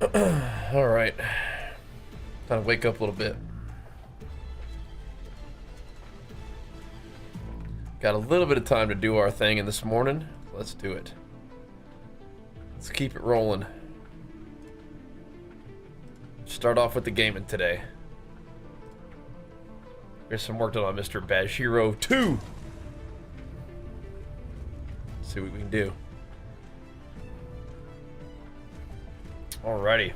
All right. Time to wake up a little bit. Got a little bit of time to do our thing in this morning. Let's do it. Let's keep it rolling. Start off with the gaming today. Here's some work done on Mr. Bajheera 2. See what we can do. Alrighty.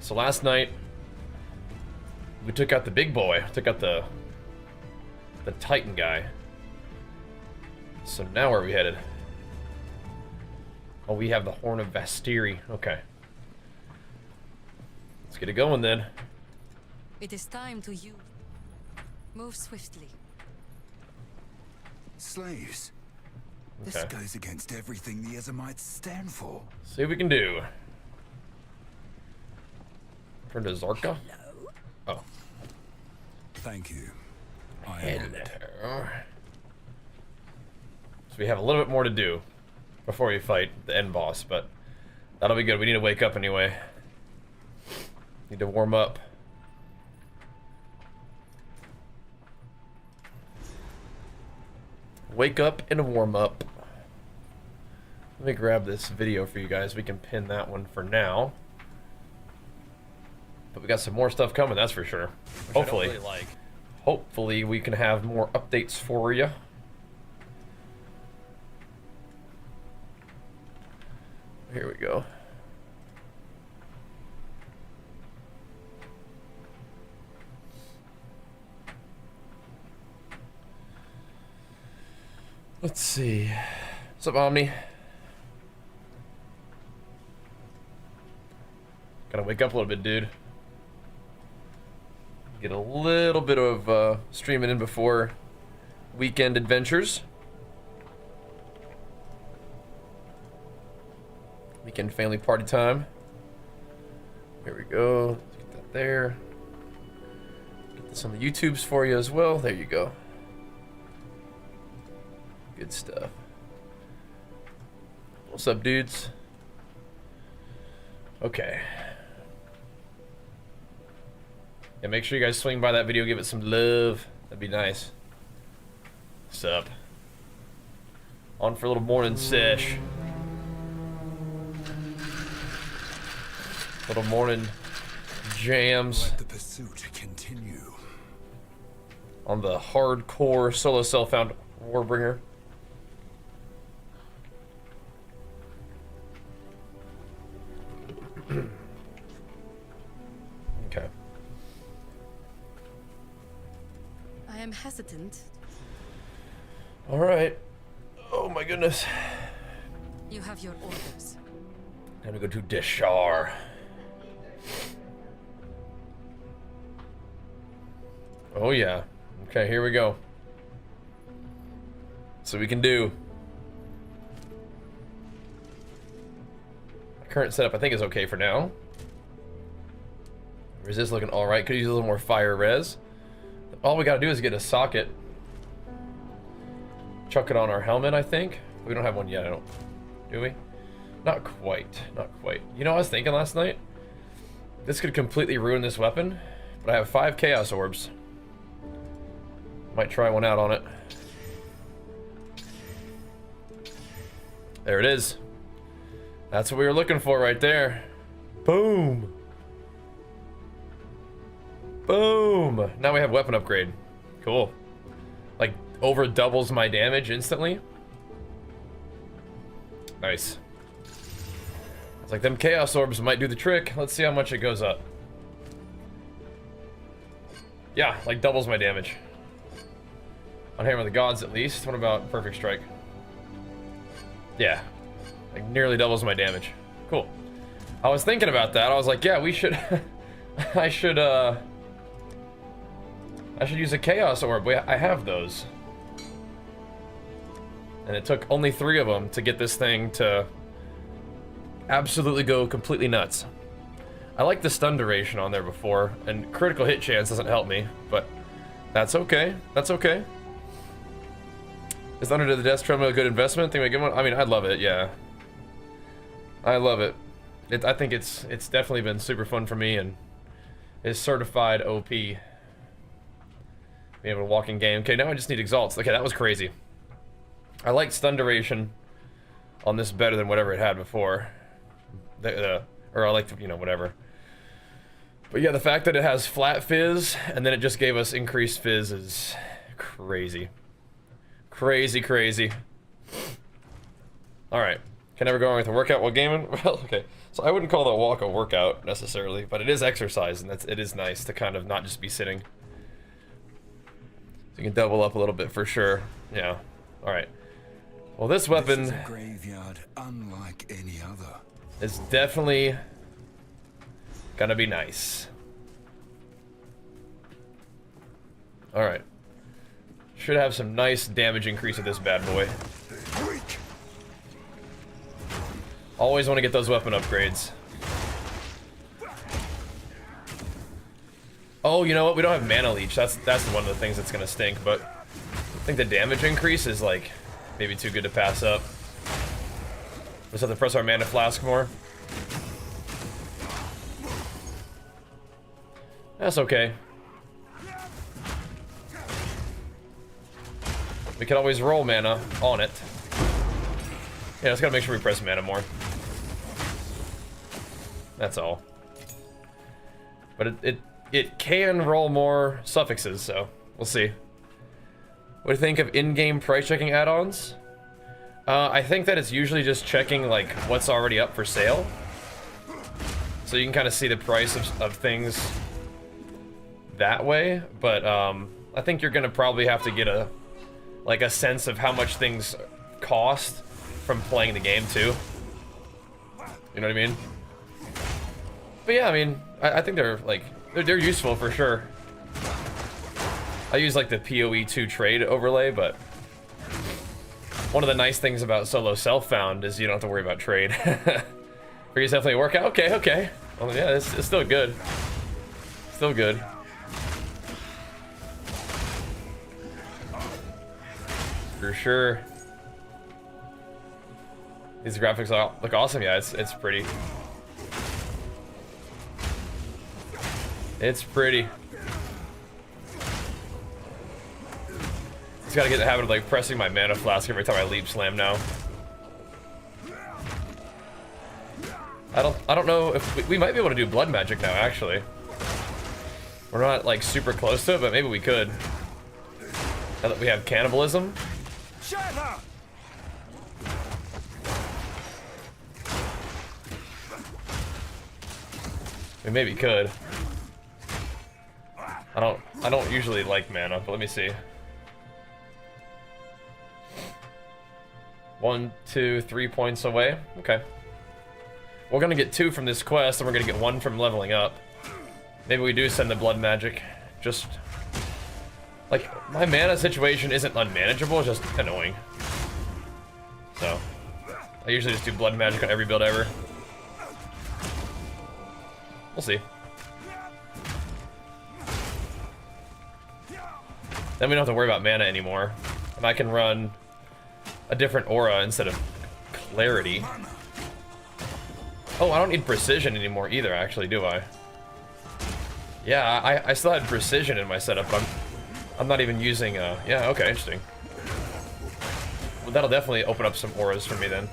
So last night we took out the big boy. Took out the Titan guy. So now where are we headed? Oh, we have the Horn of Vastiri. Okay. Let's get it going then. It is time to use. Move swiftly. Slaves. Okay. This goes against everything the Ezamites stand for. See what we can do. Turn to Zarka. Hello? Oh. Thank you. I am honored. Hello. So we have a little bit more to do before we fight the end boss, but that'll be good. We need to wake up anyway. Need to warm up. Wake up and warm up. Let me grab this video for you guys. We can pin that one for now. But we got some more stuff coming, that's for sure. Hopefully. Hopefully we can have more updates for you. Here we go. Let's see. What's up, Omni? Gotta wake up a little bit, dude. Get a little bit of streaming in before weekend adventures. Weekend family party time. Here we go. Let's get that there. Get this on the YouTubes for you as well. There you go. Good stuff. What's up, dudes? Okay. Yeah, make sure you guys swing by that video, give it some love. That'd be nice. What's up? On for a little morning sesh. Little morning jams. Let the pursuit continue. On the hardcore solo self-found Warbringer. Okay. I am hesitant. All right. Oh my goodness. You have your orders. Time to go to Deshar. Oh yeah. Okay, here we go. So we can do. Current setup I think is okay for now. Resist looking alright. Could use a little more fire res. All we gotta do is get a socket. Chuck it on our helmet, I think. We don't have one yet, I don't. Do we? Not quite. Not quite. You know what I was thinking last night? This could completely ruin this weapon, but I have 5 chaos orbs. Might try one out on it. There it is. That's what we were looking for right there. Boom. Boom. Now we have weapon upgrade. Cool. Like over doubles my damage instantly. Nice. It's like them chaos orbs might do the trick. Let's see how much it goes up. Yeah, like doubles my damage. On Hammer of the Gods at least. What about Perfect Strike? Yeah. Like nearly doubles my damage. Cool. I was thinking about that. I was like, yeah, we should I should use a Chaos Orb. I have those. And it took only 3 of them to get this thing to absolutely go completely nuts. I like the stun duration on there before, and critical hit chance doesn't help me, but that's okay. That's okay. Is Under the Death Treadmill a good investment? Think we give one? I mean, I love it, yeah. I love it. I think it's definitely been super fun for me and is certified OP. Being able to walk in game. Okay, now I just need exalts. Okay, that was crazy. I like stun duration on this better than whatever it had before. Or I like, you know, whatever. But yeah, the fact that it has flat fizz and then it just gave us increased fizz is crazy. Crazy, crazy. Alright. Can never go wrong with a workout while gaming? Well, okay. So I wouldn't call that walk a workout necessarily, but it is exercise, and it is nice to kind of not just be sitting. So you can double up a little bit for sure. Yeah. Alright. Well, this weapon This is a graveyard unlike any other. is definitely gonna be nice. Alright. Should have some nice damage increase with this bad boy. Always want to get those weapon upgrades. Oh, you know what? We don't have mana leech. That's one of the things that's gonna stink, but I think the damage increase is like maybe too good to pass up. Let's have to press our mana flask more. That's okay. We can always roll mana on it. Yeah, just gotta make sure we press mana more. That's all. But it can roll more suffixes, so we'll see. What do you think of in-game price checking add-ons? I think that it's usually just checking like what's already up for sale. So you can kind of see the price of things that way, but I think you're gonna probably have to get a sense of how much things cost from playing the game too. You know what I mean? But yeah, I mean, I think they're useful for sure. I use like the PoE2 trade overlay, but one of the nice things about solo self-found is you don't have to worry about trade. For you definitely work out. Okay, okay. Well, yeah, it's still good. Still good. For sure. These graphics look awesome. Yeah, it's pretty. It's pretty. Just gotta get the habit of like pressing my mana flask every time I leap slam now. I don't know if we might be able to do blood magic now. Actually, we're not like super close to it, but maybe we could. Now that we have cannibalism. We maybe could. I don't usually like mana, but let me see. 1, 2, 3 points away. Okay. We're gonna get 2 from this quest, and we're gonna get 1 from leveling up. Maybe we do send the blood magic. Just like my mana situation isn't unmanageable, it's just annoying. So I usually just do blood magic on every build ever. We'll see. Then we don't have to worry about mana anymore. And I can run a different aura instead of clarity. Oh, I don't need precision anymore either, actually, do I? Yeah, I still had precision in my setup, but I'm not even using, yeah, okay, interesting. Well, that'll definitely open up some auras for me then.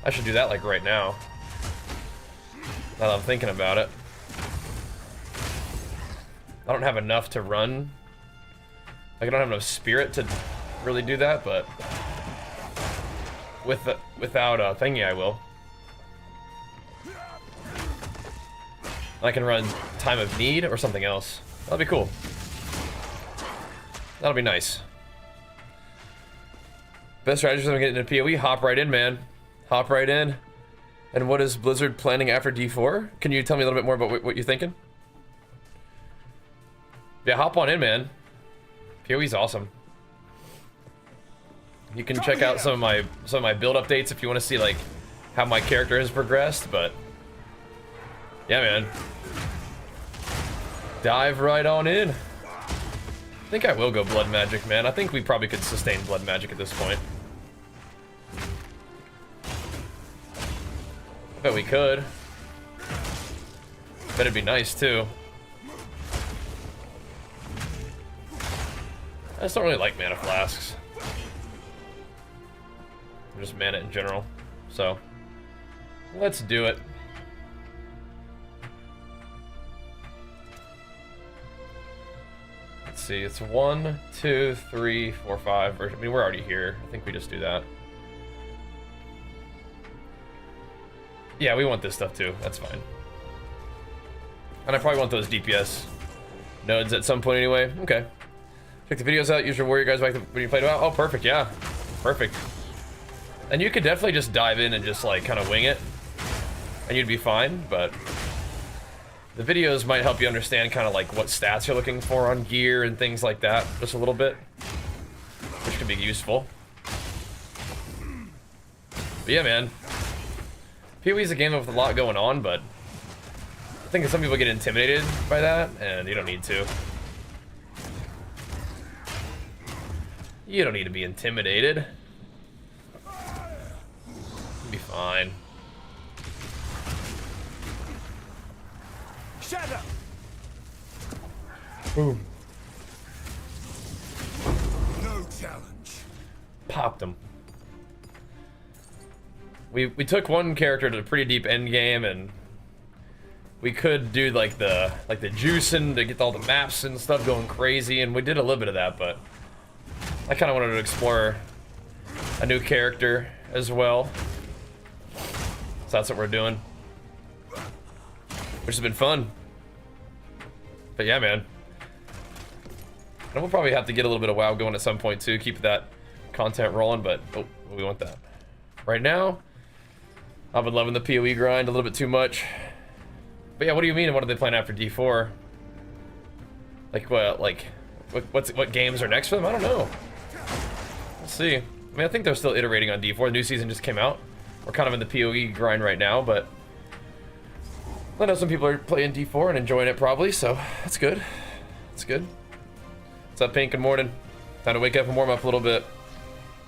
I should do that, like, right now. Now that I'm thinking about it. I don't have enough to run. Like, I don't have enough spirit to really do that, but without a thingy, I will. I can run Time of Need or something else. That'll be cool. That'll be nice. Best strategies I'm getting into PoE, hop right in, man. Hop right in. And what is Blizzard planning after D4? Can you tell me a little bit more about what you're thinking? Yeah, hop on in, man. PoE's awesome. You can check out some of my build updates if you want to see like how my character has progressed, but yeah, man. Dive right on in. I think I will go Blood Magic, man. I think we probably could sustain Blood Magic at this point. I bet we could. Bet it'd be nice, too. I just don't really like mana flasks. Or just mana in general. So, let's do it. Let's see, it's 1, 2, 3, 4, 5. Or, I mean, we're already here. I think we just do that. Yeah, we want this stuff too. That's fine. And I probably want those DPS nodes at some point anyway. Okay. Check the videos out. Use your warrior guys back when you played WoW. Oh, perfect. Yeah. Perfect. And you could definitely just dive in and just like kind of wing it. And you'd be fine, but the videos might help you understand kind of like what stats you're looking for on gear and things like that just a little bit, which could be useful. But yeah, man. PoE is a game with a lot going on, but I think some people get intimidated by that, and you don't need to. You don't need to be intimidated. You'll be fine. Shadow. Boom. No challenge. Popped him. We took one character to a pretty deep end game, and we could do like the juicing to get all the maps and stuff going crazy, and we did a little bit of that, but I kind of wanted to explore a new character as well. So that's what we're doing, which has been fun. But yeah, man. And we'll probably have to get a little bit of WoW going at some point too, keep that content rolling, but oh, we want that. Right now, I've been loving the PoE grind a little bit too much. But yeah, what do you mean? What are they playing after D4? Like what games are next for them? I don't know. We'll see. I mean, I think they're still iterating on D4. The new season just came out. We're kind of in the PoE grind right now, but I know some people are playing D4 and enjoying it probably, so that's good. That's good. What's up, Pink? Good morning. Time to wake up and warm up a little bit.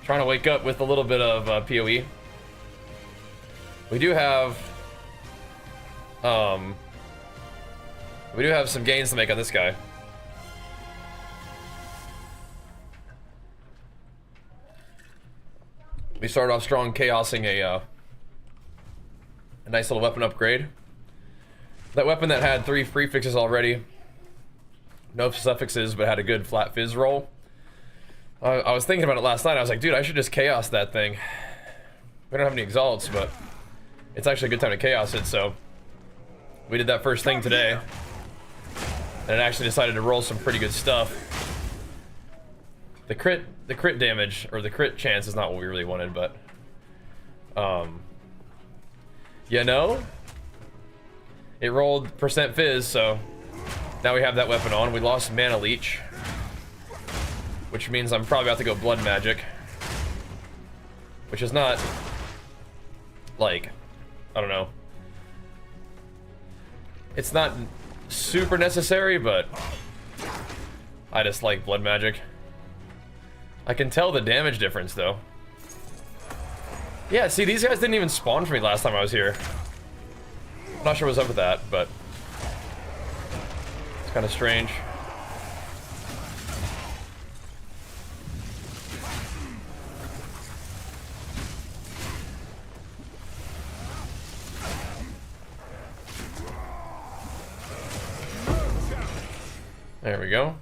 Trying to wake up with a little bit of PoE. We do have some gains to make on this guy. We started off strong, chaosing a nice little weapon upgrade. That weapon that had 3 prefixes already, no suffixes, but had a good flat fizz roll. I was thinking about it last night. I was like, dude, I should just chaos that thing. We don't have any exalts, but it's actually a good time to chaos it, so we did that first thing today. And it actually decided to roll some pretty good stuff. The crit damage, or the crit chance, is not what we really wanted, but you know, it rolled percent fizz, so now we have that weapon on. We lost mana leech, which means I'm probably about to go blood magic, which is not like, I don't know, it's not super necessary, but I just like blood magic. I can tell the damage difference though. Yeah, see, these guys didn't even spawn for me last time I was here. I'm not sure what's up with that, but it's kind of strange. There we go.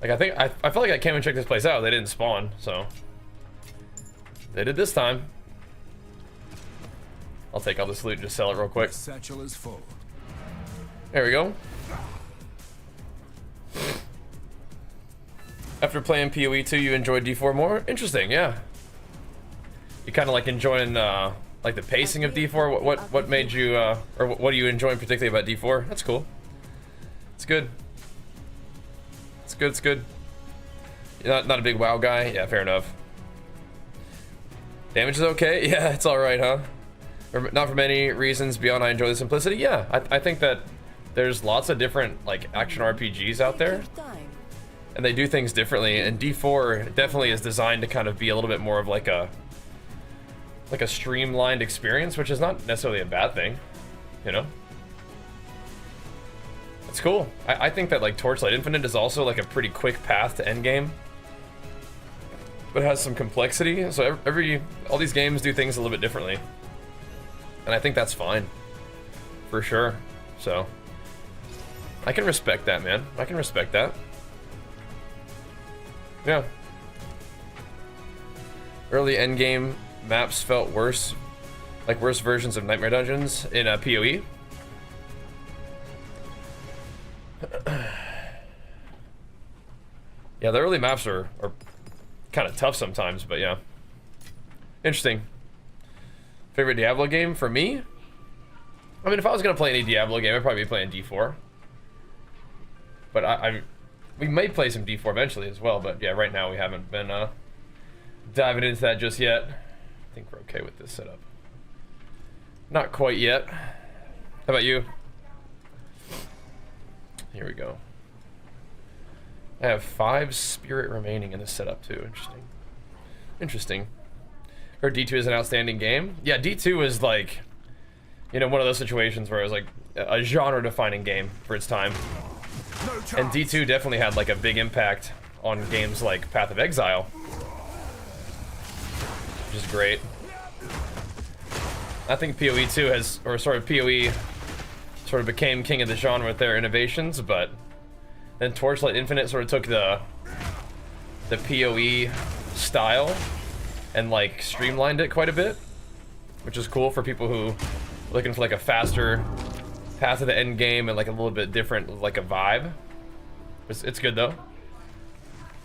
Like, I felt like I came and checked this place out. They didn't spawn, so they did this time. I'll take all this loot and just sell it real quick. Satchel is full. There we go. After playing PoE 2, you enjoyed D4 more? Interesting, yeah. You kind of like enjoying like the pacing of D4. What made you or what are you enjoying particularly about D4? That's cool. It's good. It's good. It's good. You're not a big WoW guy? Yeah, fair enough. Damage is okay? Yeah, it's alright, huh? Not for many reasons beyond I enjoy the simplicity? Yeah, I think that there's lots of different like action RPGs out there, and they do things differently. And D4 definitely is designed to kind of be a little bit more of like a streamlined experience, which is not necessarily a bad thing, you know. It's cool. I think that like Torchlight Infinite is also like a pretty quick path to endgame, but it has some complexity. So all these games do things a little bit differently, and I think that's fine, for sure. So I can respect that, man. I can respect that. Yeah. Early endgame maps felt worse, like worse versions of Nightmare Dungeons in a PoE. Yeah, the early maps are kind of tough sometimes, but yeah. Interesting. Favorite Diablo game for me? I mean, if I was gonna play any Diablo game, I'd probably be playing D4. But we may play some D4 eventually as well, but yeah, right now we haven't been diving into that just yet. I think we're okay with this setup. Not quite yet. How about you? Here we go. I have 5 spirit remaining in this setup too. Interesting. Interesting. Heard D2 is an outstanding game. Yeah, D2 is like, you know, one of those situations where it was like a genre-defining game for its time. And D2 definitely had like a big impact on games like Path of Exile, which is great. I think PoE 2 has, or sort of PoE sort of became king of the genre with their innovations, but then Torchlight Infinite sort of took the PoE style and like streamlined it quite a bit, which is cool for people who are looking for like a faster path to the end game and like a little bit different, like a vibe. It's good though.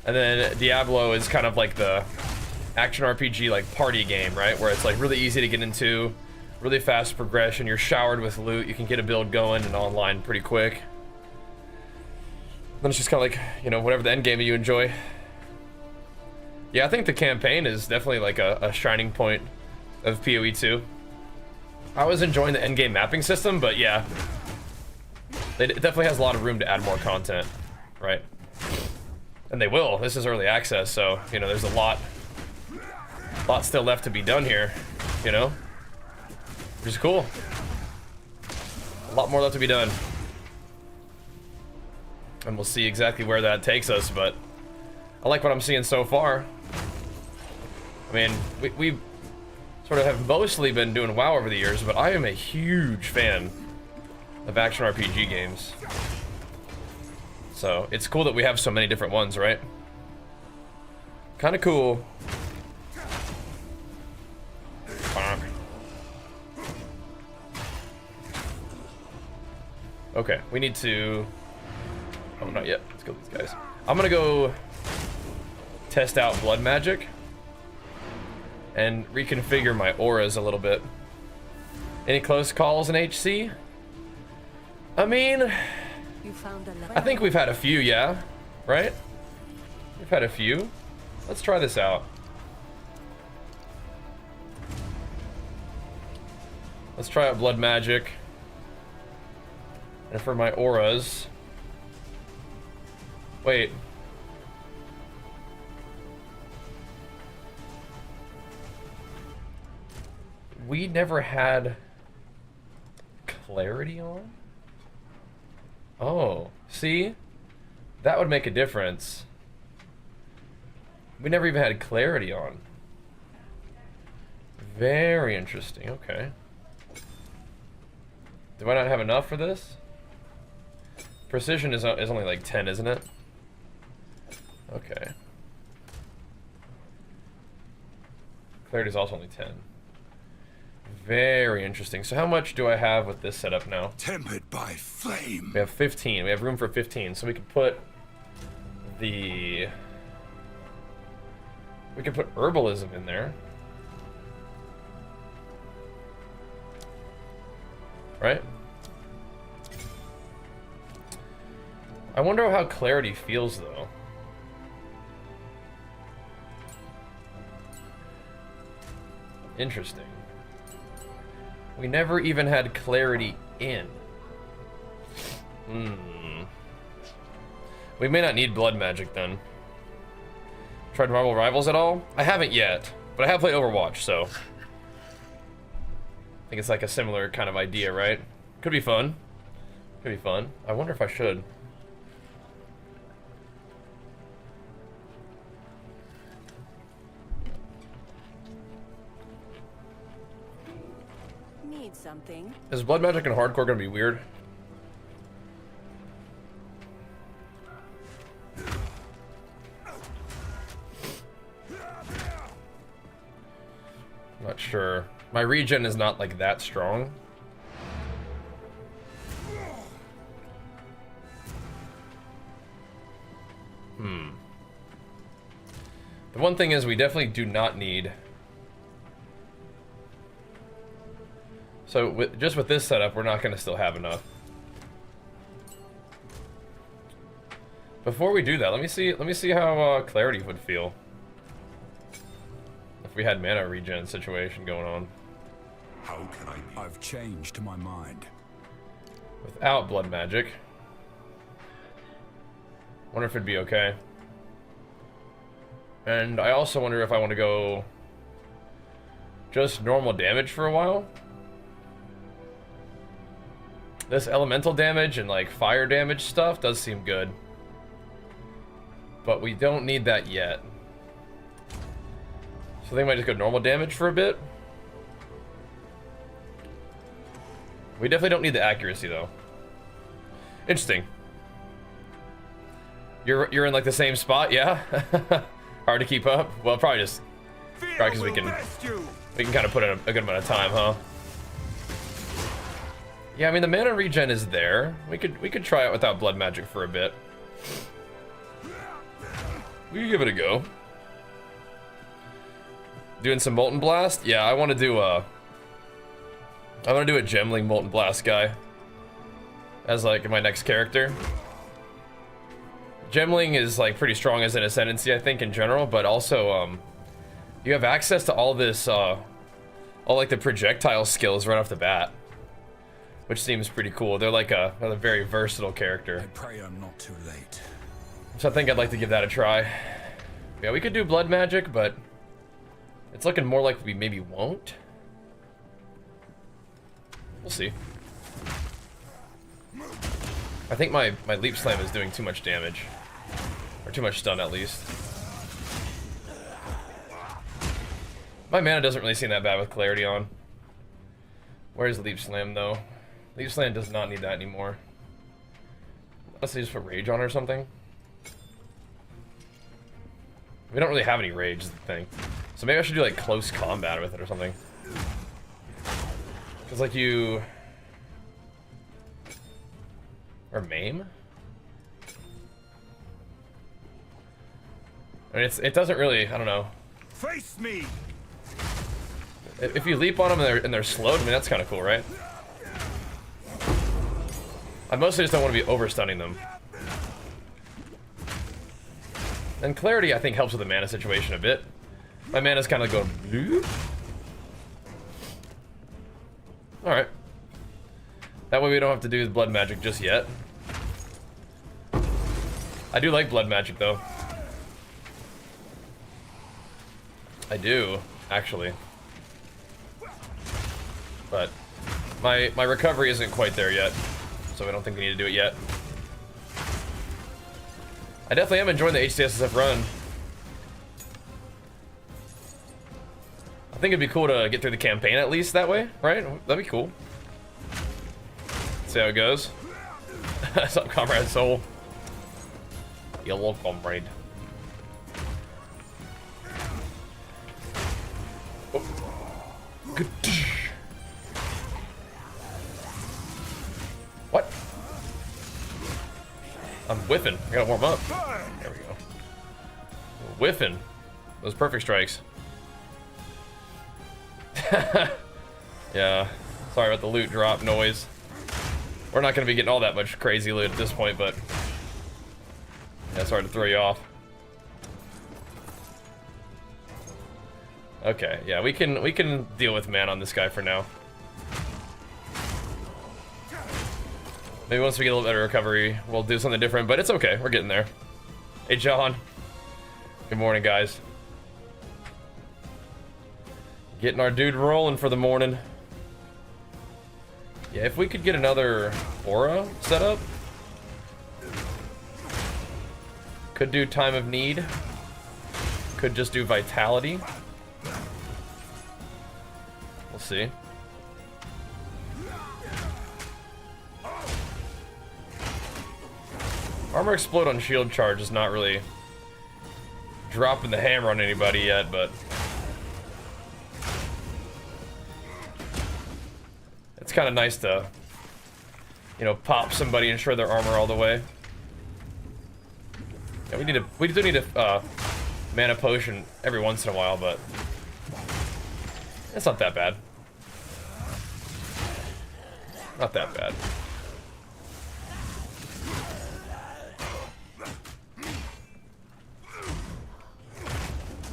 And then Diablo is kind of like the action RPG like party game, right? Where it's like really easy to get into, really fast progression, you're showered with loot, you can get a build going and online pretty quick. Then it's just kind of like, you know, whatever the end game you enjoy. Yeah, I think the campaign is definitely like a shining point of PoE 2. I was enjoying the end game mapping system, but yeah, it definitely has a lot of room to add more content, right? And they will. This is early access, so you know there's a lot still left to be done here, you know, which is cool. A lot more left to be done, and we'll see exactly where that takes us. But I like what I'm seeing so far. I mean, we sort of have mostly been doing WoW over the years, but I am a huge fan of action RPG games. So it's cool that we have so many different ones, right? Kind of cool. Okay, we need to... Oh, not yet. Let's go with these guys. I'm gonna go test out blood magic and reconfigure my auras a little bit. Any close calls in HC? I mean, I think we've had a few, yeah? Right? We've had a few. Let's try this out. Let's try out blood magic. And for my auras... Wait. We never had clarity on? Oh, see? That would make a difference. We never even had clarity on. Very interesting, okay. Do I not have enough for this? Precision is only like 10, isn't it? Okay. Clarity is also only 10. Very interesting. So how much do I have with this setup now? Tempered by flame. We have 15. We have room for 15. So we could put the... We could put herbalism in there. Right? I wonder how clarity feels though. Interesting. We never even had clarity in. We may not need blood magic then. Tried Marvel Rivals at all? I haven't yet, but I have played Overwatch, so I think it's like a similar kind of idea, right? Could be fun. Could be fun. I wonder if I should. Need something? Is blood magic and hardcore gonna be weird? Not sure. My regen is not like that strong. The one thing is we definitely do not need. So just with this setup, we're not going to still have enough. Before we do that, let me see how Clarity would feel if we had mana regen situation going on. How can I be? I've changed my mind. Without blood magic. Wonder if it'd be okay. And I also wonder if I want to go just normal damage for a while. This elemental damage and like fire damage stuff does seem good. But we don't need that yet. So they might just go normal damage for a bit. We definitely don't need the accuracy though. Interesting. You're in like the same spot, yeah? Hard to keep up? Well, probably just because we can kind of put in a good amount of time, huh? Yeah, I mean the mana regen is there. We could try it without blood magic for a bit. We could give it a go. Doing some Molten Blast? Yeah, I want to do a Gemling Molten Blast guy as like my next character. Gemling is like pretty strong as an ascendancy, I think, in general, but also you have access to all this all like the projectile skills right off the bat, which seems pretty cool. They're like a very versatile character. I pray I'm not too late. So I think I'd like to give that a try. Yeah, we could do blood magic, but it's looking more like we maybe won't. We'll see. I think my leap slam is doing too much damage. Or too much stun, at least. My mana doesn't really seem that bad with clarity on. Where's leap slam, though? Leap slam does not need that anymore. Unless they just put rage on or something. We don't really have any rage, is the thing. So maybe I should do like close combat with it or something. Because like you... Or maim? I mean, it doesn't really, I don't know. Face me! If you leap on them and they're slowed, I mean, that's kind of cool, right? I mostly just don't want to be overstunning them. And clarity, I think, helps with the mana situation a bit. My mana's kind of going bloop. Alright. That way we don't have to do blood magic just yet. I do like blood magic, though. I do, actually. But my recovery isn't quite there yet, so I don't think we need to do it yet. I definitely am enjoying the HCSSF run. I think it'd be cool to get through the campaign at least that way, right? That'd be cool. See how it goes. What's up, Comrade Soul? Yellow Comrade. Oh. Good. What? I'm whiffing. I gotta warm up. There we go. Whiffing. Those perfect strikes. Yeah. Sorry about the loot drop noise. We're not going to be getting all that much crazy loot at this point, but yeah, it's hard to throw you off. Okay, yeah, we can deal with man on this guy for now. Maybe once we get a little better recovery, we'll do something different, but it's okay. We're getting there. Hey, John. Good morning, guys. Getting our dude rolling for the morning. Yeah, if we could get another aura set up. Could do time of need. Could just do vitality. We'll see. Armor explode on shield charge is not really dropping the hammer on anybody yet, but it's kind of nice to, you know, pop somebody and shred their armor all the way. Yeah, we do need a mana potion every once in a while, but it's not that bad. Not that bad.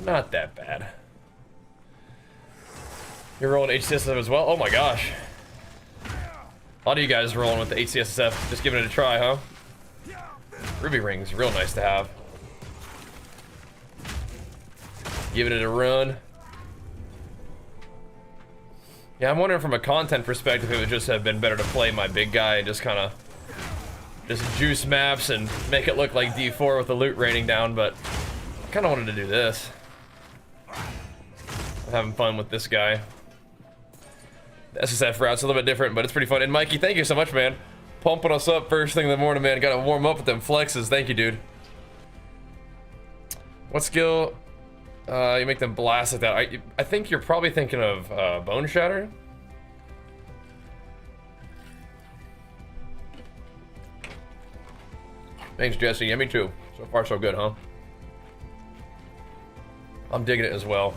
Not that bad. You're rolling HCSSF as well? Oh my gosh. A lot of you guys rolling with the HCSSF, just giving it a try, huh? Ruby rings, real nice to have. Giving it a run. Yeah, I'm wondering from a content perspective, it would just have been better to play my big guy and just kind of just juice maps and make it look like D4 with the loot raining down, but I kind of wanted to do this. I'm having fun with this guy. The SSF route's a little bit different, but it's pretty fun. And Mikey, thank you so much, man. Pumping us up first thing in the morning, man. Gotta warm up with them flexes. Thank you, dude. What skill? You make them blast like that. I think you're probably thinking of Bone Shatter. Thanks, Jesse. Yeah, me too. So far, so good, huh? I'm digging it as well.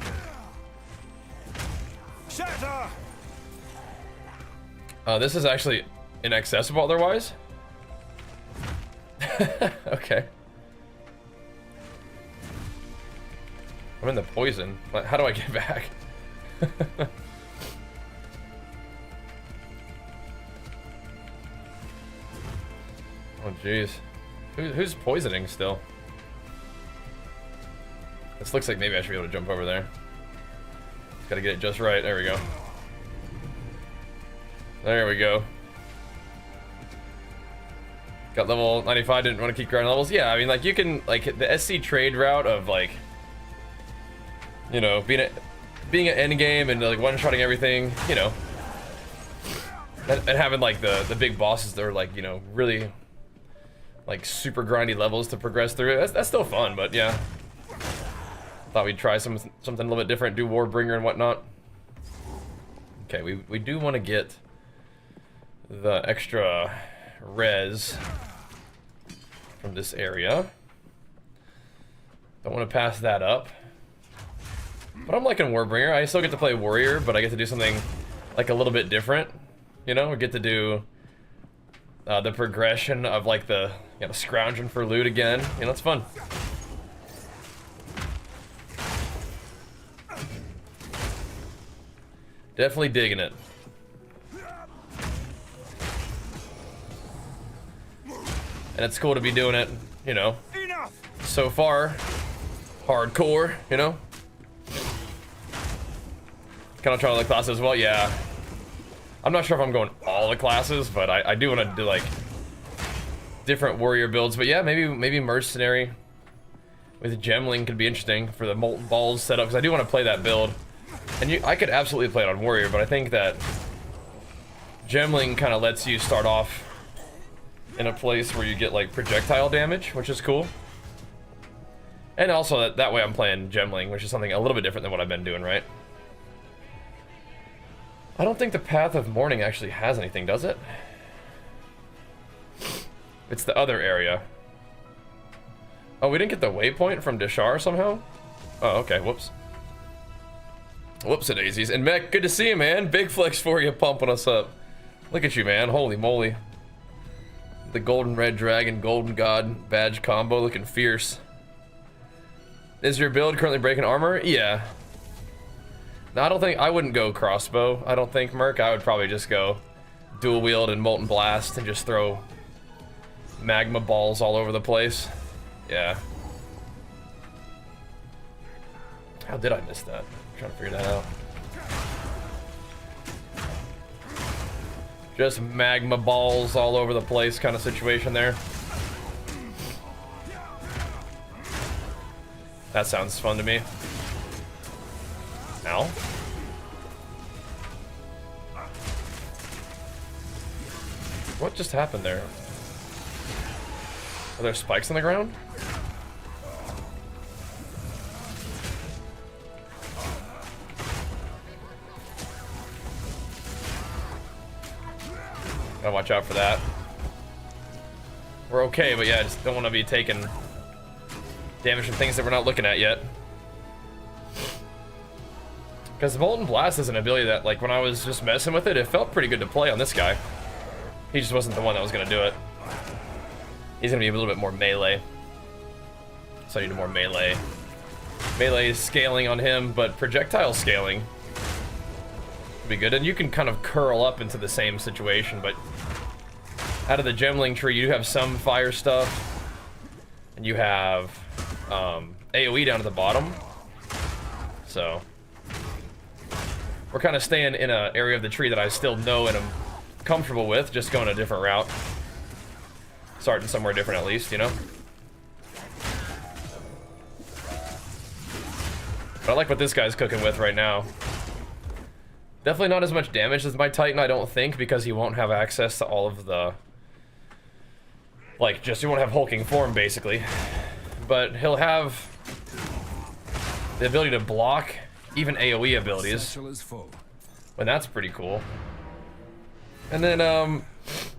Shatter! This is actually inaccessible otherwise. Okay. I'm in the poison. How do I get back? Oh jeez. Who's poisoning still? This looks like maybe I should be able to jump over there. Just gotta get it just right. There we go. There we go. Got level 95, didn't want to keep grinding levels. Yeah, I mean, like, you can, like, the SC trade route of, like, you know, being at endgame and, like, one-shotting everything, you know. And having, like, the big bosses that are, like, you know, really, like, super grindy levels to progress through. That's still fun, but, yeah. Thought we'd try something a little bit different, do Warbringer and whatnot. Okay, we do want to get the extra res from this area. Don't want to pass that up. But I'm liking Warbringer. I still get to play Warrior, but I get to do something like a little bit different. You know, we get to do the progression of like the, you know, scrounging for loot again. You know, it's fun. Definitely digging it. And it's cool to be doing it, you know, so far, hardcore, you know. Kind of try to like classes as well, yeah. I'm not sure if I'm going all the classes, but I do want to do like different warrior builds. But yeah, maybe mercenary with gemling could be interesting for the molten balls setup, because I do want to play that build. And I could absolutely play it on warrior, but I think that gemling kind of lets you start off in a place where you get like projectile damage, which is cool. And also that way I'm playing gemling, which is something a little bit different than what I've been doing, right? I don't think the Path of Mourning actually has anything, does it? It's the other area. Oh, we didn't get the waypoint from Deshar somehow? Oh, okay, whoops. Whoops-a-daisies. And Mech, good to see you, man. Big flex for you, pumping us up. Look at you, man. Holy moly. The golden red dragon, golden god badge combo looking fierce. Is your build currently breaking armor? Yeah. No, I don't think, I wouldn't go crossbow. I don't think, Merc. I would probably just go dual wield and Molten Blast and just throw magma balls all over the place. Yeah. How did I miss that? I'm trying to figure that out. Just magma balls all over the place kind of situation there. That sounds fun to me. Ow. What just happened there? Are there spikes on the ground? Gotta watch out for that. We're okay, but yeah, I just don't want to be taking damage from things that we're not looking at yet. Because the Molten Blast is an ability that, like, when I was just messing with it, it felt pretty good to play on this guy. He just wasn't the one that was going to do it. He's going to be a little bit more melee. So I need more melee. Melee scaling on him, but projectile scaling would be good. And you can kind of curl up into the same situation, but out of the gemling tree, you have some fire stuff, and you have AoE down at the bottom. So we're kind of staying in an area of the tree that I still know and I'm comfortable with, just going a different route. Starting somewhere different at least, you know? But I like what this guy's cooking with right now. Definitely not as much damage as my Titan, I don't think, because he won't have access to all of the... Like, just, he won't have hulking form, basically. But he'll have the ability to block even AoE abilities. And that's pretty cool. And then,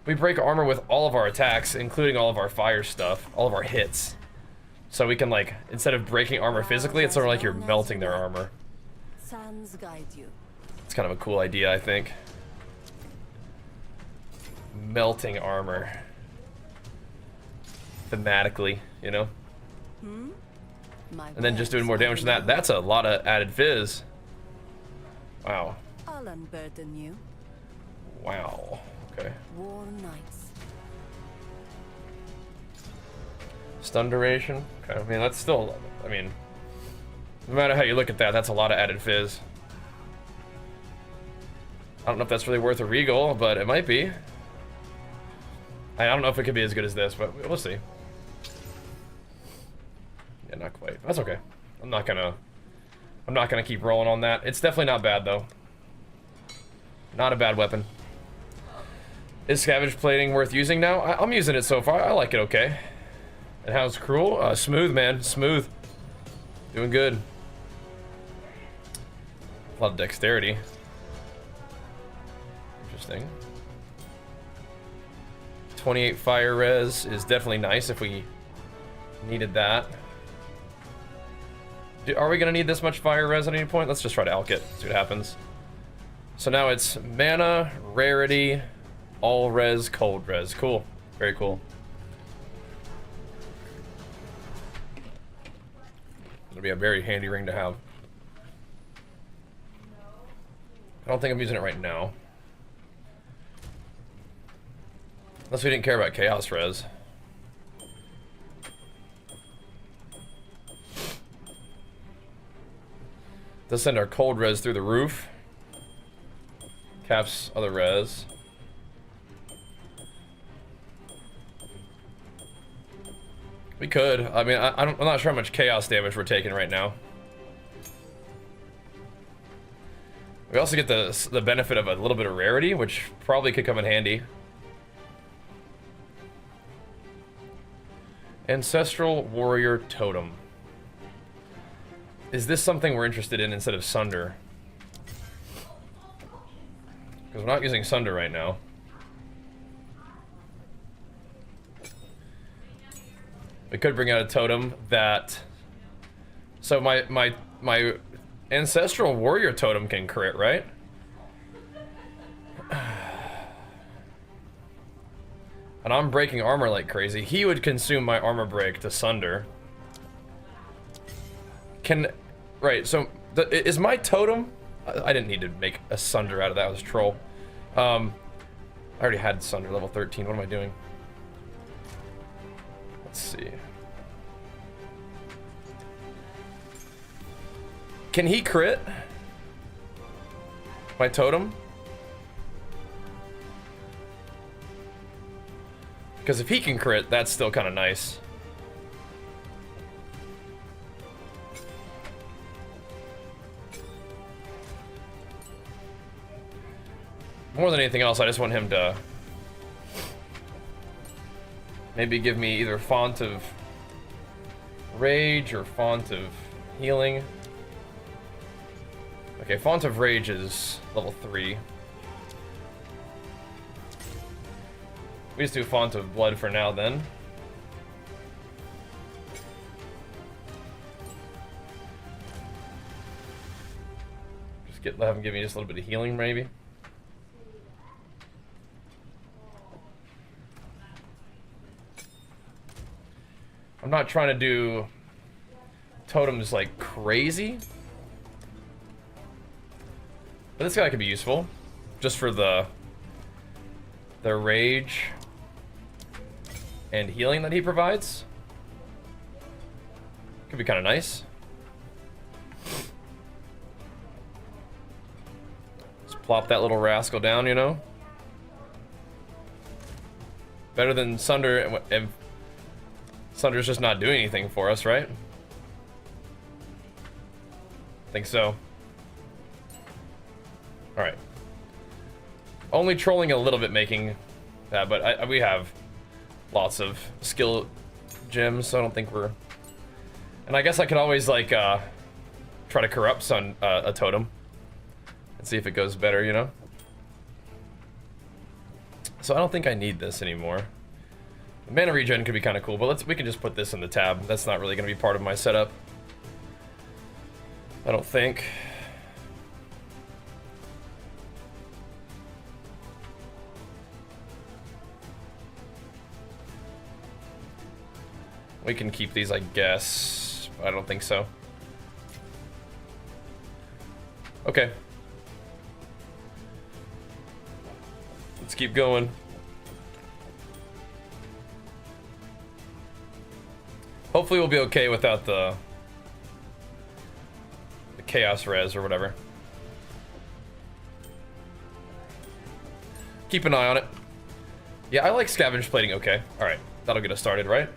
we break armor with all of our attacks, including all of our fire stuff, all of our hits. So we can, like, instead of breaking armor physically, it's sort of like you're melting their armor. It's kind of a cool idea, I think. Melting armor. Thematically, you know? And then just doing more damage than that. That's a lot of added fizz. Wow. I'll unburden you. Wow. Okay. War nights. Stun duration. Okay. I mean, that's still, I mean, no matter how you look at that, that's a lot of added fizz. I don't know if that's really worth a regal, but it might be. I don't know if it could be as good as this, but we'll see. Yeah, not quite. That's okay. I'm not gonna keep rolling on that. It's definitely not bad though. Not a bad weapon. Is Scavenge Plating worth using now? I'm using it so far. I like it okay. And how's Cruel? Smooth, man. Smooth. Doing good. A lot of dexterity. Interesting. 28 fire res is definitely nice if we needed that. Are we going to need this much fire res at any point? Let's just try to alch it, see what happens. So now it's mana, rarity, all res, cold res. Cool. Very cool. It'll be a very handy ring to have. I don't think I'm using it right now. Unless we didn't care about chaos res. Does send our cold res through the roof. Caps other res. We could. I mean, I'm not sure how much chaos damage we're taking right now. We also get the benefit of a little bit of rarity, which probably could come in handy. Ancestral Warrior Totem. Is this something we're interested in instead of Sunder? Because we're not using Sunder right now. We could bring out a totem that... So my Ancestral Warrior Totem can crit, right? And I'm breaking armor like crazy. He would consume my armor break to Sunder. Right, so is my totem... I didn't need to make a Sunder out of that, I was a troll. I already had Sunder level 13. What am I doing? Let's see. Can he crit my totem? Because if he can crit, that's still kind of nice. More than anything else, I just want him to maybe give me either Font of Rage or Font of Healing. Okay, Font of Rage is level 3. We just do Font of Blood for now then. Just have him give me just a little bit of healing maybe. I'm not trying to do totems like crazy. But this guy could be useful. Just for the rage and healing that he provides. Could be kind of nice. Just plop that little rascal down, you know? Better than Sunder, and Sunder's just not doing anything for us, right? I think so. Alright. Only trolling a little bit making that, but we have lots of skill gems, so I don't think we're... And I guess I could always, like, try to corrupt a totem. And see if it goes better, you know? So I don't think I need this anymore. Mana regen could be kind of cool, but we can just put this in the tab. That's not really going to be part of my setup. I don't think. We can keep these, I guess. I don't think so. Okay. Let's keep going. Hopefully we'll be okay without the chaos res or whatever. Keep an eye on it. Yeah, I like scavenge plating. Okay, all right, that'll get us started, right?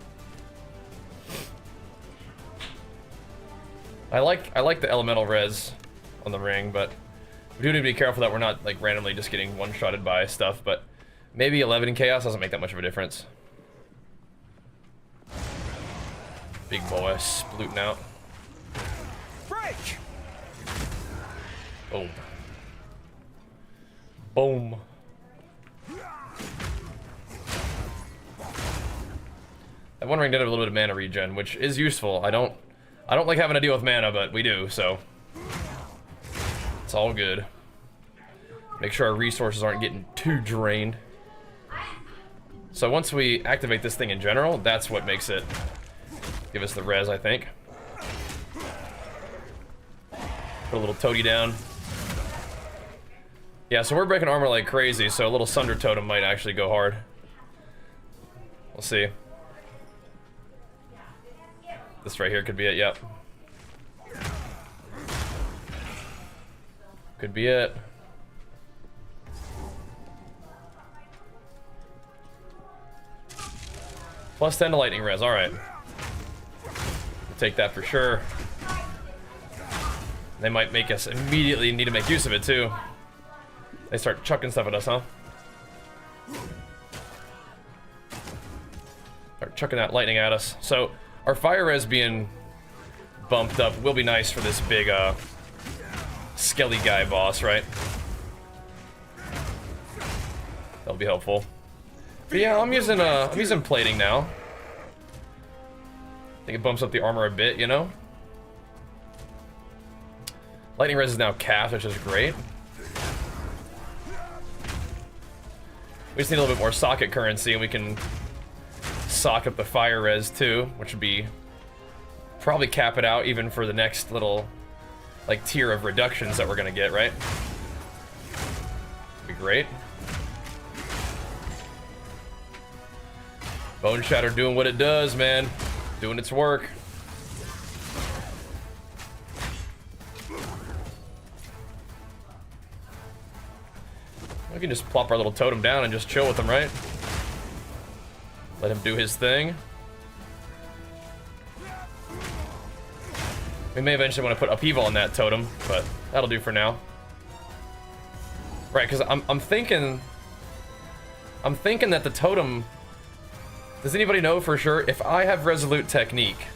I like the elemental res on the ring, but we do need to be careful that we're not like randomly just getting one-shotted by stuff. But maybe 11 in chaos doesn't make that much of a difference. Big boy splooting out. Break! Boom. Boom. That one ring did have a little bit of mana regen, which is useful. I don't like having to deal with mana, but we do, so it's all good. Make sure our resources aren't getting too drained. So once we activate this thing in general, that's what makes it give us the res, I think. Put a little toady down. Yeah, so we're breaking armor like crazy, so a little Sunder totem might actually go hard. We'll see. This right here could be it, yep. Could be it. Plus 10 to lightning res, alright. Take that for sure. They might make us immediately need to make use of it too. They start chucking stuff at us, huh? Start chucking that lightning at us. So our fire res being bumped up will be nice for this big skelly guy boss, right? That'll be helpful. But yeah, I'm using plating now. I think it bumps up the armor a bit, you know? Lightning res is now cast, which is great. We just need a little bit more socket currency, and we can sock up the fire res too, which would be probably cap it out even for the next little like tier of reductions that we're gonna get, right? Be great. Bone Shatter doing what it does, man. Doing its work. We can just plop our little totem down and just chill with him, right? Let him do his thing. We may eventually want to put upheaval on that totem, but that'll do for now. Right, because I'm thinking that the totem. Does anybody know for sure if I have resolute technique,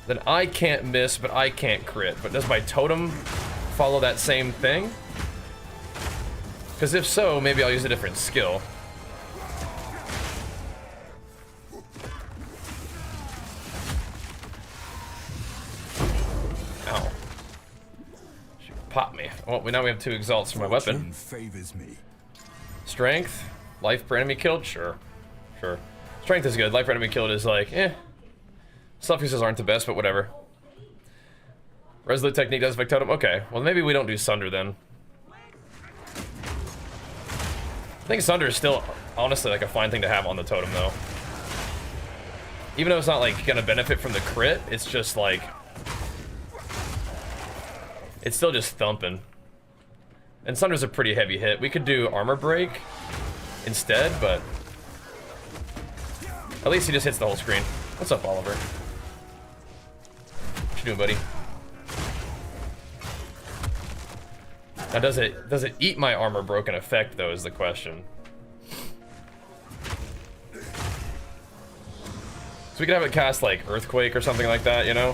then I can't miss, but I can't crit. But does my totem follow that same thing? Because if so, maybe I'll use a different skill. Ow. She popped me. Well, now we have 2 exalts for my weapon. Favors me. Strength, life per enemy killed, sure. Sure. Strength is good. Life per enemy killed is like, eh. Suffuses aren't the best, but whatever. Resolute technique does affect totem. Okay, well maybe we don't do Sunder then. I think Sunder is still, honestly, like a fine thing to have on the totem, though. Even though it's not, like, gonna benefit from the crit, it's just, like... It's still just thumping. And Sunder's a pretty heavy hit. We could do Armor Break instead, but... At least he just hits the whole screen. What's up, Oliver? What you doing, buddy? Now, does it eat my armor broken effect, though, is the question. So we could have it cast, like, Earthquake or something like that, you know?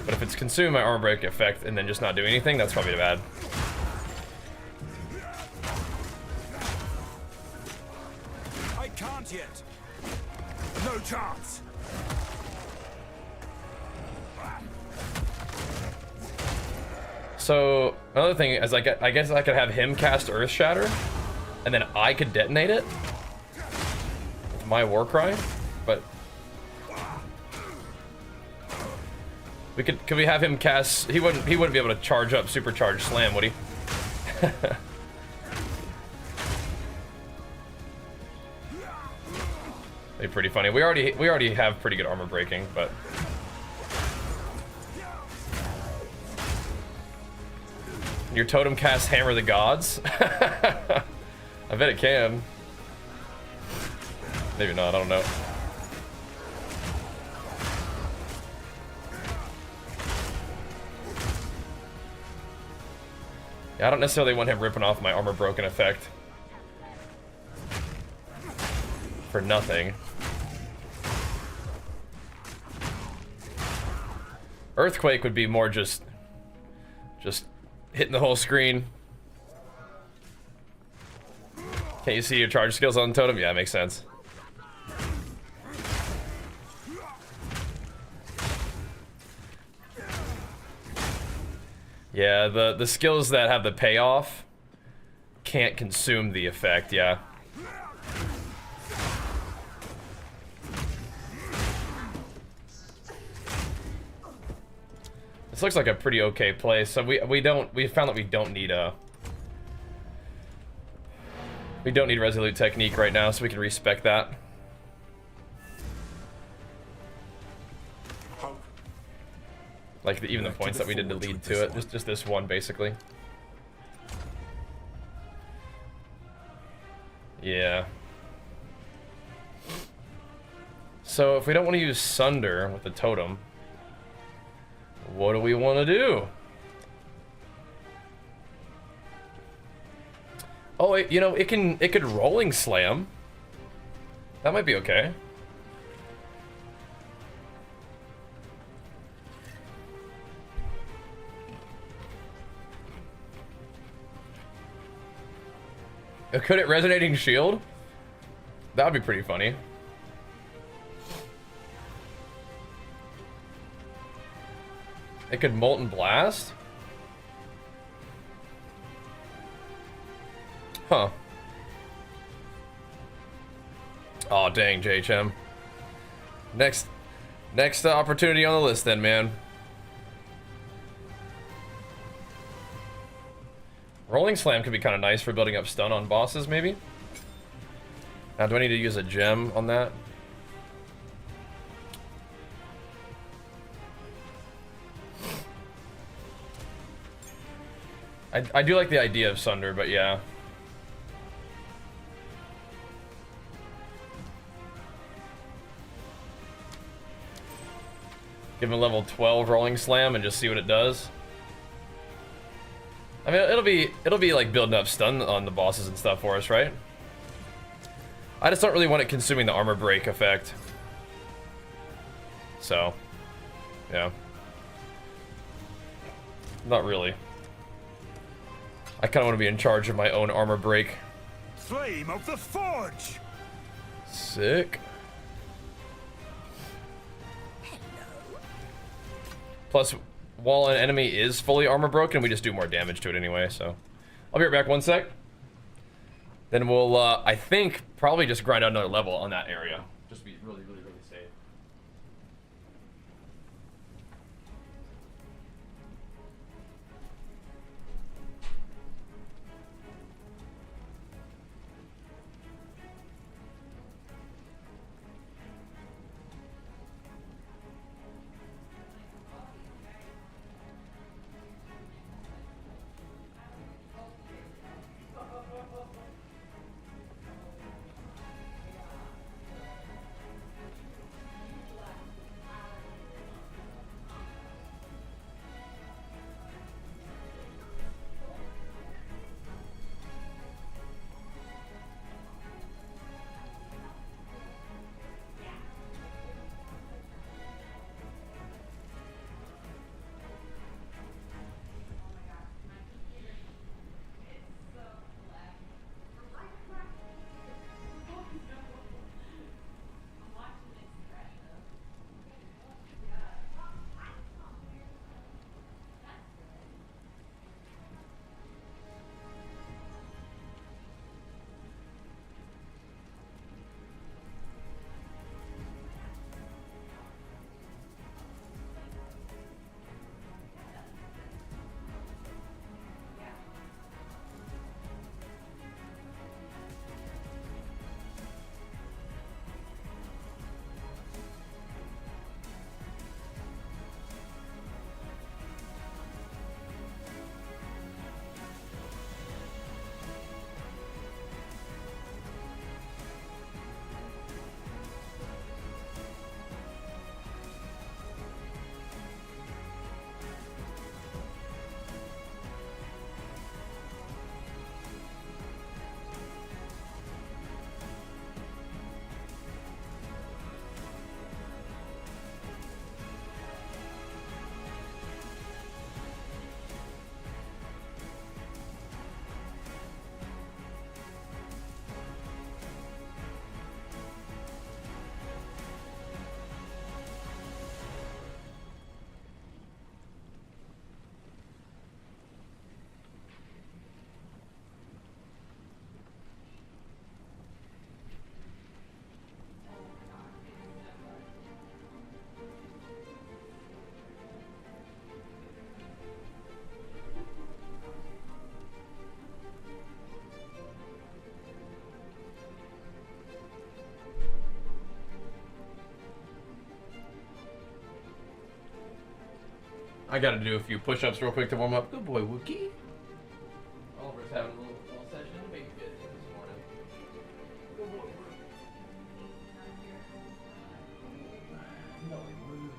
But if it's consume my armor break effect and then just not do anything, that's probably bad. I can't yet. No chance. So another thing is, like, I guess I could have him cast Earth Shatter, and then I could detonate it with my Warcry, but could we have him cast? He wouldn't be able to charge up Supercharged Slam, would he? That'd be pretty funny. We already have pretty good armor breaking, but. Your totem casts Hammer the Gods? I bet it can. Maybe not, I don't know. Yeah, I don't necessarily want him ripping off my armor broken effect. For nothing. Earthquake would be more just hitting the whole screen. Can't you see your charge skills on the totem? Yeah, it makes sense. Yeah, the skills that have the payoff can't consume the effect, yeah. This looks like a pretty okay play. So we found that we don't need resolute technique right now, so we can respec that. Like even the points that we did to lead to it, just this one basically. Yeah. So if we don't want to use Sunder with the totem, what do we want to do? Oh, you know, it could rolling slam. That might be okay. Could it resonating shield? That would be pretty funny. It could Molten Blast? Huh. Oh dang, JHM. Next opportunity on the list then, man. Rolling Slam could be kind of nice for building up stun on bosses, maybe. Now, do I need to use a gem on that? I do like the idea of Sunder, but yeah. Give him a level 12 Rolling Slam and just see what it does. I mean, it'll be like building up stun on the bosses and stuff for us, right? I just don't really want it consuming the armor break effect. So, yeah. Not really. I kind of want to be in charge of my own armor break. Flame of the Forge! Sick. Plus, while an enemy is fully armor broken, we just do more damage to it anyway, so. I'll be right back 1 sec. Then we'll, I think, probably just grind out another level on that area. Just be really, really, really safe. I gotta do a few push-ups real quick to warm up. Good boy, Wookie. Oliver's having a little session to make it this morning. Good boy, Wookie. No, Wookie.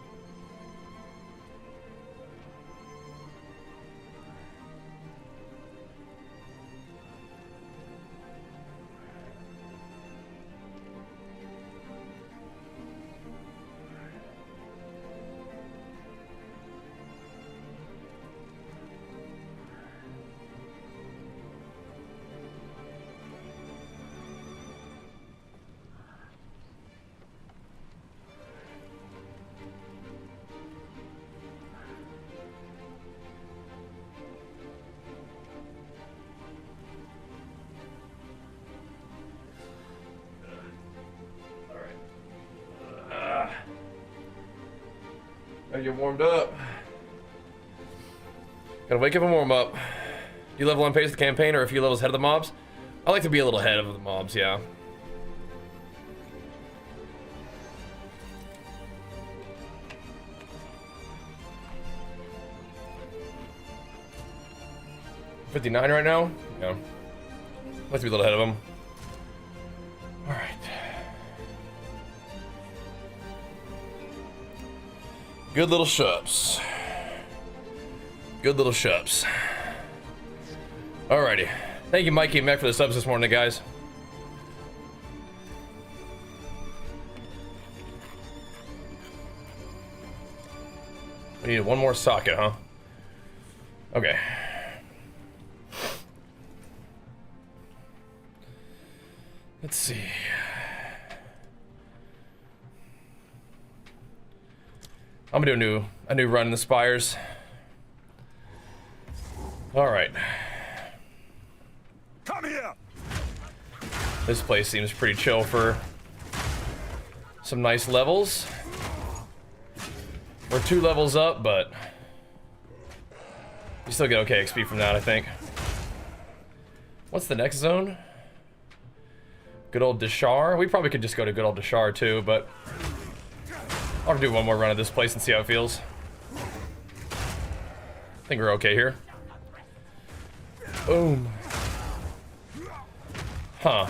Gotta get warmed up. Gotta wake up and warm up. You level on pace of the campaign or a few levels ahead of the mobs? I like to be a little ahead of the mobs, yeah. $59 right now? Yeah. Let's be a little ahead of them. Alright. Good little shops. Good little shops. Alrighty. Thank you, Mikey and Mac, for the subs this morning, guys. We need one more socket, huh? Okay. Let's see. I'm gonna do a new run in the spires. All right. Come here. This place seems pretty chill for some nice levels. We're 2 levels up, but you still get okay XP from that, I think. What's the next zone? Good old Deshar. We probably could just go to good old Deshar too, but I'll do one more run of this place and see how it feels. I think we're okay here. Boom. Huh.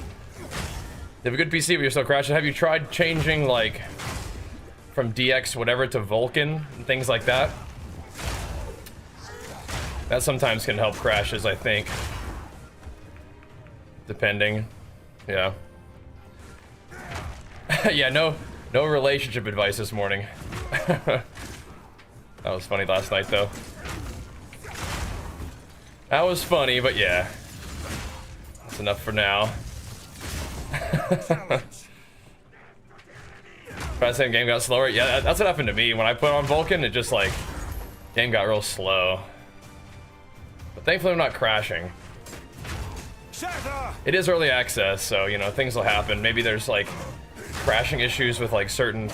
You have a good PC, but you're still crashing. Have you tried changing, like, from DX whatever to Vulcan and things like that? That sometimes can help crashes, I think. Depending. Yeah. Yeah, no relationship advice this morning. That was funny last night, though. That was funny, but yeah. That's enough for now. Fast saying game got slower. Yeah, that's what happened to me. When I put on Vulcan, it just, like, game got real slow. But thankfully I'm not crashing. It is early access, so, you know, things will happen. Maybe there's, like, crashing issues with, like, certain,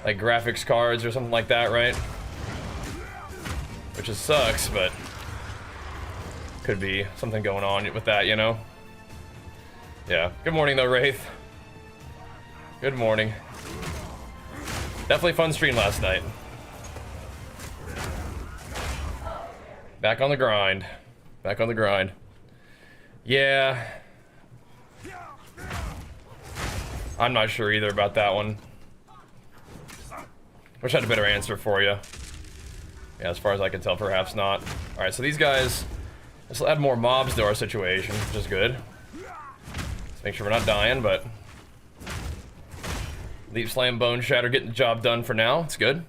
like, graphics cards or something like that, right? Which just sucks, but could be something going on with that, you know? Yeah. Good morning, though, Wraith. Good morning. Definitely fun stream last night. Back on the grind. Back on the grind. Yeah. I'm not sure either about that one. Wish I had a better answer for you. Yeah, as far as I can tell, perhaps not. Alright, so these guys... Let's add more mobs to our situation, which is good. Let's make sure we're not dying, but... Leap, Slam, Bone, Shatter getting the job done for now. It's good.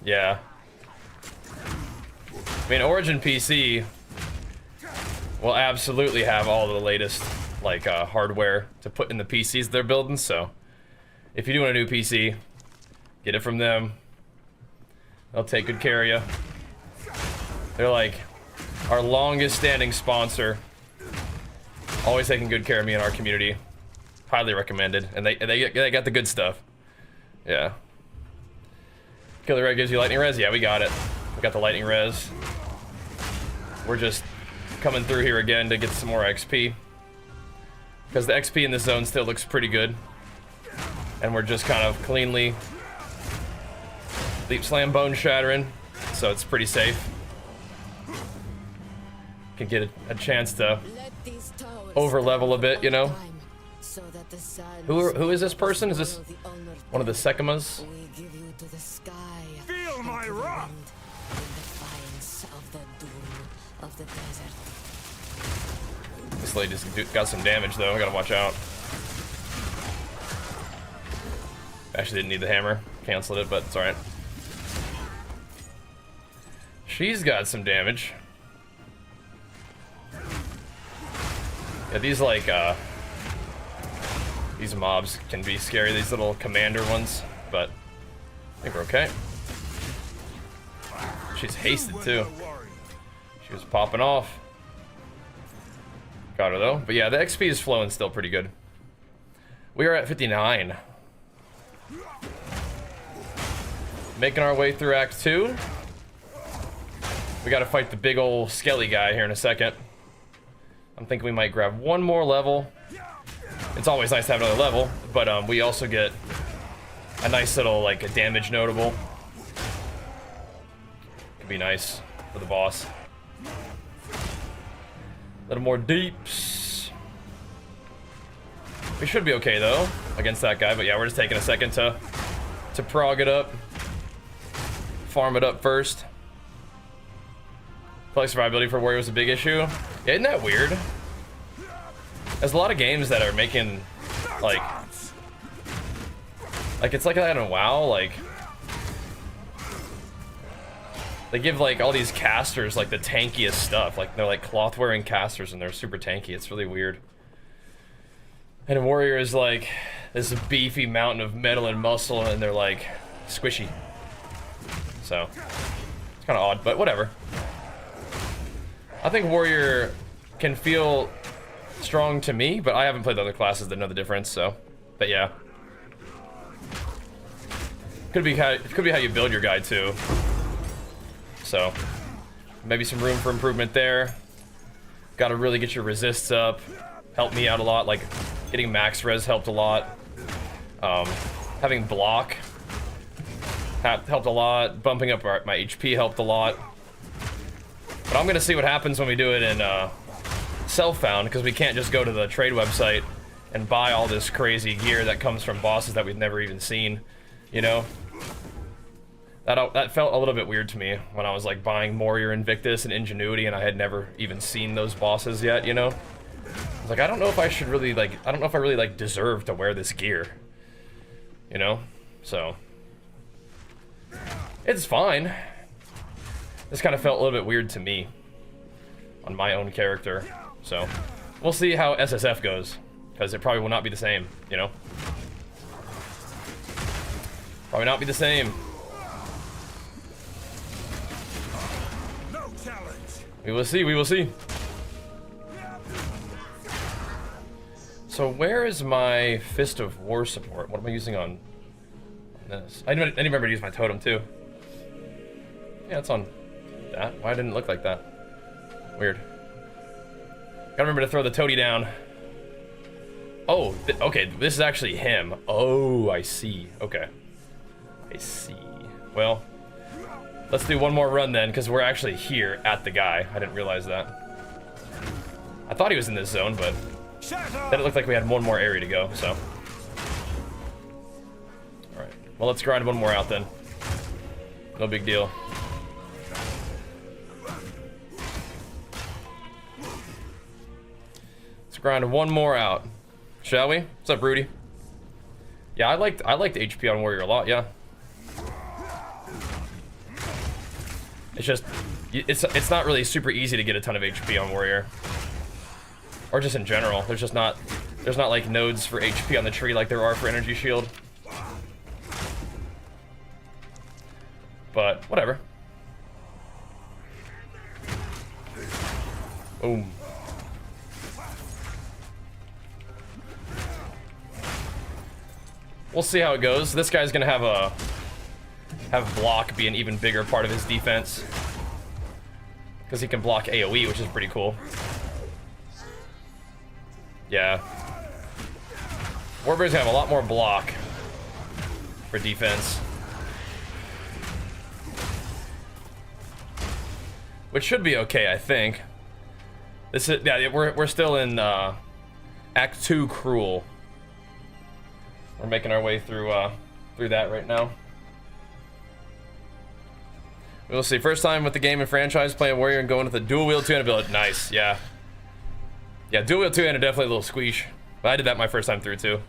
Yeah. I mean, Origin PC... will absolutely have all the latest, like, hardware to put in the PCs they're building, so if you do want a new PC, get it from them. They'll take good care of you. They're like our longest standing sponsor, always taking good care of me in our community. Highly recommended, and they got the good stuff. Yeah. Killer Red gives you lightning res? Yeah, we got it. We got the lightning res. We're just coming through here again to get some more XP, because the XP in this zone still looks pretty good, and we're just kind of cleanly leap, slam, bone shattering, so it's pretty safe. Can get a chance to over level a bit, you know. Who is this person? Is this one of the Sekimas? Feel my wrath. This lady's got some damage, though. I gotta watch out. Actually didn't need the hammer. Canceled it, but it's alright. She's got some damage. Yeah, these, like, these mobs can be scary, these little commander ones, but I think we're okay. She's hasted, too. She was popping off. Got her, though. But yeah, the XP is flowing still pretty good. We are at 59. Making our way through Act 2. We gotta fight the big old skelly guy here in a second. I'm thinking we might grab one more level. It's always nice to have another level, but we also get a nice little, like, a damage notable. Could be nice for the boss. A little more deeps. We should be okay, though, against that guy, but yeah, we're just taking a second to prog it up. Farm it up first. Feel like survivability for Warrior was a big issue. Yeah, isn't that weird? There's a lot of games that are making, like it's like that in WoW, like, they give, like, all these casters, like, the tankiest stuff. Like, they're, like, cloth-wearing casters, and they're super tanky. It's really weird. And a Warrior is, like, this beefy mountain of metal and muscle, and they're, like, squishy. So, it's kind of odd, but whatever. I think Warrior can feel strong to me, but I haven't played the other classes that know the difference, so. But yeah. Could be how you build your guy, too. So, maybe some room for improvement there. Gotta really get your resists up. Helped me out a lot, like, getting max res helped a lot. Having block helped a lot. Bumping up my HP helped a lot. But I'm gonna see what happens when we do it in self-found, because we can't just go to the trade website and buy all this crazy gear that comes from bosses that we've never even seen, you know? That felt a little bit weird to me when I was, like, buying Warrior Invictus and Ingenuity, and I had never even seen those bosses yet, you know? I was like, I don't know if I should really, like, I don't know if I really, like, deserve to wear this gear, you know? So, it's fine. This kind of felt a little bit weird to me on my own character. So, we'll see how SSF goes, because it probably will not be the same, you know? Probably not be the same. We will see, we will see. So where is my Fist of War support? What am I using on this? I didn't remember to use my totem too. Yeah, it's on that. Why didn't it look like that? Weird. Gotta remember to throw the toady down. Oh, okay, this is actually him. Oh, I see. Okay. I see. Well, let's do one more run then, because we're actually here at the guy. I didn't realize that. I thought he was in this zone, but then it looked like we had one more area to go, so. Alright, well, let's grind one more out then. No big deal. Let's grind one more out. Shall we? What's up, Rudy? Yeah, I liked HP on Warrior a lot, yeah. It's just, it's not really super easy to get a ton of HP on Warrior. Or just in general. There's not like nodes for HP on the tree like there are for Energy Shield. But, whatever. Boom. We'll see how it goes. This guy's gonna have block be an even bigger part of his defense, because he can block AoE, which is pretty cool. Yeah. Warbringer's gonna have a lot more block for defense, which should be okay, I think. This is, yeah, we're still in Act 2 Cruel. We're making our way through that right now. We'll see. First time with the game and franchise playing Warrior and going with the dual wield two-handed ability. Nice, yeah. Yeah, dual wield two-handed definitely a little squeesh. But I did that my first time through too.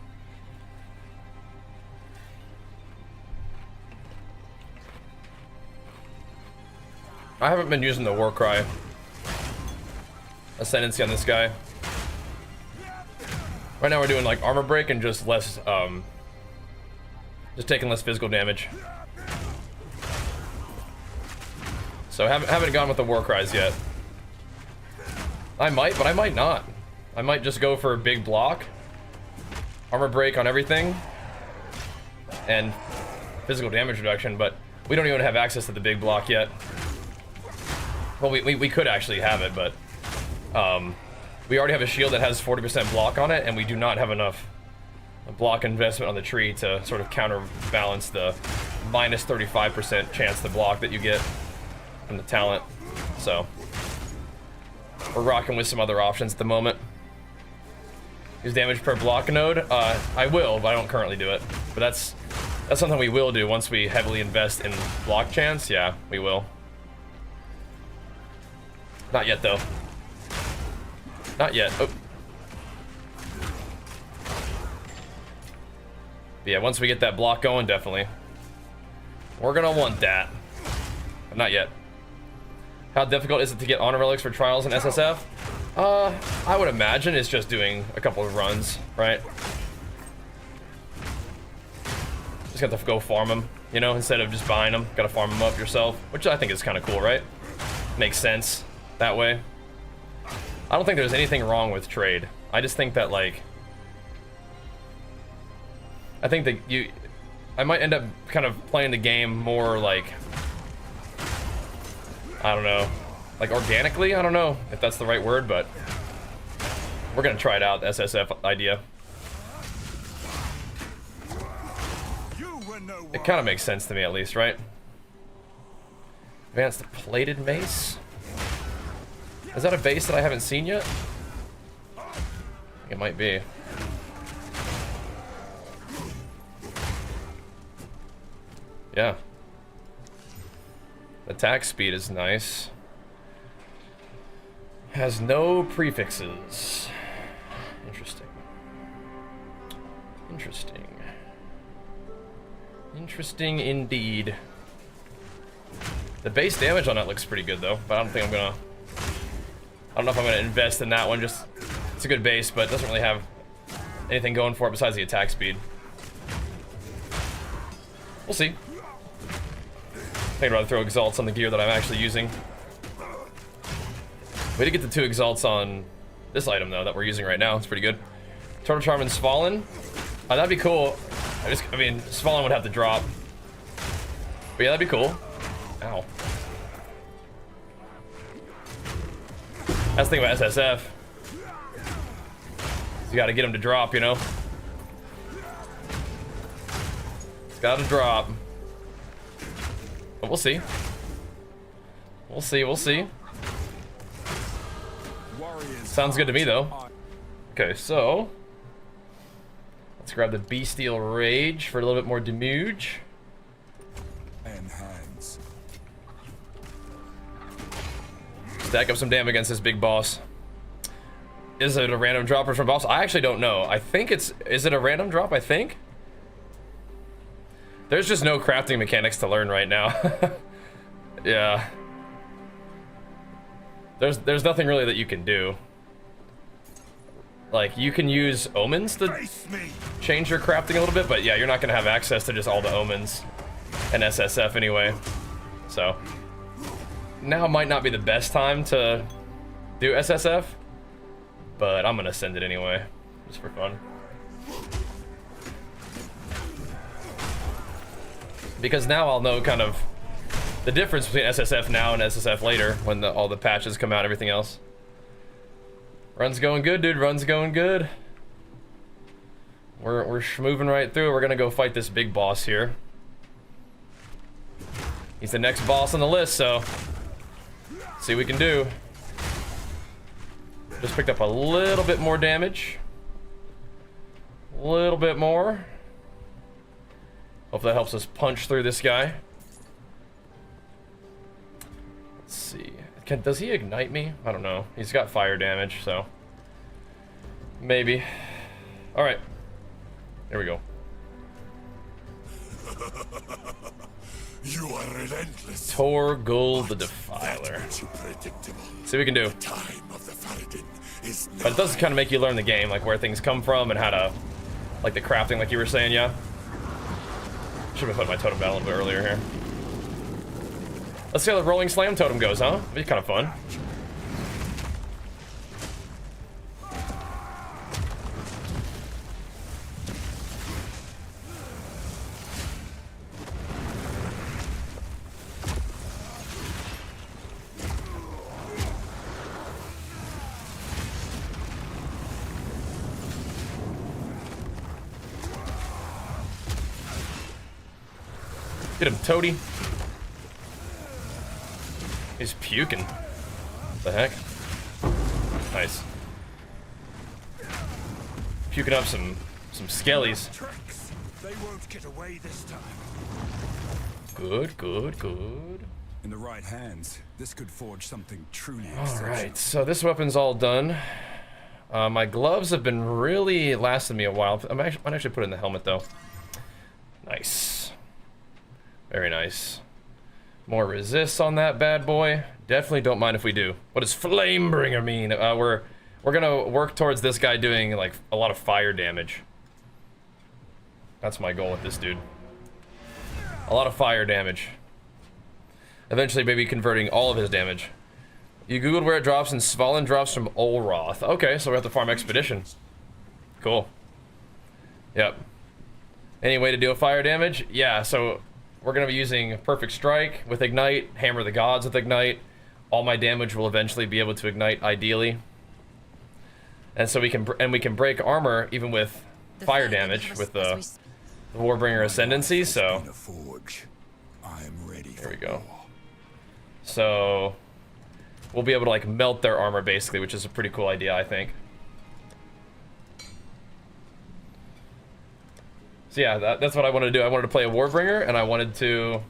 I haven't been using the Warcry Ascendancy on this guy. Right now we're doing like armor break and just less, just taking less physical damage. So haven't gone with the war cries yet. I might, but I might not. I might just go for a big block, armor break on everything, and physical damage reduction, but we don't even have access to the big block yet. Well, we could actually have it, but we already have a shield that has 40% block on it, and we do not have enough block investment on the tree to sort of counterbalance the minus 35% chance to block that you get from the talent. So we're rocking with some other options at the moment. Use damage per block node. I will, but I don't currently do it. But that's something we will do once we heavily invest in block chance. Yeah, we will. Not yet, though. Not yet. Oh. But yeah, once we get that block going, definitely. We're gonna want that. But not yet. How difficult is it to get honor relics for trials in SSF? I would imagine it's just doing a couple of runs, right? Just got to go farm them, you know, instead of just buying them. Gotta farm them up yourself, which I think is kind of cool, right? Makes sense that way. I don't think there's anything wrong with trade. I just think that, like, I think that I might end up kind of playing the game more like, I don't know, like organically. I don't know if that's the right word, but we're gonna try it out, the SSF idea. It kind of makes sense to me, at least, right? Advanced plated mace. Is that a base that I haven't seen yet? It might be. Yeah. Attack speed is nice. Has no prefixes. Interesting. Interesting. Interesting indeed. The base damage on that looks pretty good though, but I don't know if I'm gonna invest in that one. Just, it's a good base, but it doesn't really have anything going for it besides the attack speed. We'll see. I'd rather throw exalts on the gear that I'm actually using. We did get the 2 exalts on this item though that we're using right now. It's pretty good. Turtle Charm and Svalin. That'd be cool. I mean, Svalin would have to drop. But yeah, that'd be cool. Ow. That's the thing about SSF. You gotta get him to drop, you know? It's gotta drop. But we'll see. We'll see, we'll see. Sounds good to me, though. Okay, so let's grab the Bestial Rage for a little bit more damage. Stack up some damage against this big boss. Is it a random dropper from boss? I actually don't know. I think is it a random drop? I think. There's just no crafting mechanics to learn right now. Yeah. There's nothing really that you can do. Like, you can use omens to change your crafting a little bit, but yeah, you're not gonna have access to just all the omens and SSF anyway. So now might not be the best time to do SSF, but I'm gonna send it anyway, just for fun. Because now I'll know kind of the difference between SSF now and SSF later when all the patches come out and everything else. Run's going good, dude. Run's going good. We're moving right through. We're gonna go fight this big boss here. He's the next boss on the list, so see what we can do. Just picked up a little bit more damage. A little bit more. Hope that helps us punch through this guy. Let's see. Does he ignite me? I don't know. He's got fire damage, so maybe. All right. There we go. You are relentless. Torgul the Defiler. See what we can do. But it does kind of make you learn the game, like where things come from and how to, like the crafting, like you were saying, yeah. Should have put my totem down a little bit earlier here. Let's see how the rolling slam totem goes, huh? It'd be kind of fun. Get him, Toady. He's puking. What the heck? Nice. Puking up some skellies. They won't get away this time. Good, good, good. In the right hands, this could forge something truly All exceptional. right, so this weapon's all done. My gloves have been really lasting me a while. I might actually put it in the helmet though. Nice. Very nice. More resists on that bad boy. Definitely don't mind if we do. What does Flamebringer mean? We're gonna work towards this guy doing like a lot of fire damage. That's my goal with this dude. A lot of fire damage. Eventually maybe converting all of his damage. You googled where it drops, and Svalin drops from Olroth. Okay, so we have to farm Expedition. Cool. Yep. Any way to deal fire damage? Yeah, so we're gonna be using Perfect Strike with Ignite, Hammer the Gods with Ignite. All my damage will eventually be able to ignite, ideally. And so we can break armor even with fire damage with the Warbringer Ascendancy, so there we go. So we'll be able to like melt their armor basically, which is a pretty cool idea, I think. So yeah, that's what I wanted to do. I wanted to play a Warbringer, and I wanted to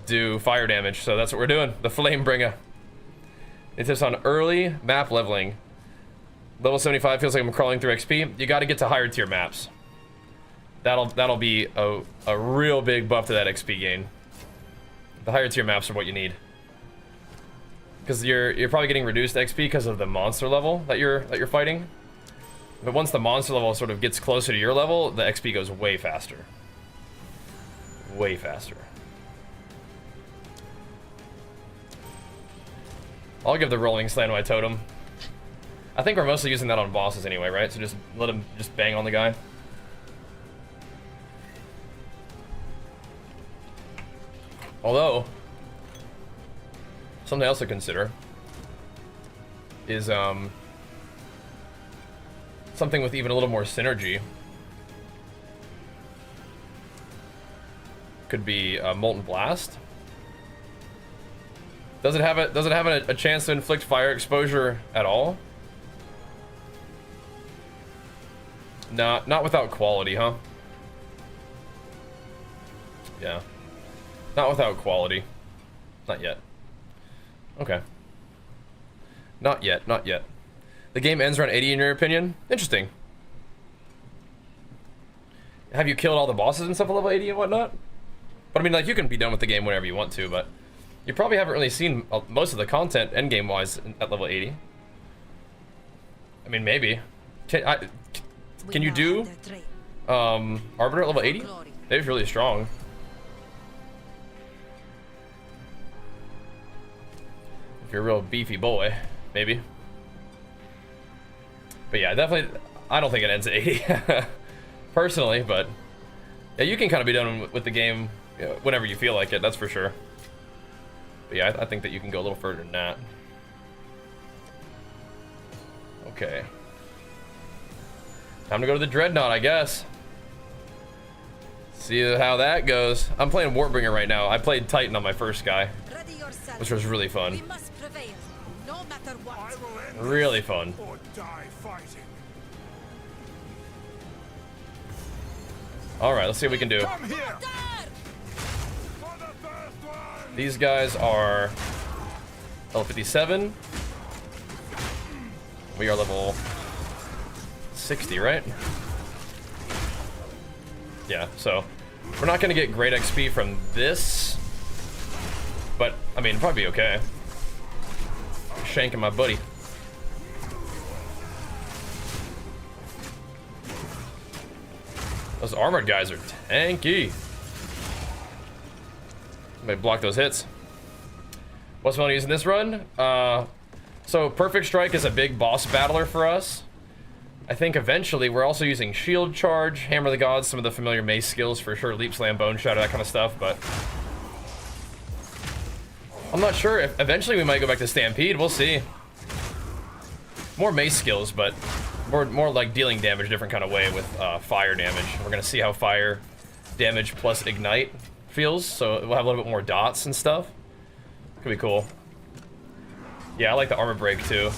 do fire damage, so that's what we're doing. The Flamebringer. It says on early map leveling. Level 75 feels like I'm crawling through XP. You got to get to higher tier maps. That'll be a real big buff to that XP gain. The higher tier maps are what you need, because you're probably getting reduced XP because of the monster level that you're fighting. But once the monster level sort of gets closer to your level, the XP goes way faster. Way faster. I'll give the rolling slam to my totem. I think we're mostly using that on bosses anyway, right? So just let him just bang on the guy. Although, something else to consider is something with even a little more synergy. Could be Molten Blast. Does it have a chance to inflict fire exposure at all? Not without quality, huh? Yeah. Not without quality. Not yet. Okay. Not yet, not yet. The game ends around 80 in your opinion? Interesting. Have you killed all the bosses and stuff at level 80 and whatnot? But I mean, like, you can be done with the game whenever you want to, but you probably haven't really seen most of the content endgame wise at level 80. I mean, maybe. Can you do Arbiter at level 80? They're really strong. If you're a real beefy boy, maybe. But yeah, definitely, I don't think it ends at 80. Personally, but yeah, you can kind of be done with the game, you know, whenever you feel like it, that's for sure. But yeah, I think that you can go a little further than that. Okay. Time to go to the Dreadnought, I guess. See how that goes. I'm playing Warbringer right now. I played Titan on my first guy, which was really fun. No matter what. Really fun. Or die fighting. All right, let's see what we can do. Come here. For the first one. These guys are level 57. We are level 60, right? Yeah, so we're not gonna get great XP from this, but I mean, probably be okay. Shanking my buddy. Those armored guys are tanky. Somebody block those hits. What's fun using this run? So Perfect Strike is a big boss battler for us. I think eventually we're also using Shield Charge, Hammer the Gods, some of the familiar mace skills for sure, Leap Slam, Bone Shatter, that kind of stuff, but I'm not sure if eventually we might go back to Stampede, we'll see. More mace skills, but more like dealing damage a different kind of way with fire damage. We're gonna see how fire damage plus ignite feels, so we'll have a little bit more dots and stuff. Could be cool. Yeah, I like the armor break too.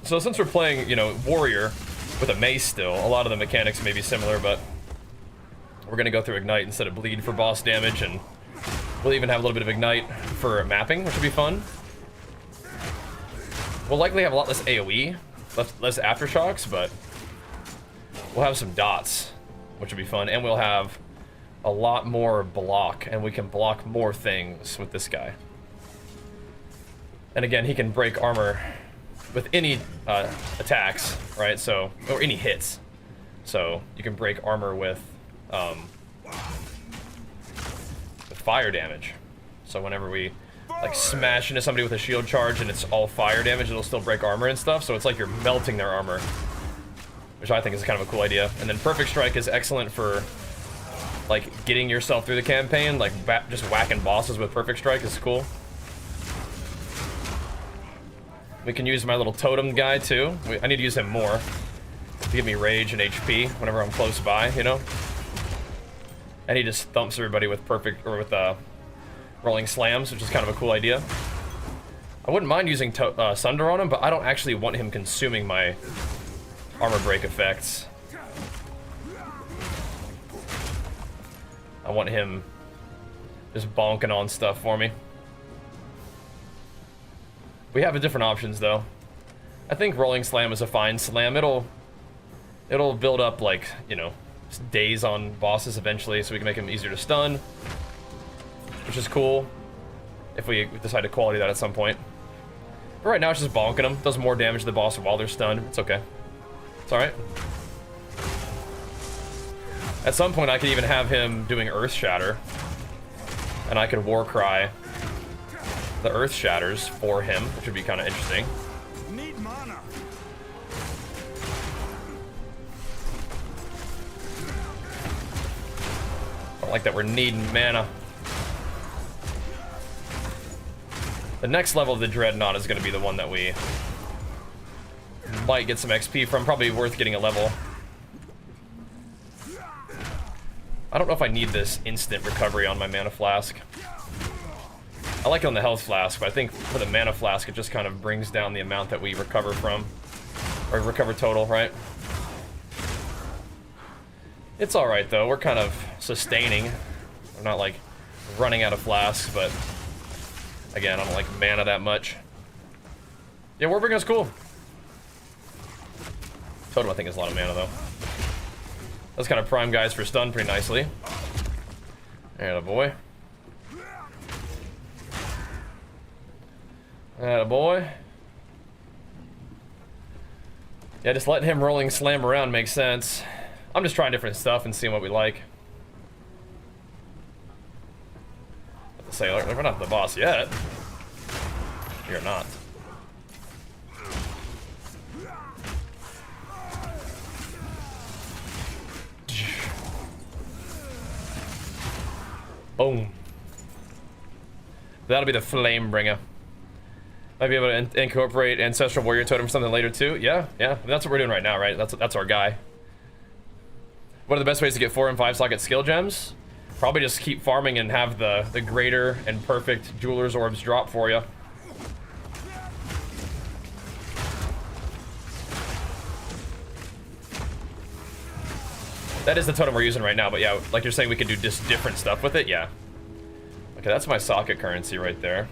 So since we're playing, you know, warrior with a mace still, a lot of the mechanics may be similar, but we're gonna go through ignite instead of bleed for boss damage, and we'll even have a little bit of ignite for mapping, which will be fun. We'll likely have a lot less AoE, less aftershocks, but we'll have some dots, which will be fun, and we'll have a lot more block, and we can block more things with this guy. And again, he can break armor with any attacks, right? So, or any hits. So you can break armor with fire damage. So whenever we like smash into somebody with a shield charge and it's all fire damage, it'll still break armor and stuff. So it's like you're melting their armor, which I think is kind of a cool idea. And then Perfect Strike is excellent for like getting yourself through the campaign. Like just whacking bosses with Perfect Strike is cool. We can use my little totem guy too. I need to use him more to give me rage and HP whenever I'm close by, you know? And he just thumps everybody with rolling slams, which is kind of a cool idea. I wouldn't mind using Sunder on him, but I don't actually want him consuming my armor break effects. I want him just bonking on stuff for me. We have different options though. I think rolling slam is a fine slam. It'll build up like, you know, days on bosses eventually, so we can make them easier to stun, which is cool if we decide to quality that at some point. But right now it's just bonking them. Does more damage to the boss while they're stunned. It's okay. It's alright. At some point I could even have him doing Earth Shatter, and I could War Cry the Earth Shatters for him, which would be kind of interesting. Need mana. I don't like that we're needing mana. The next level of the Dreadnought is going to be the one that we might get some XP from. Probably worth getting a level. I don't know if I need this instant recovery on my mana flask. I like it on the health flask, but I think for the mana flask, it just kind of brings down the amount that we recover from. Or recover total, right? It's alright, though. We're kind of sustaining. We're not, like, running out of flasks, but... Again, I don't like mana that much. Yeah, Warbringer's cool. Totem, I think, is a lot of mana, though. Those kind of prime guys for stun pretty nicely. Atta boy. Atta boy. Yeah, just letting him rolling slam around makes sense. I'm just trying different stuff and seeing what we like. Let's say, we're not the boss yet. You're not. Boom. That'll be the Flamebringer. Might be able to incorporate Ancestral Warrior Totem for something later too. Yeah. That's what we're doing right now, right? That's our guy. What are the best ways to get 4 and 5 socket skill gems? Probably just keep farming and have the greater and perfect Jeweler's Orbs drop for you. That is the totem we're using right now, but yeah, like you're saying, we can do just different stuff with it. Yeah. Okay, that's my socket currency right there.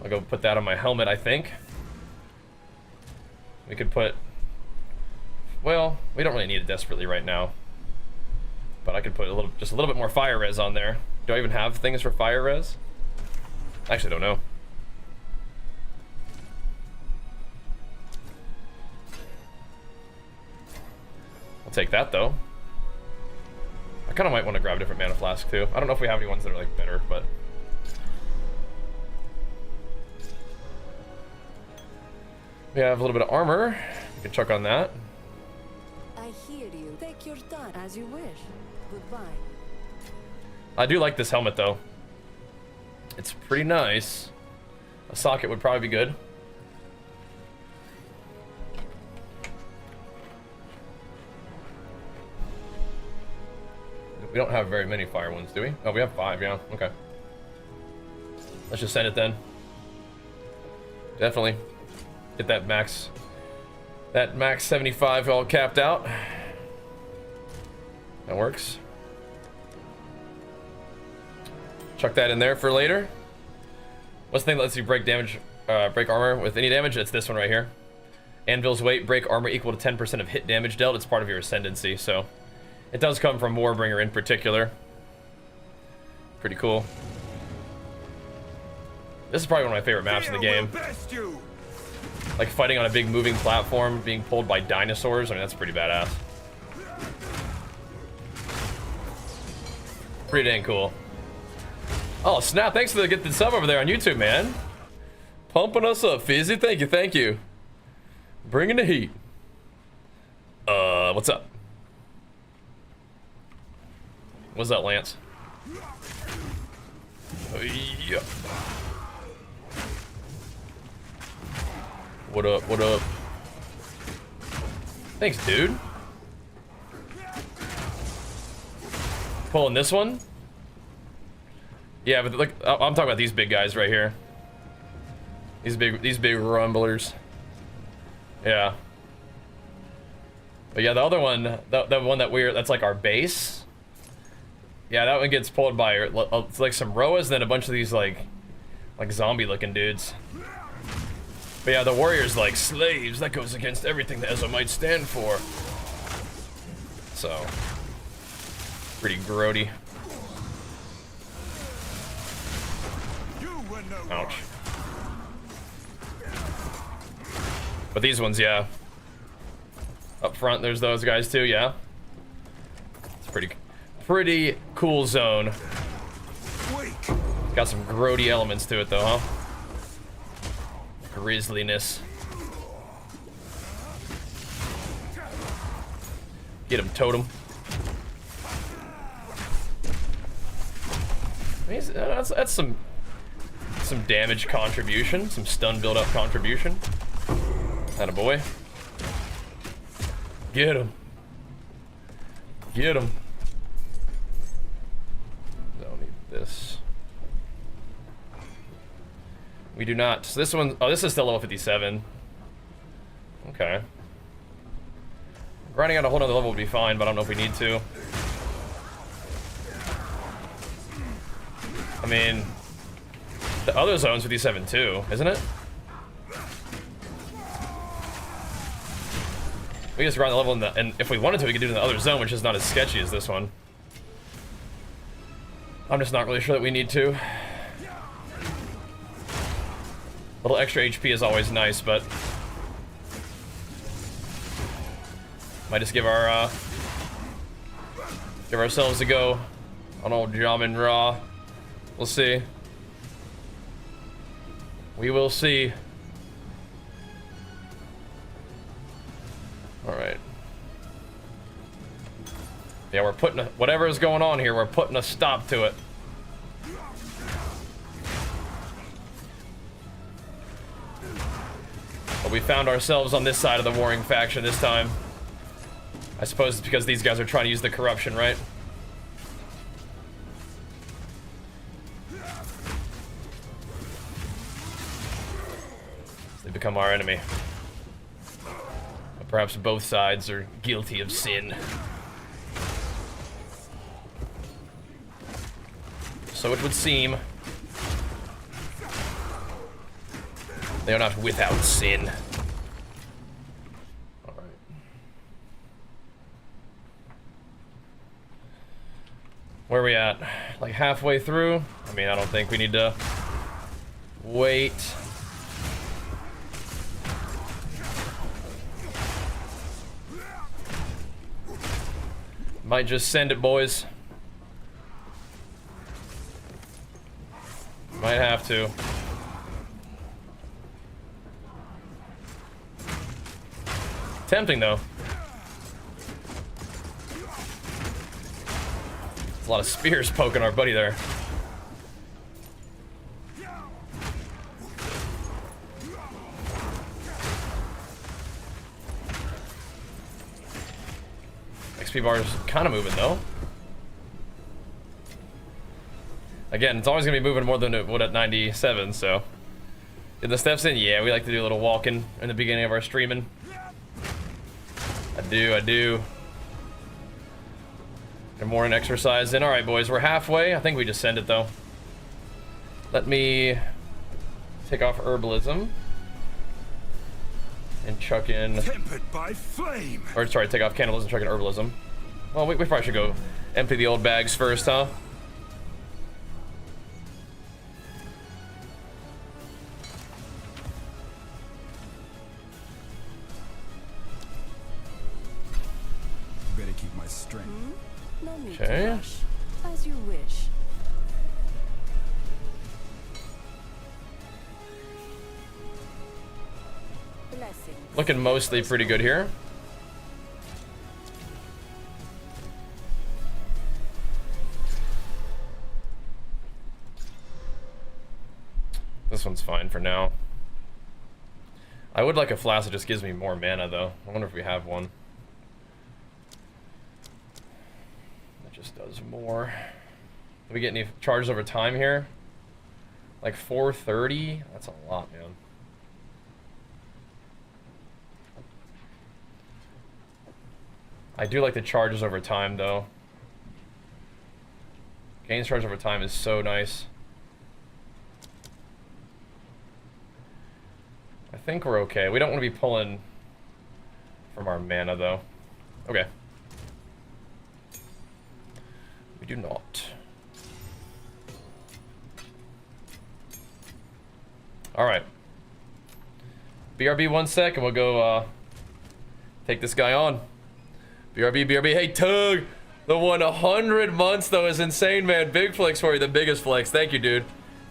I'll go put that on my helmet, I think. We could put... Well, we don't really need it desperately right now. But I could put just a little bit more fire res on there. Do I even have things for fire res? I actually don't know. I'll take that, though. I kind of might want to grab a different mana flask, too. I don't know if we have any ones that are, like, better, but... We have a little bit of armor. We can chuck on that. I hear you. Take your time as you wish. Goodbye. I do like this helmet, though. It's pretty nice. A socket would probably be good. We don't have very many fire ones, do we? Oh, we have 5, yeah. Okay. Let's just send it then. Definitely. Get that max 75 all capped out. That works. Chuck that in there for later. What's the thing that lets you break damage, break armor with any damage? It's this one right here. Anvil's weight, break armor equal to 10% of hit damage dealt. It's part of your ascendancy, so it does come from Warbringer in particular. Pretty cool. This is probably one of my favorite maps in the game. Like fighting on a big moving platform, being pulled by dinosaurs. I mean, that's pretty badass. Pretty dang cool. Oh, snap. Thanks for the get the sub over there on YouTube, man. Pumping us up, Fizzy. Thank you, thank you. Bringing the heat. What's up? What's up, Lance? Yeah. What up, what up? Thanks, dude. Pulling this one? Yeah, but look, I'm talking about these big guys right here. These big rumblers. Yeah. But yeah, the other one, the one that's like our base. Yeah, that one gets pulled by it's like some Roas and then a bunch of these like zombie looking dudes. But yeah, the warrior's like slaves. That goes against everything that Ezra might stand for. So, pretty grody. Ouch. But these ones, yeah. Up front, there's those guys too, yeah. It's pretty cool zone. Got some grody elements to it though, huh? Grisliness. Get him, totem. That's some damage contribution, some stun build up contribution. Attaboy. Get him. Get him. Don't need this. We do not. So this one, oh, this is still level 57. Okay. Grinding out a whole nother level would be fine, but I don't know if we need to. I mean, the other zone's 57 too, isn't it? We just grind the level and if we wanted to, we could do it in the other zone, which is not as sketchy as this one. I'm just not really sure that we need to. A little extra HP is always nice, but might just give ourselves a go on old Jamin Raw. We'll see. We will see. All right. Yeah, we're putting whatever is going on here. We're putting a stop to it. But we found ourselves on this side of the warring faction this time. I suppose it's because these guys are trying to use the corruption, right? They become our enemy. But perhaps both sides are guilty of sin. So it would seem. They are not without sin. Alright. Where are we at? Like halfway through? I mean, I don't think we need to wait. Might just send it, boys. Might have to. Tempting though. There's a lot of spears poking our buddy there. XP bar is kind of moving though. Again, it's always gonna be moving more than it would at 97, so. Get the steps in? Yeah, we like to do a little walking in the beginning of our streaming. I do. Get morning exercise in. Alright, boys, we're halfway. I think we just send it, though. Let me take off herbalism. And chuck in... Tempered by flame. Or, sorry, take off cannibalism and chuck in herbalism. Well, we probably should go empty the old bags first, huh? Better keep my strength. No need Okay. to rush. As you wish. Blessings. Looking mostly pretty good here. This one's fine for now. I would like a flask that just gives me more mana, though. I wonder if we have one. That just does more. Do we get any charges over time here? Like 430? That's a lot, man. I do like the charges over time, though. Gains charge over time is so nice. I think we're okay. We don't want to be pulling from our mana, though. Okay. We do not. Alright. BRB 1 sec, and we'll go take this guy on. BRB. Hey, Tug! The 100 months, though, is insane, man. Big flex for you, the biggest flex. Thank you, dude.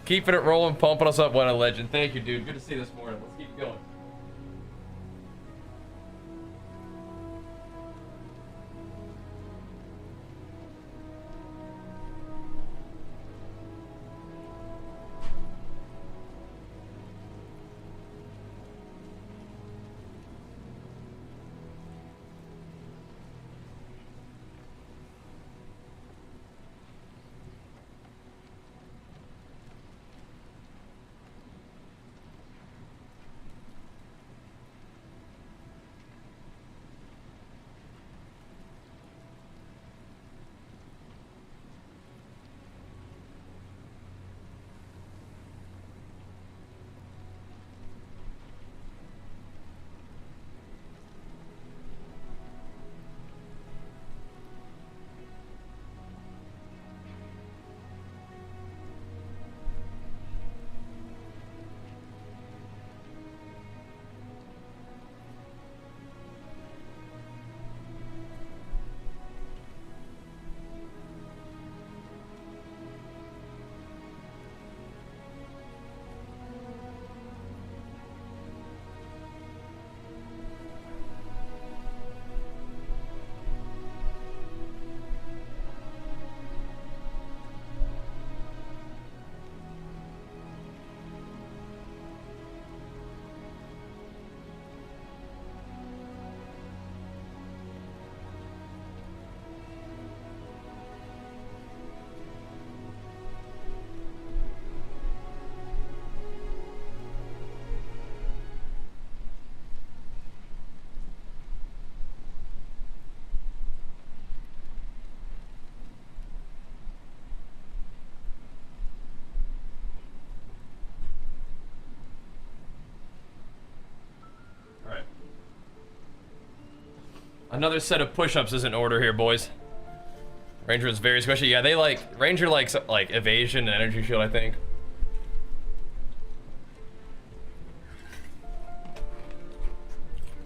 Keeping it rolling, pumping us up, one a legend. Thank you, dude. Good to see you this morning. Let's keep going. Another set of push-ups is in order here, boys. Ranger is very squishy. Yeah, they like... Ranger likes, like, evasion and energy shield, I think.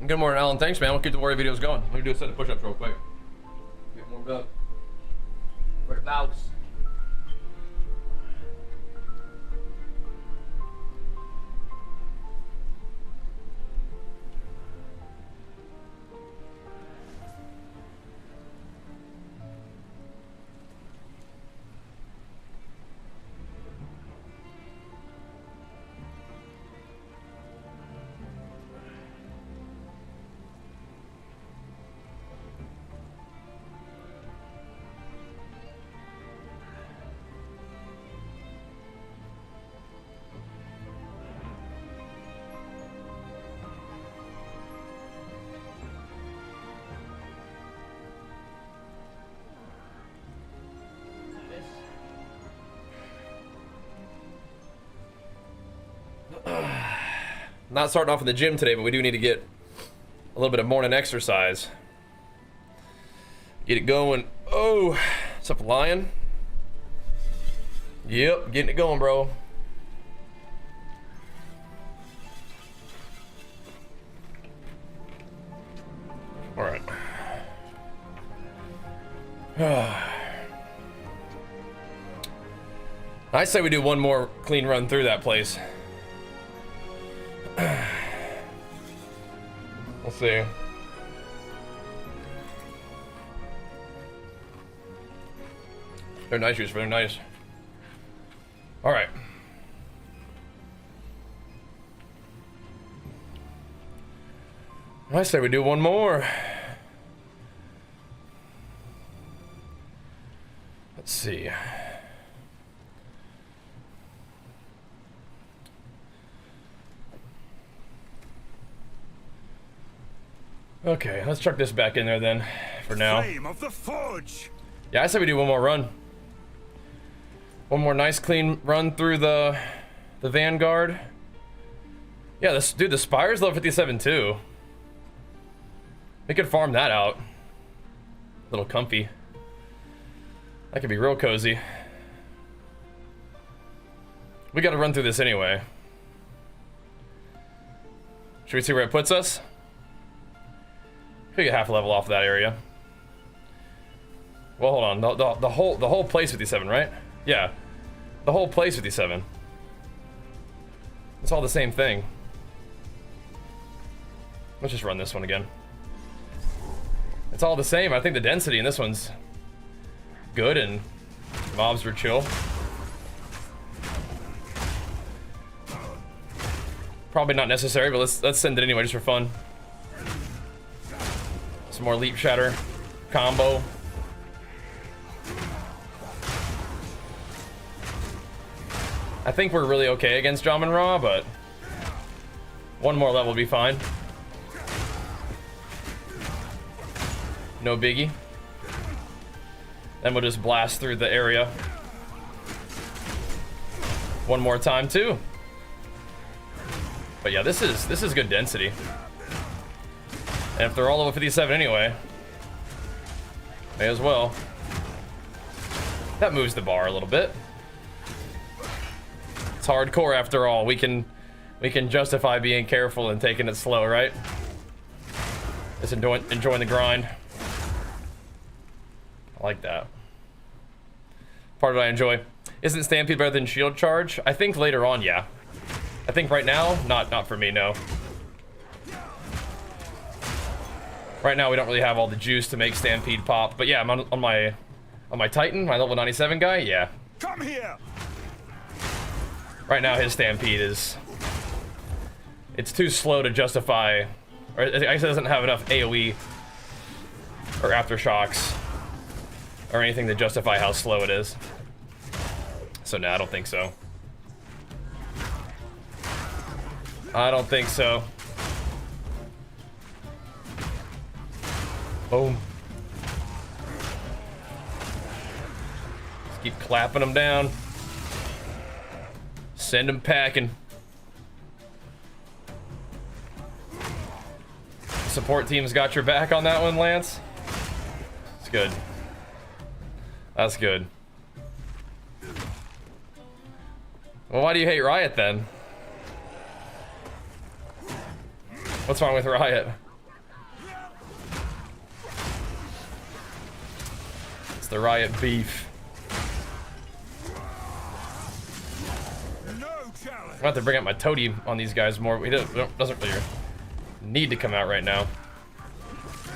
Good morning, Alan. Thanks, man. We'll keep the warrior videos going. Let me do a set of push-ups real quick. Get warmed up. Whereabouts? Not starting off in the gym today, but we do need to get a little bit of morning exercise. Get it going. Oh, what's up, Lion? Yep, getting it going, bro. All right. I say we do one more clean run through that place. We'll see. They're nice juice, very nice. All right. I say we do one more. Let's see. Okay, let's chuck this back in there then, for now. Flame of the Forge. Yeah, I say we do one more run. One more nice clean run through the Vanguard. Yeah, this dude, the Spire's level 57 too. We could farm that out. A little comfy. That could be real cozy. We gotta run through this anyway. Should we see where it puts us? Could get half a level off of that area. Well, hold on. The whole place 57, right? Yeah. The whole place 57. It's all the same thing. Let's just run this one again. It's all the same. I think the density in this one's good and mobs are chill. Probably not necessary, but let's send it anyway just for fun. Some more leap shatter combo. I think we're really okay against Jamin Ra, but one more level will be fine. No biggie. Then we'll just blast through the area one more time too. But yeah, this is good density. And if they're all over 57 anyway, may as well. That moves the bar a little bit. It's hardcore after all. We can justify being careful and taking it slow, right? Just enjoying the grind. I like that. Part of what I enjoy. Isn't Stampede better than Shield Charge? I think later on, yeah. I think right now, not for me, no. Right now we don't really have all the juice to make Stampede pop, but yeah, I'm on my Titan, my level 97 guy, yeah. Come here. Right now his Stampede it's too slow to justify, or I guess it doesn't have enough AoE or aftershocks or anything to justify how slow it is. So no, I don't think so. I don't think so. Boom. Just keep clapping them down. Send them packing. Support team's got your back on that one, Lance. It's good. That's good. Well, why do you hate Riot then? What's wrong with Riot? It's the Riot beef. I'm about to bring up my totem on these guys more. He doesn't really need to come out right now.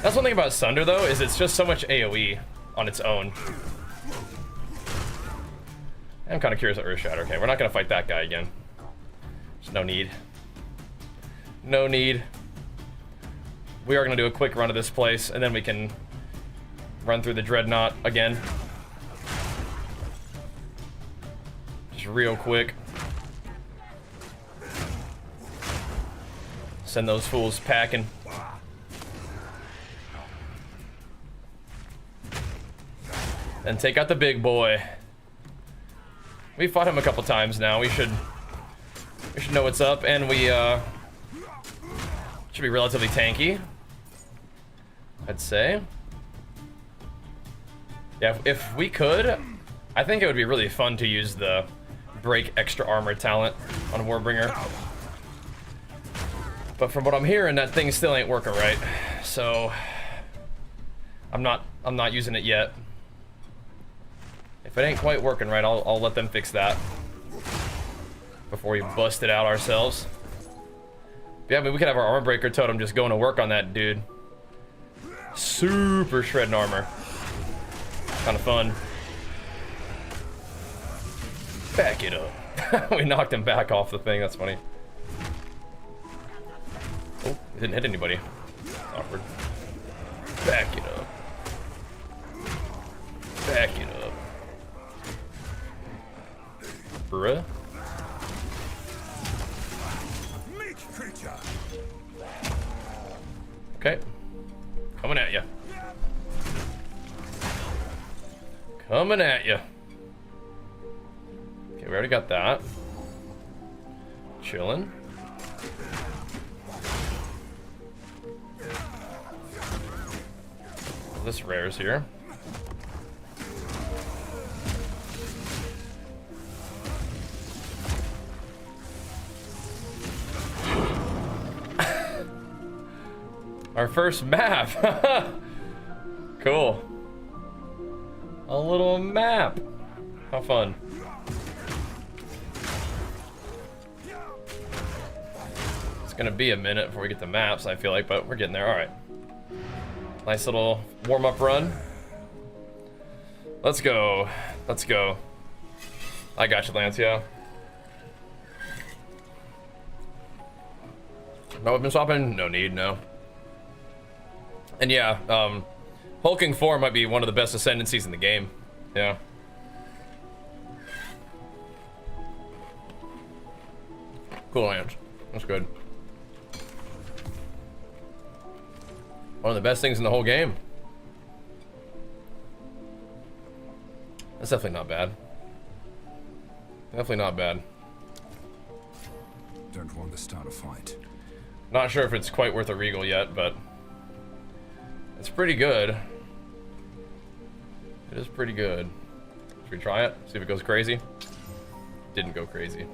That's one thing about Sunder though, is it's just so much AoE on its own. I'm kind of curious about Earth Shatter. Okay, we're not gonna fight that guy again. There's no need. No need. We are gonna do a quick run of this place, and then we can run through the Dreadnought again. Just real quick. Send those fools packing. And take out the big boy. We fought him a couple times now. We should know what's up, and we Should be relatively tanky, I'd say. Yeah, if we could, I think it would be really fun to use the break extra armor talent on Warbringer. But from what I'm hearing, that thing still ain't working right. So I'm not using it yet. If it ain't quite working right, I'll let them fix that before we bust it out ourselves. But yeah, I mean, we could have our armor breaker totem just going to work on that dude. Super shredding armor. Kind of fun. Back it up. We knocked him back off the thing. That's funny. Oh, it didn't hit anybody. Awkward. Back it up. Back it up. Bruh. Okay. Coming at you. Coming at you. Okay, we already got that. Chilling. This rare's here. Our first map. Cool. A little map. How fun. It's gonna be a minute before we get the maps, I feel like, but we're getting there. All right. Nice little warm-up run. Let's go. Let's go. I got you, Lance, yeah. No weapon swapping? No need, no. And yeah, hulking 4 might be one of the best ascendancies in the game. Yeah. Cool, Lance. That's good. One of the best things in the whole game. That's definitely not bad. Definitely not bad. Don't want to start a fight. Not sure if it's quite worth a regal yet, but it's pretty good. It is pretty good. Should we try it? See if it goes crazy? Didn't go crazy.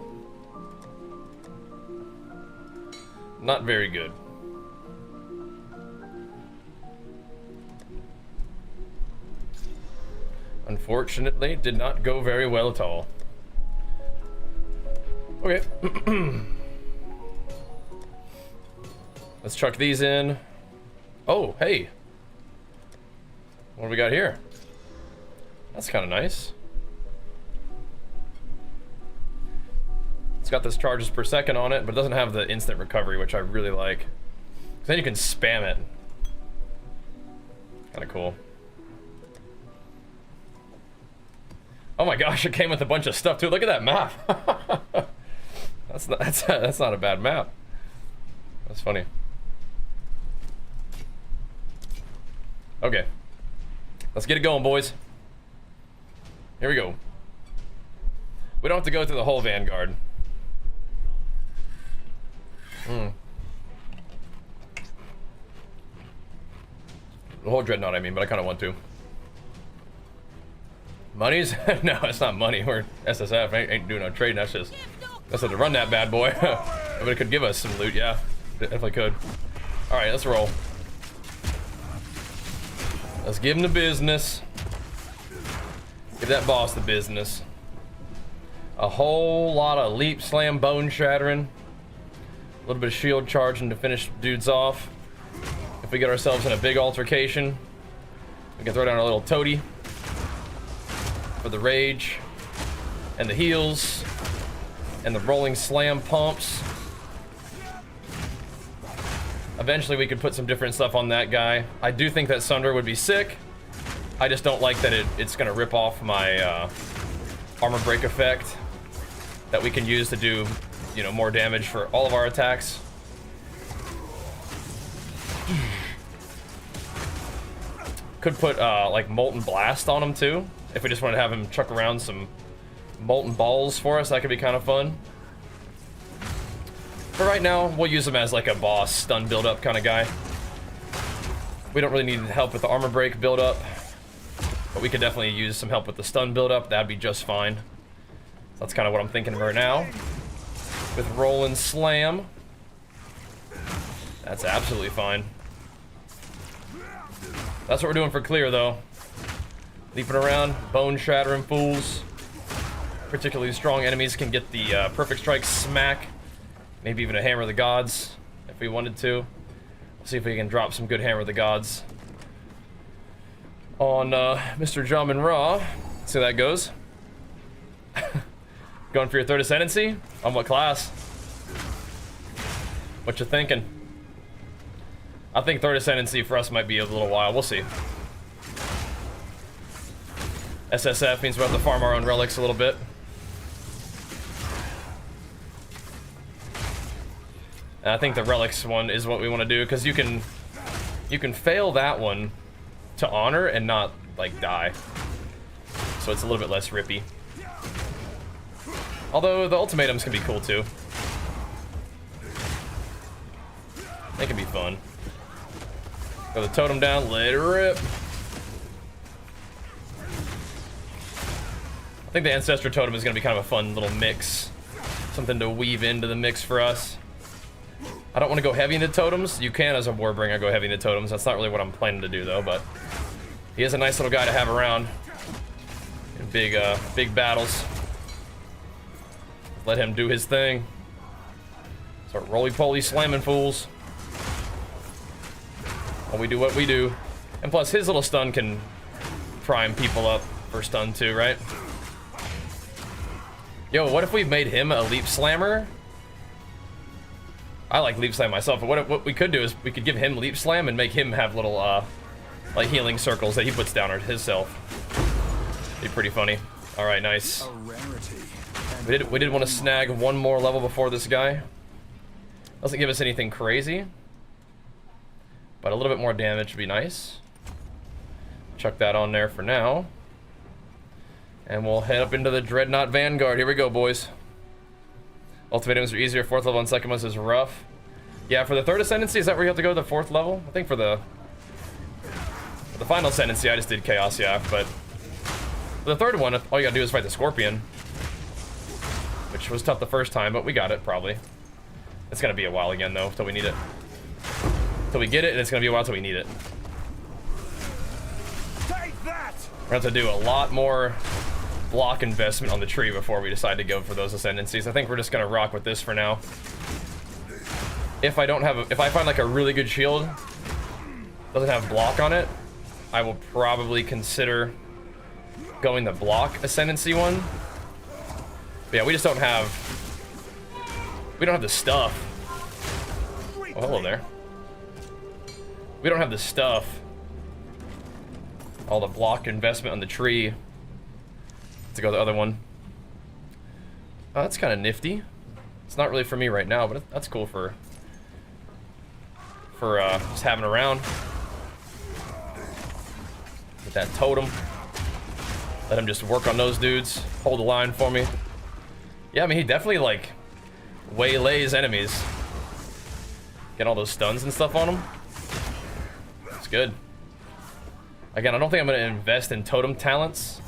Not very good. Unfortunately, did not go very well at all. Okay. Let's chuck these in. Oh, hey. What do we got here? That's kind of nice. It's got this charges per second on it, but it doesn't have the instant recovery, which I really like. 'Cause then you can spam it. Kind of cool. Oh my gosh, it came with a bunch of stuff too. Look at that map. That's not a bad map. That's funny. Okay. Let's get it going, boys. Here we go. We don't have to go through the whole Vanguard. The whole Dreadnought, I mean, but I kind of want to. Monies? No, it's not money. We're SSF. Ain't doing no trading. That's just to run that bad boy. But it could give us some loot, yeah. Definitely could. All right, let's roll. Let's give him the business. Give that boss the business. A whole lot of leap, slam, bone shattering. A little bit of shield charging to finish dudes off. If we get ourselves in a big altercation, we can throw down our little toady for the rage and the heals and the rolling slam pumps. Eventually we could put some different stuff on that guy. I do think that Sunder would be sick. I just don't like that it's gonna rip off my armor break effect that we can use to do, you know, more damage for all of our attacks. Could put like Molten Blast on him too. If we just want to have him chuck around some molten balls for us, that could be kind of fun. For right now, we'll use him as like a boss stun build-up kind of guy. We don't really need help with the armor break build-up, but we could definitely use some help with the stun build-up. That'd be just fine. So that's kind of what I'm thinking right now. With roll and slam, that's absolutely fine. That's what we're doing for clear, though. Leaping around, bone-shattering fools. Particularly strong enemies can get the perfect strike smack. Maybe even a hammer of the gods, if we wanted to. We'll see if we can drop some good hammer of the gods on Mr. Jamin Ra. See how that goes. Going for your third ascendancy? On what class? What you thinking? I think third ascendancy for us might be a little while. We'll see. SSF means we'll have to farm our own relics a little bit. And I think the relics one is what we want to do, because you can fail that one to honor and not like die. So it's a little bit less rippy. Although the ultimatums can be cool too. They can be fun. Throw the totem down, let it rip. I think the Ancestor Totem is going to be kind of a fun little mix. Something to weave into the mix for us. I don't want to go heavy into totems. You can, as a Warbringer, go heavy into totems. That's not really what I'm planning to do, though, but he is a nice little guy to have around in big battles. Let him do his thing. Start roly-poly slamming fools. While we do what we do. And plus, his little stun can prime people up for stun too, right? Yo, what if we made him a leap slammer? I like leap slam myself, but what we could do is we could give him leap slam and make him have little like healing circles that he puts down on himself. Be pretty funny. All right, nice. We did want to snag one more level before this guy. Doesn't give us anything crazy, but a little bit more damage would be nice. Chuck that on there for now. And we'll head up into the Dreadnought Vanguard. Here we go, boys. Ultimatums are easier. 4th level and second ones is rough. Yeah, for the third ascendancy, is that where you have to go to the 4th level? I think for the final ascendancy, I just did Chaos, yeah. But for the third one, all you gotta do is fight the Scorpion, which was tough the first time, but we got it, probably. It's gonna be a while again, though, till we need it. Till we get it, and it's gonna be a while till we need it. Take that! We're gonna have to do a lot more block investment on the tree before we decide to go for those ascendancies. I think we're just gonna rock with this for now. If I find like a really good shield, doesn't have block on it, I will probably consider going the block ascendancy one. But yeah, we just don't have the stuff. Oh, hello there. We don't have the stuff. All the block investment on the tree to go the other one. Oh, that's kind of nifty. It's not really for me right now, but that's cool for just having around. With that totem. Let him just work on those dudes. Hold the line for me. Yeah, I mean, he definitely, like, waylays enemies. Get all those stuns and stuff on him. It's good. Again, I don't think I'm going to invest in totem talents.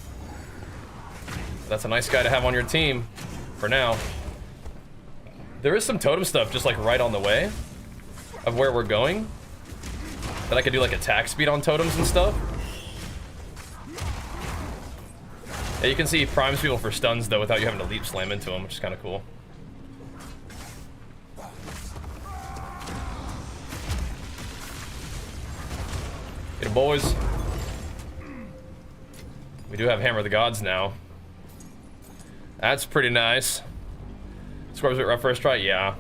That's a nice guy to have on your team for now. There is some totem stuff just like right on the way of where we're going that I could do like attack speed on totems and stuff. Yeah, you can see he primes people for stuns though without you having to leap slam into them, which is kind of cool. Get it, boys. We do have Hammer of the Gods now. That's pretty nice. Scorpion's a bit rough first try, yeah.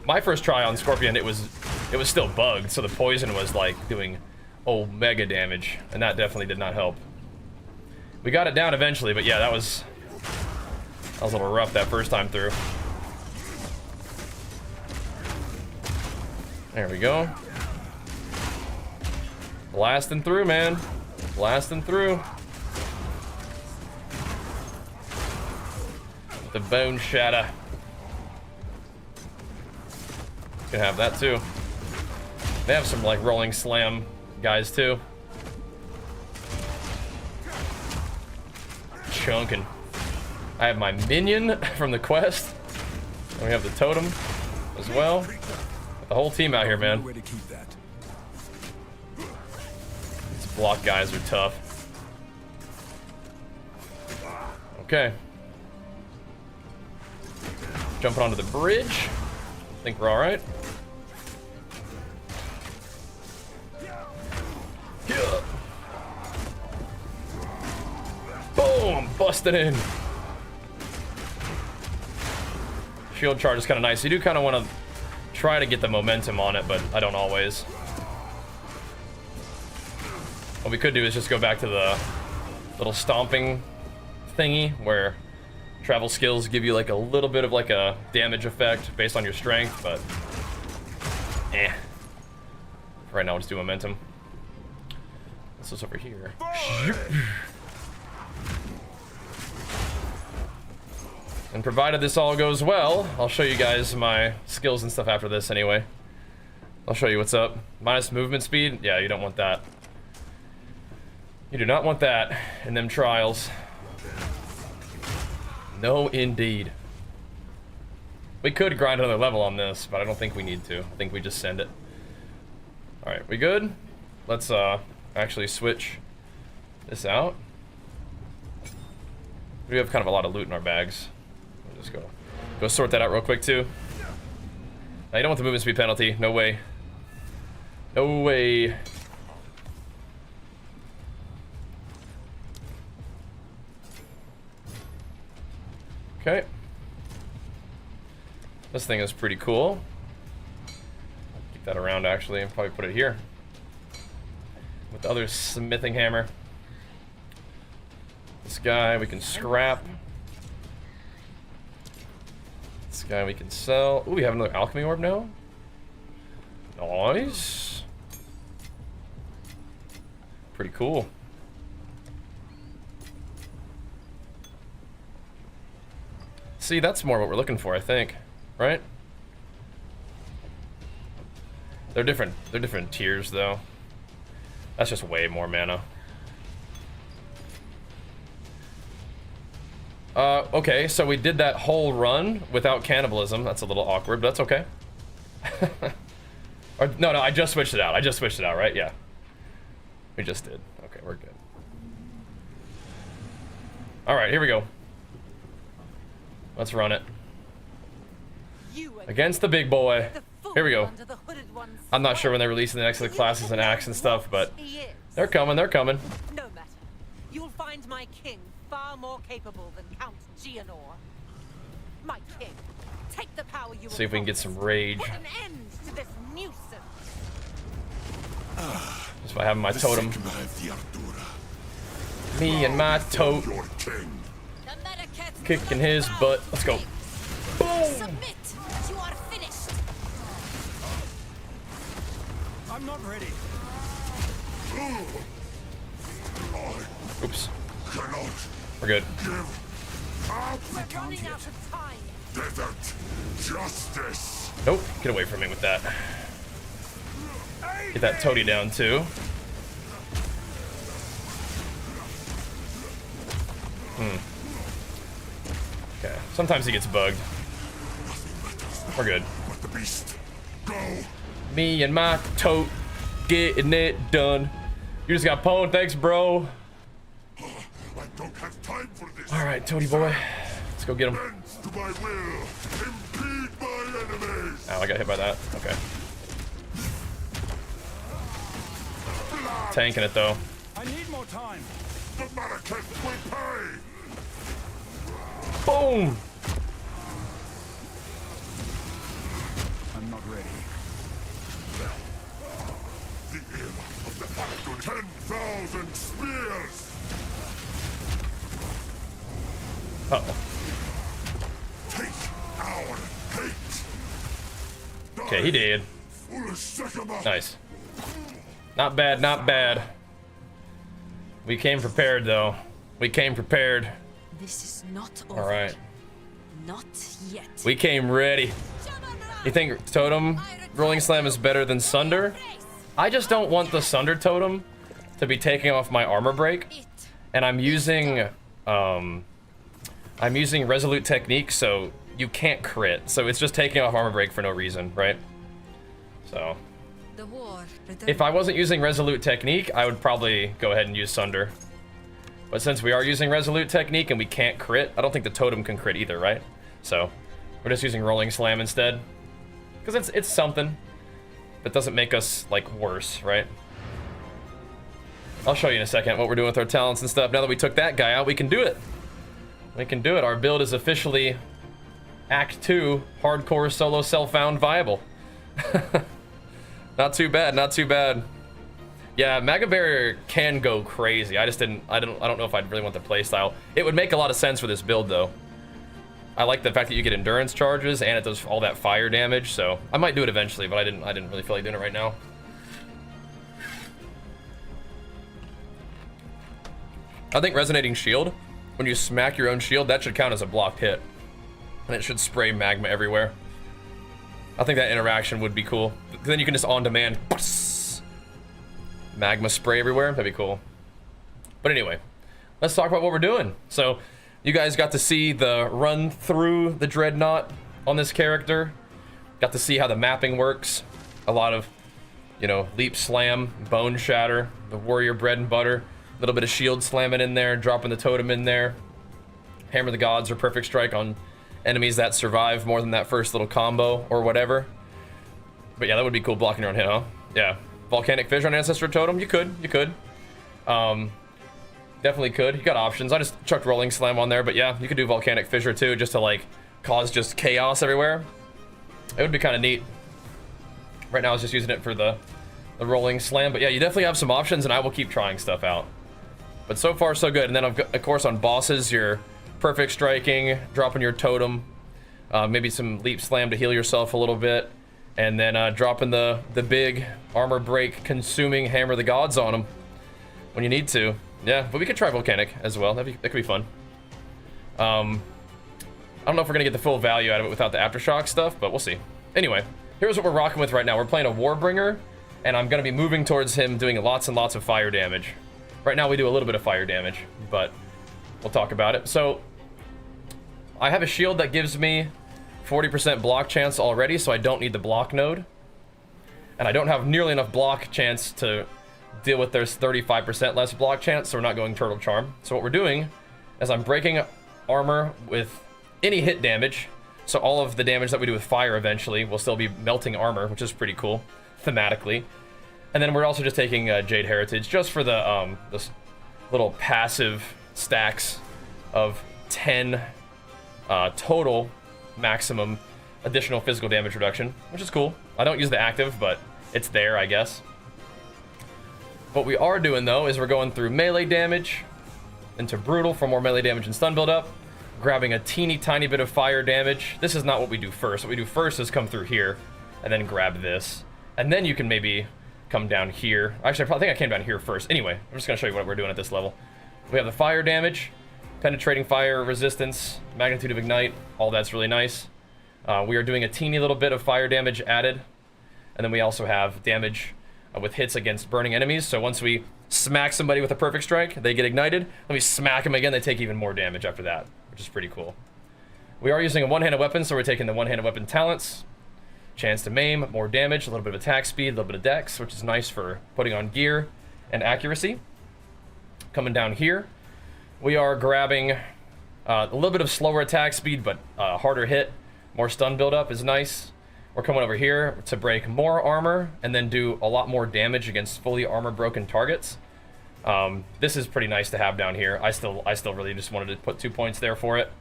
My first try on Scorpion, it was still bugged, so the poison was like doing mega damage, and that definitely did not help. We got it down eventually, but yeah, that was a little rough that first time through. There we go. Blasting through, man. Blasting through. The bone shatter. can have that too. They have some like rolling slam guys too. Chunkin'. I have my minion from the quest. And we have the totem as well. The whole team out here, man. These block guys are tough. Okay. Jumping onto the bridge. I think we're all right. Yeah. Boom! Busted in. Shield charge is kind of nice. You do kind of want to try to get the momentum on it, but I don't always. What we could do is just go back to the little stomping thingy where travel skills give you like a little bit of like a damage effect based on your strength, but for right now, we'll just do momentum. What's this over here? And provided this all goes well, I'll show you guys my skills and stuff after this anyway. I'll show you what's up. Minus movement speed? Yeah, you don't want that. You do not want that in them trials. No, indeed. We could grind another level on this, but I don't think we need to. I think we just send it. Alright, we good? Let's actually switch this out. We have kind of a lot of loot in our bags. We'll just go sort that out real quick too. Now you don't want the movement speed penalty. No way. No way. Okay. This thing is pretty cool. Keep that around actually and probably put it here. With the other smithing hammer. This guy we can scrap. This guy we can sell. Ooh, we have another alchemy orb now. Nice. Pretty cool. See, that's more what we're looking for, I think. Right? They're different tiers though. That's just way more mana. Okay, so we did that whole run without cannibalism. That's a little awkward, but that's okay. Or, no, I just switched it out. I just switched it out, right? Yeah. We just did. Okay, we're good. Alright, here we go. Let's run it. Against the big boy. Here we go. I'm not sure when they're releasing the next of the classes and acts and stuff, but they're coming, they're coming. No matter. You'll find my king far more capable than Count Gianor. My king, take the power you see if we can get some rage. Put an end to this nuisance. Just by having my totem. Me and my tote. Kicking his butt. Let's go. Boom! Submit. You are finished. I'm not ready. Oops. We're good. We're running out of time. Desert justice. Nope. Get away from me with that. Get that toady down too. Okay. Sometimes he gets bugged. We're good. Me and my tote getting it done. You just got pwned. Thanks, bro. All right, toady boy. Let's go get him. Ow, I got hit by that. Okay. Tanking it though. I need more time. Boom! I'm not ready. The aim of the factor 10,000 spears. Uh-oh. Take our hate. Okay, he did. Nice. Not bad, not bad. We came prepared though. We came prepared. This is not over. All right. Not yet. We came ready. You think Totem Rolling Slam is better than Sunder? I just don't want the Sunder Totem to be taking off my armor break, and I'm using Resolute Technique, so you can't crit. So it's just taking off armor break for no reason, right? So if I wasn't using Resolute Technique, I would probably go ahead and use Sunder. But since we are using Resolute Technique and we can't crit, I don't think the Totem can crit either, right? So we're just using Rolling Slam instead. Because it's something. But doesn't make us, like, worse, right? I'll show you in a second what we're doing with our talents and stuff. Now that we took that guy out, we can do it. We can do it. Our build is officially Act 2, hardcore solo self-found viable. Not too bad, not too bad. Yeah, Magma Barrier can go crazy. I don't know if I'd really want the playstyle. It would make a lot of sense for this build though. I like the fact that you get endurance charges and it does all that fire damage, so I might do it eventually, but I didn't really feel like doing it right now. I think Resonating Shield, when you smack your own shield, that should count as a blocked hit. And it should spray magma everywhere. I think that interaction would be cool. Then you can just on-demand magma spray everywhere. That'd be cool. But anyway, let's talk about what we're doing. So, you guys got to see the run through the Dreadnought on this character. Got to see how the mapping works. A lot of, you know, Leap Slam, Bone Shatter, the Warrior bread and butter. A little bit of Shield Slamming in there, dropping the Totem in there. Hammer the Gods or Perfect Strike on enemies that survive more than that first little combo or whatever. But yeah, that would be cool, blocking your own hit, huh? Yeah. Volcanic Fissure on Ancestor Totem, you could. Definitely could. You got options. I just chucked Rolling Slam on there, but yeah, you could do Volcanic Fissure too, just to like cause just chaos everywhere. It would be kind of neat. Right now I was just using it for the Rolling Slam, but yeah, you definitely have some options and I will keep trying stuff out. But so far so good. And then of course on bosses, you're Perfect Striking, dropping your Totem, maybe some Leap Slam to heal yourself a little bit, and then dropping the big armor break consuming Hammer the Gods on them when you need to. Yeah, but we could try Volcanic as well. That could be fun. I don't know if we're gonna get the full value out of it without the Aftershock stuff, but we'll see. Anyway, here's what we're rocking with right now. We're playing a Warbringer, and I'm gonna be moving towards him doing lots and lots of fire damage. Right now we do a little bit of fire damage, but we'll talk about it. So, I have a shield that gives me 40% block chance already, so I don't need the block node. And I don't have nearly enough block chance to deal with there's 35% less block chance, so we're not going Turtle Charm. So what we're doing is I'm breaking armor with any hit damage, so all of the damage that we do with fire eventually will still be melting armor, which is pretty cool, thematically. And then we're also just taking Jade Heritage, just for the this little passive stacks of 10 total maximum additional physical damage reduction, which is cool. I don't use the active, but it's there, I guess. What we are doing, though, is we're going through melee damage into Brutal for more melee damage and stun build-up, grabbing a teeny tiny bit of fire damage. This is not what we do first. What we do first is come through here, and then grab this. And then you can maybe come down here. Actually, I think I came down here first. Anyway, I'm just going to show you what we're doing at this level. We have the fire damage, penetrating fire, resistance, magnitude of ignite. All that's really nice. We are doing a teeny little bit of fire damage added. And then we also have damage with hits against burning enemies. So once we smack somebody with a perfect strike, they get ignited. Then we smack them again, they take even more damage after that, which is pretty cool. We are using a one-handed weapon, so we're taking the one-handed weapon talents. Chance to maim, more damage, a little bit of attack speed, a little bit of dex, which is nice for putting on gear and accuracy. Coming down here, we are grabbing a little bit of slower attack speed, but harder hit. More stun buildup is nice. We're coming over here to break more armor and then do a lot more damage against fully armor broken targets. This is pretty nice to have down here. I still really just wanted to put 2 points there for it.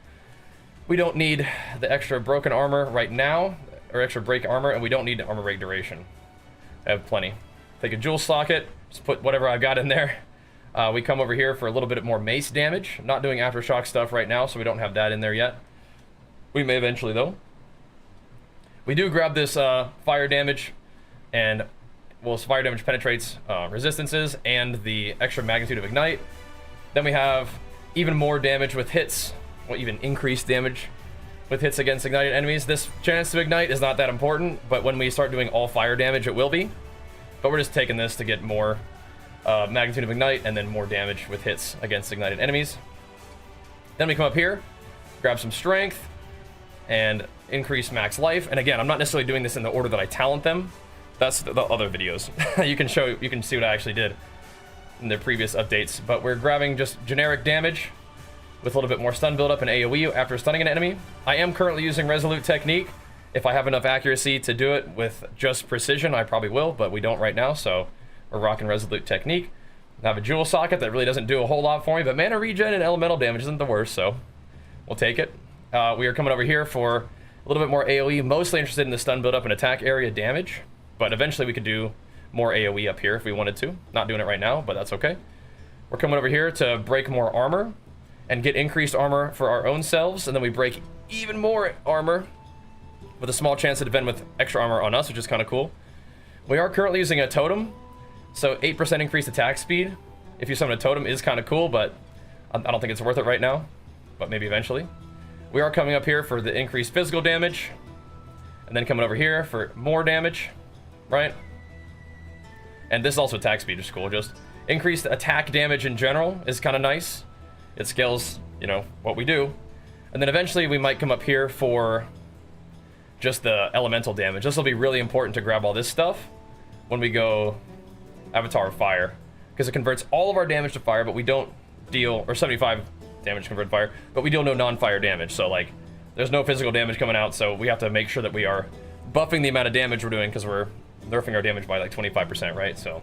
We don't need the extra broken armor right now, or extra break armor, and we don't need armor break duration. I have plenty. Take a jewel socket, just put whatever I've got in there. We come over here for a little bit more mace damage. I'm not doing aftershock stuff right now, so we don't have that in there yet. We may eventually, though. We do grab this fire damage, and well, fire damage penetrates resistances and the extra magnitude of ignite. Then we have even more damage with hits, well, even increased damage with hits against ignited enemies. This chance to ignite is not that important, but when we start doing all fire damage, it will be. But we're just taking this to get more magnitude of ignite and then more damage with hits against ignited enemies. Then we come up here, grab some strength, and increase max life. And again, I'm not necessarily doing this in the order that I talent them. That's the other videos. you can see what I actually did in the previous updates. But we're grabbing just generic damage with a little bit more stun buildup and AoE after stunning an enemy. I am currently using Resolute Technique. If I have enough accuracy to do it with just precision, I probably will, but we don't right now, so we're rocking Resolute Technique. I have a Jewel Socket that really doesn't do a whole lot for me, but mana regen and elemental damage isn't the worst, so we'll take it. We are coming over here for a little bit more AoE, mostly interested in the stun buildup and attack area damage, but eventually we could do more AoE up here if we wanted to. Not doing it right now, but that's okay. We're coming over here to break more armor and get increased armor for our own selves, and then we break even more armor with a small chance to defend with extra armor on us, which is kind of cool. We are currently using a totem, so 8% increased attack speed. If you summon a totem is kind of cool, but I don't think it's worth it right now, but maybe eventually. We are coming up here for the increased physical damage, and then coming over here for more damage, right? And this is also attack speed, which is cool. Just increased attack damage in general is kind of nice. It scales, you know, what we do. And then eventually we might come up here for just the elemental damage. This will be really important to grab all this stuff when we go Avatar of Fire, because it converts all of our damage to fire, but we don't deal, or 75 damage converted fire, but we deal no non-fire damage. So like, there's no physical damage coming out, so we have to make sure that we are buffing the amount of damage we're doing, because we're nerfing our damage by like 25%, right? So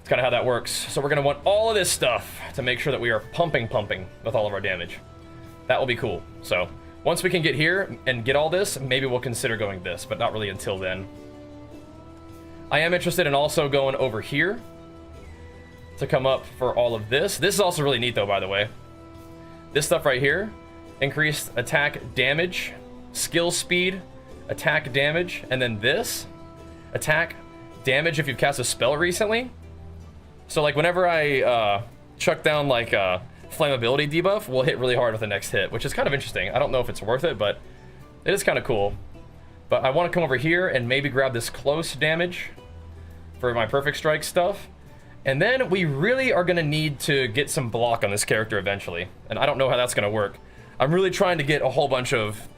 it's kind of how that works. So we're gonna want all of this stuff to make sure that we are pumping with all of our damage. That will be cool. So once we can get here and get all this, maybe we'll consider going this, but not really until then. I am interested in also going over here to come up for all of this. This is also really neat though, by the way. This stuff right here, increased attack damage, skill speed, attack damage, and then this, attack damage if you've cast a spell recently. So like whenever I chuck down like flammability debuff, will hit really hard with the next hit, which is kind of interesting. I don't know if it's worth it, but it is kind of cool. But I want to come over here and maybe grab this close damage for my perfect strike stuff. And then we really are going to need to get some block on this character eventually. And I don't know how that's going to work. I'm really trying to get a whole bunch of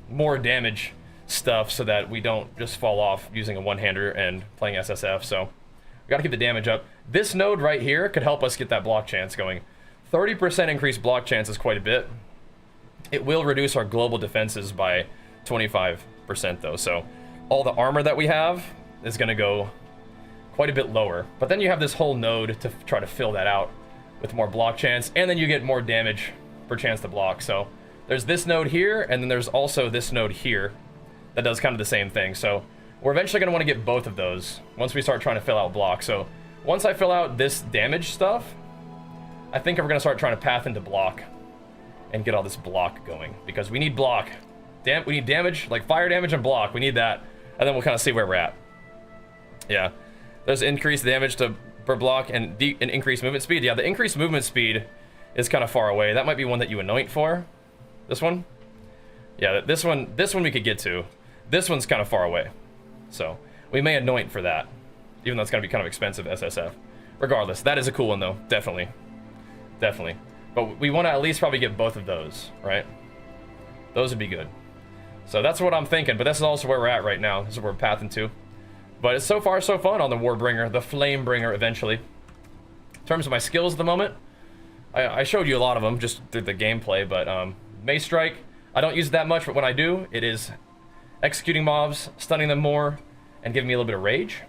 more damage stuff so that we don't just fall off using a one-hander and playing SSF. So we got to keep the damage up. This node right here could help us get that block chance going. 30% increased block chance is quite a bit. It will reduce our global defenses by 25% though. So all the armor that we have is going to go quite a bit lower. But then you have this whole node to try to fill that out with more block chance, and then you get more damage per chance to block. So there's this node here, and then there's also this node here that does kind of the same thing. So we're eventually going to want to get both of those once we start trying to fill out block. So once I fill out this damage stuff, I think we're going to start trying to path into block and get all this block going, because we need block. We need damage, like fire damage and block. We need that, and then we'll kind of see where we're at. Yeah. There's increased damage per block and increased movement speed. Yeah, the increased movement speed is kind of far away. That might be one that you anoint for. This one? Yeah, this one we could get to. This one's kind of far away. So we may anoint for that, even though it's going to be kind of expensive SSF. Regardless, that is a cool one though, definitely. Definitely. But we want to at least probably get both of those, right? Those would be good. So that's what I'm thinking, but this is also where we're at right now. This is where we're pathing to. But it's so far so fun on the Warbringer, the Flamebringer eventually. In terms of my skills at the moment, I showed you a lot of them just through the gameplay, but Mace Strike, I don't use it that much, but when I do, it is executing mobs, stunning them more, and giving me a little bit of rage.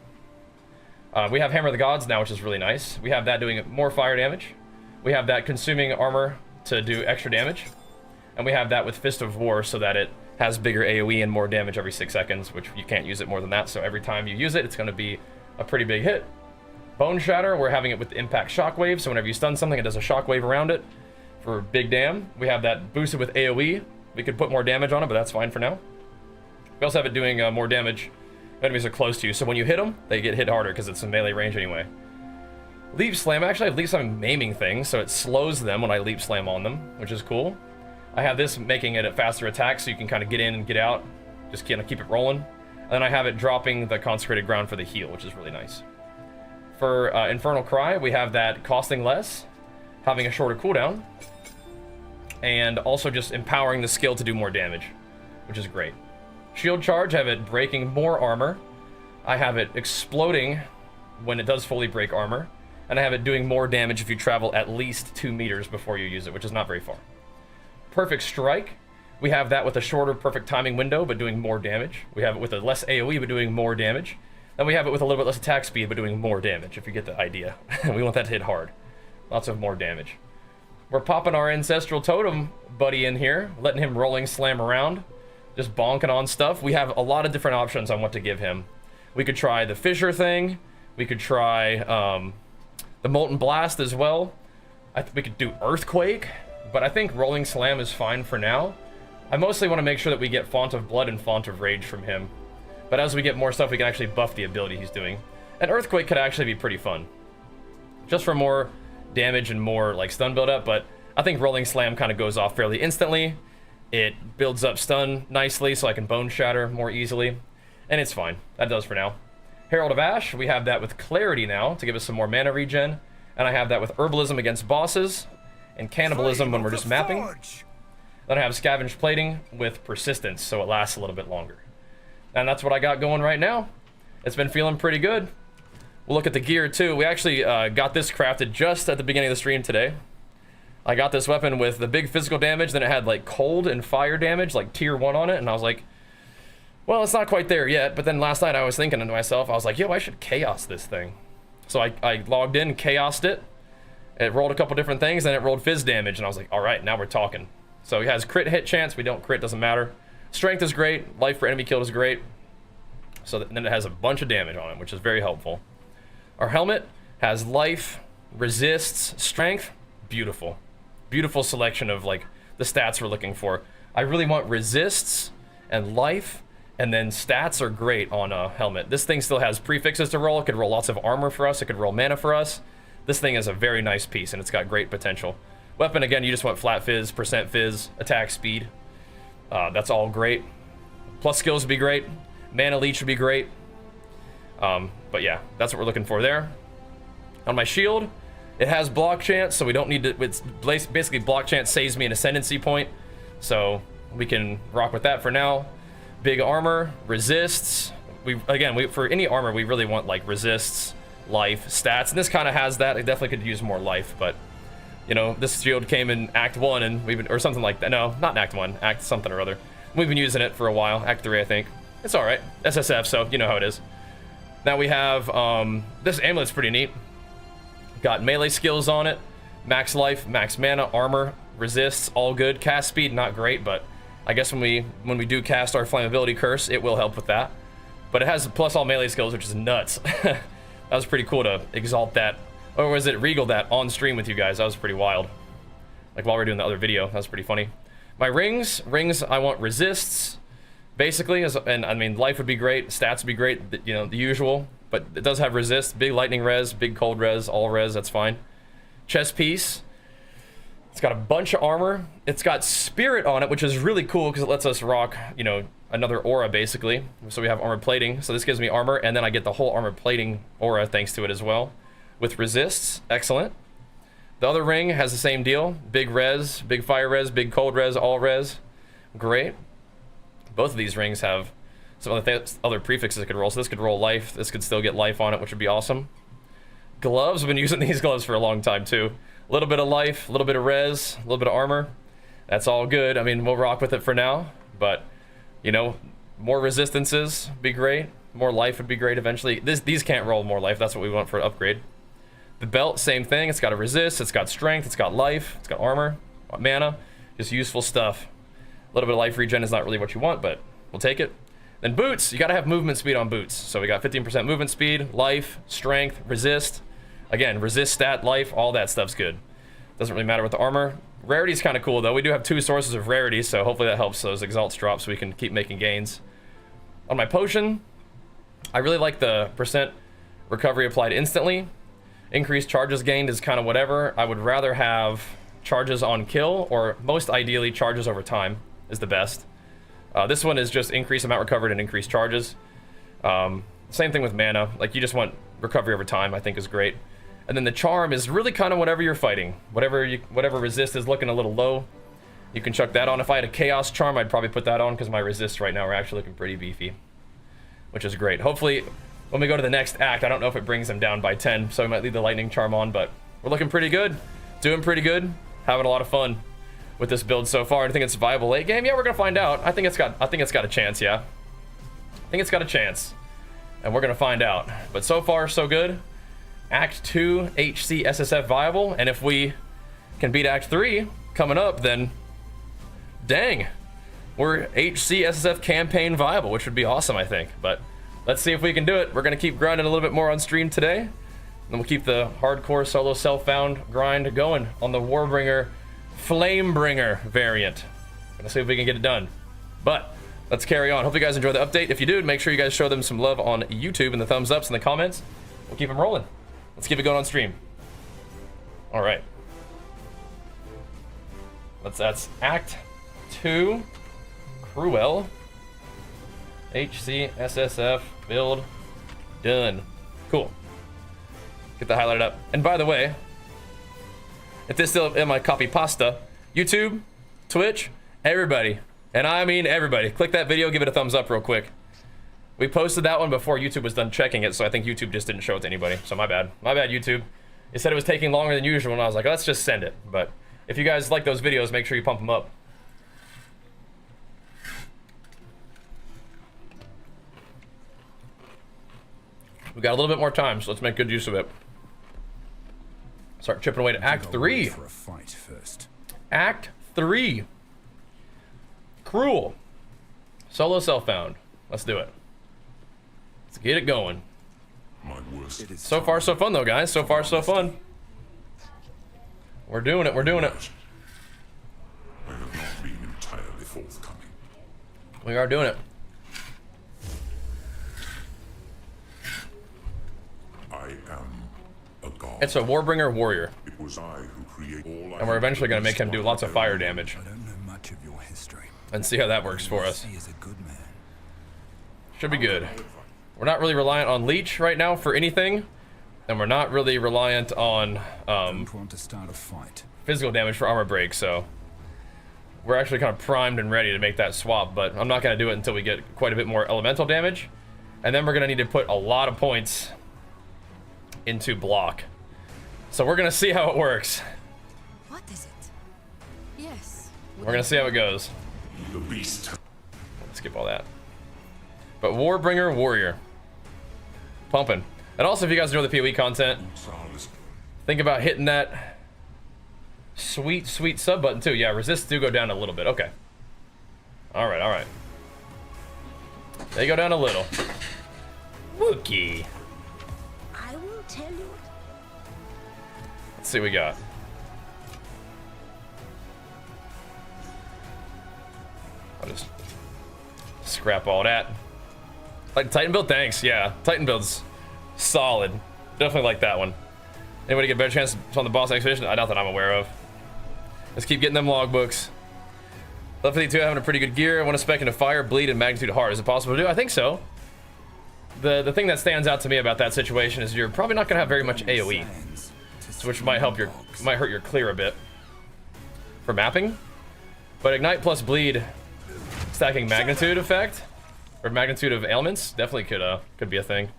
We have Hammer of the Gods now, which is really nice. We have that doing more fire damage. We have that consuming armor to do extra damage. And we have that with Fist of War so that it has bigger AoE and more damage every 6 seconds, which you can't use it more than that, so every time you use it, it's going to be a pretty big hit. Bone Shatter, we're having it with the Impact Shockwave, so whenever you stun something, it does a shockwave around it for big dam. We have that boosted with AoE. We could put more damage on it, but that's fine for now. We also have it doing more damage when enemies are close to you, so when you hit them, they get hit harder because it's in melee range anyway. Leap Slam, actually I have Leap Slam maiming things, so it slows them when I Leap Slam on them, which is cool. I have this making it a faster attack, so you can kind of get in and get out. Just kind of keep it rolling. And then I have it dropping the Consecrated Ground for the heal, which is really nice. For Infernal Cry, we have that costing less, having a shorter cooldown, and also just empowering the skill to do more damage, which is great. Shield Charge, I have it breaking more armor. I have it exploding when it does fully break armor, and I have it doing more damage if you travel at least 2 meters before you use it, which is not very far. Perfect Strike, we have that with a shorter perfect timing window, but doing more damage. We have it with a less AoE, but doing more damage. Then we have it with a little bit less attack speed, but doing more damage, if you get the idea. We want that to hit hard. Lots of more damage. We're popping our Ancestral Totem buddy in here, letting him rolling slam around, just bonking on stuff. We have a lot of different options on what to give him. We could try the Fissure thing. We could try the Molten Blast as well. We could do Earthquake, but I think Rolling Slam is fine for now. I mostly want to make sure that we get Font of Blood and Font of Rage from him. But as we get more stuff, we can actually buff the ability he's doing. And Earthquake could actually be pretty fun. Just for more damage and more like stun build-up, but I think Rolling Slam kind of goes off fairly instantly. It builds up stun nicely, so I can Bone Shatter more easily. And it's fine. That does for now. Herald of Ash, we have that with Clarity now to give us some more mana regen. And I have that with Herbalism against bosses, and Cannibalism when we're just mapping. Then I have Scavenge Plating with Persistence, so it lasts a little bit longer. And that's what I got going right now. It's been feeling pretty good. We'll look at the gear too. We actually got this crafted just at the beginning of the stream today. I got this weapon with the big physical damage, then it had like cold and fire damage, like tier 1 on it, and I was like, well, it's not quite there yet. But then last night I was thinking to myself, I was like, yo, I should chaos this thing. So I logged in, chaosed it. It rolled a couple different things, then it rolled fizz damage, and I was like, all right, now we're talking. So it has crit hit chance. We don't crit, doesn't matter. Strength is great. Life for enemy killed is great. So then it has a bunch of damage on it, which is very helpful. Our helmet has life, resists, strength. Beautiful. Beautiful selection of like the stats we're looking for. I really want resists and life, and then stats are great on a helmet. This thing still has prefixes to roll. It could roll lots of armor for us. It could roll mana for us. This thing is a very nice piece, and it's got great potential. Weapon, again, you just want flat fizz, percent fizz, attack speed. That's all great. Plus skills would be great. Mana leech would be great. But yeah, that's what we're looking for there. On my shield, it has block chance, so we don't need to. It's basically block chance saves me an ascendancy point, so we can rock with that for now. Big armor, resists. For any armor, we really want like resists, life, stats, and this kind of has that. It definitely could use more life, but you know, this shield came in Act 1, and we've been, or something like that. No, not in Act 1, Act something or other. We've been using it for a while. Act 3, I think. It's all right. SSF, so you know how it is. Now we have this amulet's pretty neat. Got melee skills on it, max life, max mana, armor, resists, all good. Cast speed, not great, but I guess when we do cast our flammability curse, it will help with that. But it has plus all melee skills, which is nuts. That was pretty cool to exalt that, or was it regal that on stream with you guys? That was pretty wild. Like while we were doing the other video, that was pretty funny. My rings, I want resists, basically, and I mean life would be great, stats would be great, you know, the usual. But it does have resist, big lightning res, big cold res, all res, that's fine. Chest piece. It's got a bunch of armor. It's got spirit on it, which is really cool because it lets us rock, you know, another aura basically. So we have armor plating. So this gives me armor, and then I get the whole armor plating aura thanks to it as well. With resists, excellent. The other ring has the same deal. Big res, big fire res, big cold res, all res. Great. Both of these rings have some other prefixes it could roll. So this could roll life. This could still get life on it, which would be awesome. Gloves, I've been using these gloves for a long time too. A little bit of life, a little bit of res, a little bit of armor. That's all good. I mean, we'll rock with it for now, but you know, more resistances would be great. More life would be great eventually. These can't roll more life. That's what we want for an upgrade. The belt, same thing. It's got a resist, it's got strength, it's got life, it's got armor, mana, just useful stuff. A little bit of life regen is not really what you want, but we'll take it. Then boots, you gotta have movement speed on boots. So we got 15% movement speed, life, strength, resist. Again, resist, stat, life, all that stuff's good. Doesn't really matter with the armor. Rarity's kind of cool though. We do have 2 sources of rarity, so hopefully that helps those exalts drop so we can keep making gains. On my potion, I really like the percent recovery applied instantly. Increased charges gained is kind of whatever. I would rather have charges on kill, or most ideally charges over time is the best. This one is just increase amount recovered and increase charges. Same thing with mana. Like, you just want recovery over time, I think is great. And then the charm is really kind of whatever you're fighting. Whatever resist is looking a little low, you can chuck that on. If I had a chaos charm, I'd probably put that on because my resists right now are actually looking pretty beefy, which is great. Hopefully, when we go to the next act, I don't know if it brings them down by 10, so we might leave the lightning charm on, but we're looking pretty good. Doing pretty good. Having a lot of fun with this build so far. I think it's viable late game. Yeah, we're gonna find out. I think it's got a chance, yeah. I think it's got a chance. And we're gonna find out. But so far, so good. Act 2, HCSSF viable, and if we can beat Act 3 coming up, then dang, we're HCSSF campaign viable, which would be awesome, I think. But let's see if we can do it. We're gonna keep grinding a little bit more on stream today, and we'll keep the hardcore solo self-found grind going on the Warbringer Flamebringer variant. Gonna see if we can get it done. But let's carry on. Hope you guys enjoy the update. If you do, make sure you guys show them some love on YouTube and the thumbs ups in the comments. We'll keep them rolling. Let's keep it going on stream. All right. That's Act 2, Cruel, HCSSF build done. Cool. Get that highlighted up. And by the way, if this is still in my copy pasta, YouTube, Twitch, everybody, and I mean everybody, click that video, give it a thumbs up real quick. We posted that one before YouTube was done checking it, so I think YouTube just didn't show it to anybody. So my bad. My bad, YouTube. It said it was taking longer than usual, and I was like, let's just send it. But if you guys like those videos, make sure you pump them up. We got a little bit more time, so let's make good use of it. Start chipping away to Act 3. For a fight first. Act 3. Cruel. Solo self-found. Let's do it. Let's get it going. My worst. So far, so fun, though, guys. So far, so fun. We're doing it. We're doing it. I have not been entirely forthcoming. We are doing it. I am a god. It's a Warbringer warrior. It was I who created all. And we're eventually going to make him do lots of fire damage. I don't know much of your history. And see how that works for us. He is a good man. Should be good. We're not really reliant on leech right now for anything. And we're not really reliant on Don't want to start a fight. physical damage for armor break, so we're actually kind of primed and ready to make that swap, but I'm not going to do it until we get quite a bit more elemental damage. And then we're going to need to put a lot of points into block. So we're going to see how it works. What is it? Yes. We're going to see how it goes. The beast. Skip all that. But Warbringer warrior. Pumping. And also, if you guys enjoy the PoE content, think about hitting that sweet, sweet sub button too. Yeah, resists do go down a little bit. Okay. Alright, alright. They go down a little. Wookie. I will tell you. Let's see what we got. I'll just scrap all that. Like Titan build? Thanks. Yeah, Titan build's solid. Definitely like that one. Anybody get a better chance on the boss expedition? Not that I'm aware of. Let's keep getting them logbooks. Level 52 having a pretty good gear. I want to spec into fire, bleed, and magnitude hard. Is it possible to do? I think so. The thing that stands out to me about that situation is you're probably not going to have very much AoE, which might hurt your clear a bit for mapping. But ignite plus bleed, stacking magnitude effect or magnitude of ailments definitely could be a thing.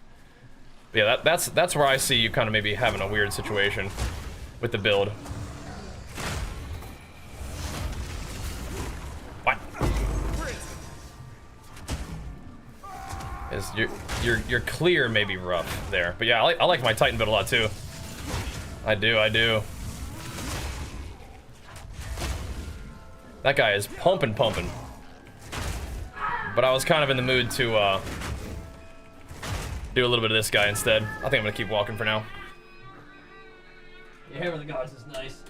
But yeah, that's where I see you kind of maybe having a weird situation with the build. What? Is your clear may be rough there, but yeah, I like my Titan build a lot too. I do. That guy is pumping. But I was kind of in the mood to do a little bit of this guy instead. I think I'm gonna keep walking for now. Yeah, Hammer of the Gods is nice.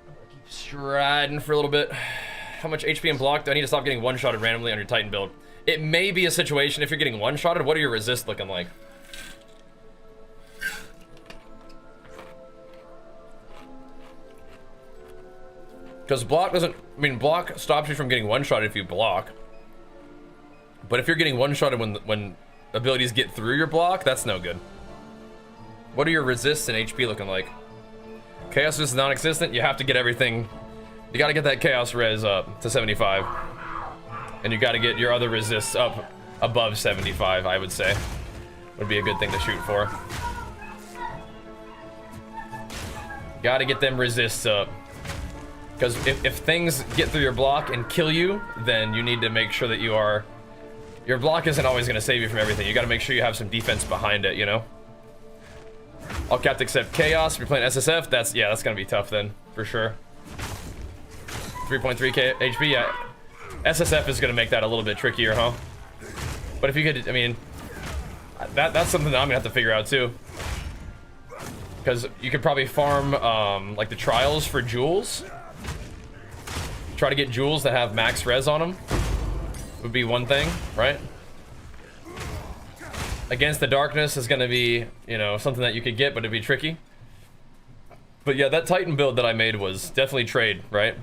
I'm gonna keep striding for a little bit. How much HP and block do I need to stop getting one-shotted randomly on your Titan build? It may be a situation if you're getting one-shotted. What are your resists looking like? Because block doesn't, I mean, block stops you from getting one-shotted if you block. But if you're getting one-shotted when abilities get through your block, that's no good. What are your resists and HP looking like? Chaos is non-existent. You have to get everything. You gotta get that chaos res up to 75. And you gotta get your other resists up above 75, I would say. Would be a good thing to shoot for. Gotta get them resists up. Because if things get through your block and kill you, then you need to make sure that you are... Your block isn't always going to save you from everything. You got to make sure you have some defense behind it, you know? All capped except Chaos. If you're playing SSF, that's going to be tough then, for sure. 3.3k HP, yeah. SSF is going to make that a little bit trickier, huh? But if you could, I mean... That's something that I'm going to have to figure out, too. Because you could probably farm, like, the trials for jewels. Try to get jewels that have max res on them. Would be one thing, right? Against the darkness is going to be, you know, something that you could get, but it'd be tricky. But yeah, that Titan build that I made was definitely trade, right?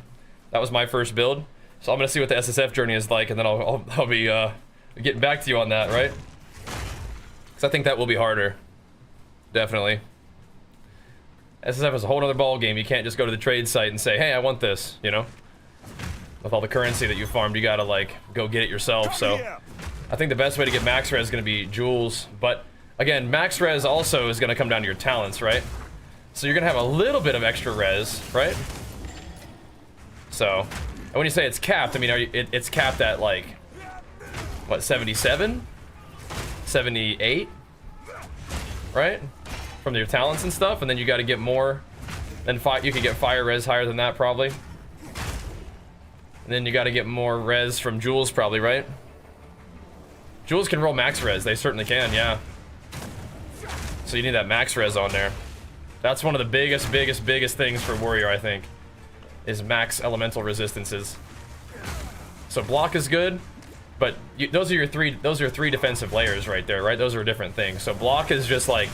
That was my first build. So I'm going to see what the SSF journey is like, and then I'll be getting back to you on that, right? Because I think that will be harder. Definitely. SSF is a whole other ball game. You can't just go to the trade site and say, hey, I want this, you know? With all the currency that you farmed, you gotta, like, go get it yourself, so... I think the best way to get max res is gonna be jewels, but, again, max res also is gonna come down to your talents, right? So you're gonna have a little bit of extra res, right? So, and when you say it's capped, I mean, it's capped at, like, what, 77? 78? Right? From your talents and stuff, and then you gotta get more than you can get fire res higher than that, probably. And then you gotta get more res from jewels, probably, right? Jewels can roll max res, they certainly can, yeah. So you need that max res on there. That's one of the biggest things for warrior, I think, is max elemental resistances. So block is good, but those are three defensive layers right there, right? Those are different things. So block is just like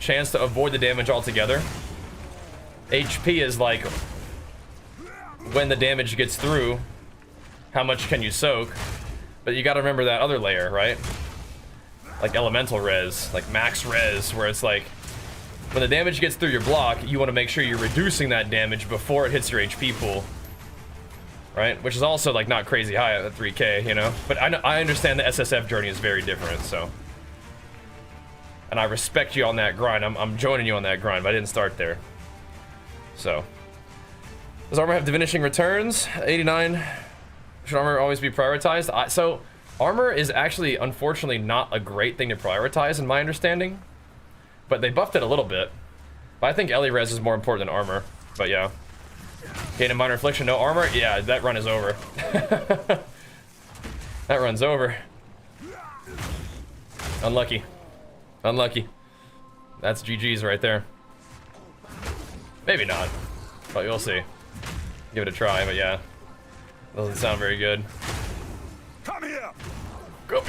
chance to avoid the damage altogether. HP is like when the damage gets through, how much can you soak? But you gotta remember that other layer, right? Like elemental res, like max res, where it's like when the damage gets through your block, you want to make sure you're reducing that damage before it hits your HP pool, right? Which is also like not crazy high at 3k, you know? But I understand the SSF journey is very different, so. And I respect you on that grind. I'm joining you on that grind, but I didn't start there. So. Does armor have diminishing returns? 89. Should armor always be prioritized? So, armor is actually, unfortunately, not a great thing to prioritize, in my understanding. But they buffed it a little bit. But I think Ellie res is more important than armor. But yeah. Gain a minor affliction, no armor? Yeah, that run is over. That run's over. Unlucky. Unlucky. That's GG's right there. Maybe not. But you'll see. Give it a try, but yeah. Doesn't sound very good. Come here. Go.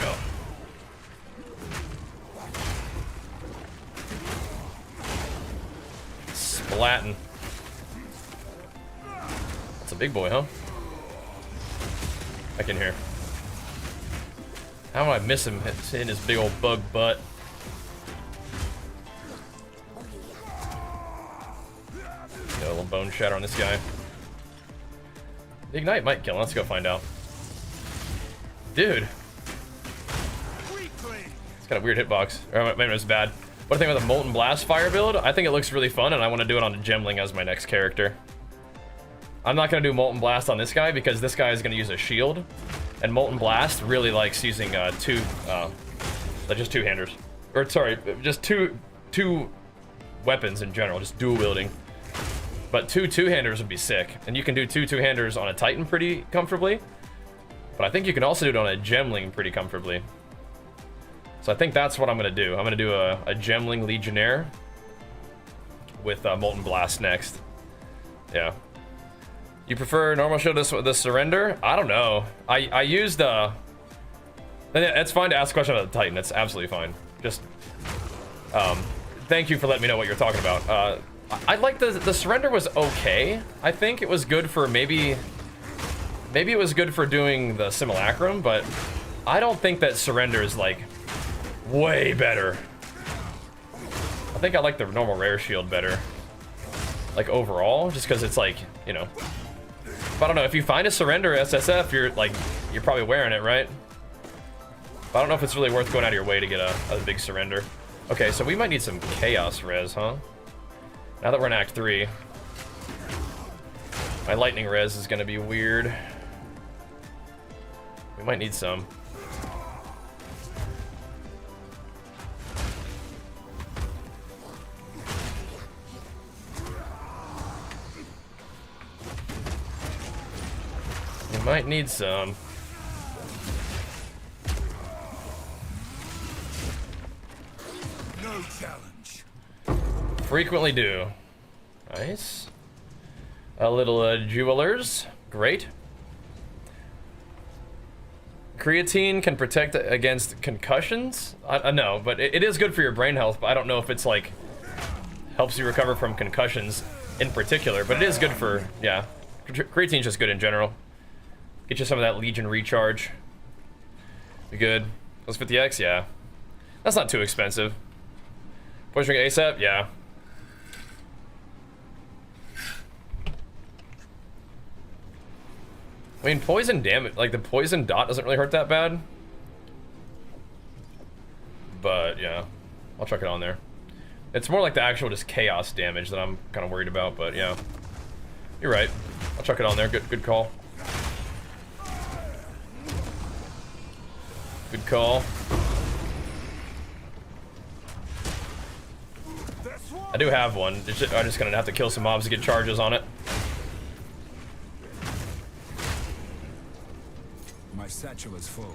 Splatting. That's a big boy, huh? Back in here. How do I miss him hitting his big old bug butt? Got a little bone shatter on this guy. The ignite might kill him. Let's go find out. Dude. It's got a weird hitbox. Or maybe it's bad. What do you think about the Molten Blast fire build? I think it looks really fun, and I want to do it on a Gemling as my next character. I'm not going to do Molten Blast on this guy because this guy is going to use a shield. And Molten Blast really likes using just two-handers. Or, sorry, just two weapons in general, just dual wielding. But two-handers would be sick. And you can do two-handers on a Titan pretty comfortably. But I think you can also do it on a Gemling pretty comfortably. So I think that's what I'm going to do. I'm going to do a Gemling Legionnaire with Molten Blast next. Yeah. You prefer normal shield to the Surrender? I don't know. I used... It's fine to ask a question about the Titan. It's absolutely fine. Just... thank you for letting me know what you're talking about. I like the surrender was okay. I think it was good for maybe it was good for doing the simulacrum, but I don't think that surrender is like way better. I think I like the normal rare shield better, like overall, just because it's like, you know. But I don't know, if you find a surrender SSF, you're probably wearing it, right? But I don't know if it's really worth going out of your way to get a big surrender. Okay, so we might need some chaos res, huh? Now that we're in Act 3. My lightning res is gonna be weird. We might need some. We might need some. No challenge. Frequently do. Nice. A little jewelers. Great. Creatine can protect against concussions? No, but it is good for your brain health, but I don't know if it's like helps you recover from concussions in particular, but it is good for, yeah. Creatine's just good in general. Get you some of that Legion recharge. Be good. Plus 50x, yeah. That's not too expensive. Pushing ASAP, yeah. I mean, poison damage, like the poison dot doesn't really hurt that bad. But yeah, I'll chuck it on there. It's more like the actual just chaos damage that I'm kind of worried about, but yeah. You're right. I'll chuck it on there. Good call. Good call. I do have one. I'm just gonna have to kill some mobs to get charges on it. My satchel is full.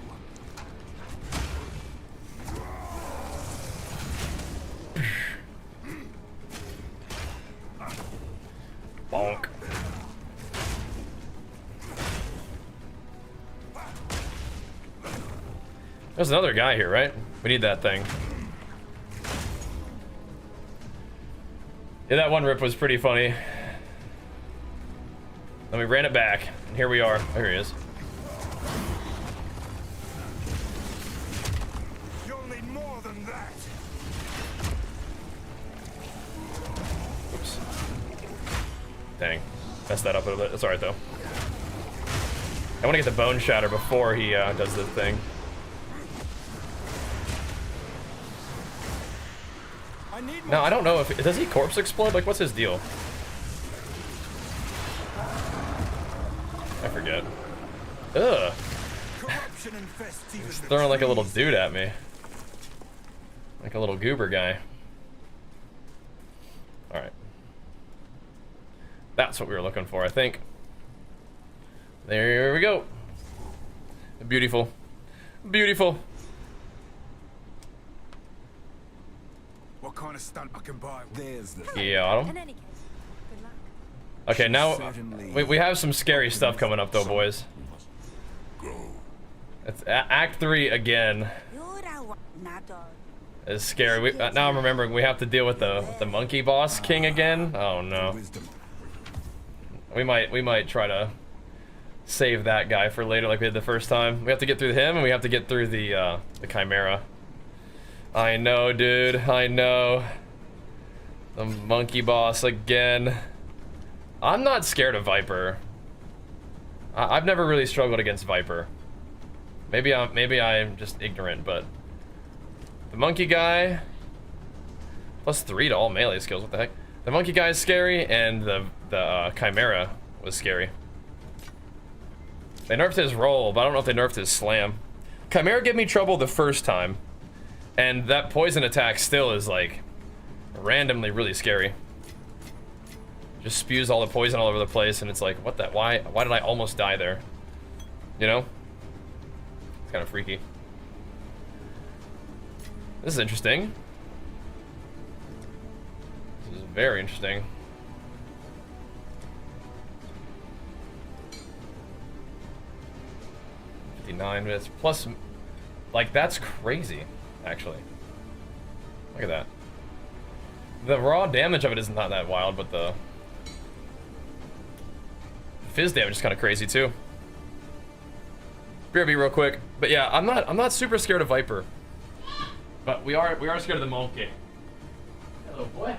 Bonk. There's another guy here, right? We need that thing. Yeah, that one rip was pretty funny. Then we ran it back, and here we are. Oh, here he is. You'll need more than that. Oops. Dang. Messed that up a little bit. That's alright, though. I want to get the bone shatter before he does this thing. No, I don't know if... Does he corpse explode? Like, what's his deal? I forget. Ugh. He's throwing like a little dude at me. Like a little goober guy. Alright. That's what we were looking for, I think. There we go. Beautiful. Beautiful. What kind of stunt I can buy? There's the Yeah. In any case, good luck. Okay, now we have some scary stuff coming up though, boys. It's Act 3 again. It's scary. Now I'm remembering we have to deal with the monkey boss king again. Oh no. We might try to save that guy for later, like we did the first time. We have to get through him, and we have to get through the chimera. I know, dude. I know. The monkey boss again. I'm not scared of Viper. I've never really struggled against Viper. Maybe I'm just ignorant, but the monkey guy +3 to all melee skills. What the heck? The monkey guy is scary, and the chimera was scary. They nerfed his roll, but I don't know if they nerfed his slam. Chimera gave me trouble the first time, and that poison attack still is like randomly really scary. Just spews all the poison all over the place, and it's like, what the? Why did I almost die there? You know? It's kind of freaky. This is interesting. This is very interesting. $59 plus, like, that's crazy, actually. Look at that. The raw damage of it is not that wild, but the fizz damage is kind of crazy too. BRB real quick, but yeah, I'm not super scared of Viper, but we are scared of the monkey. Hello, boy.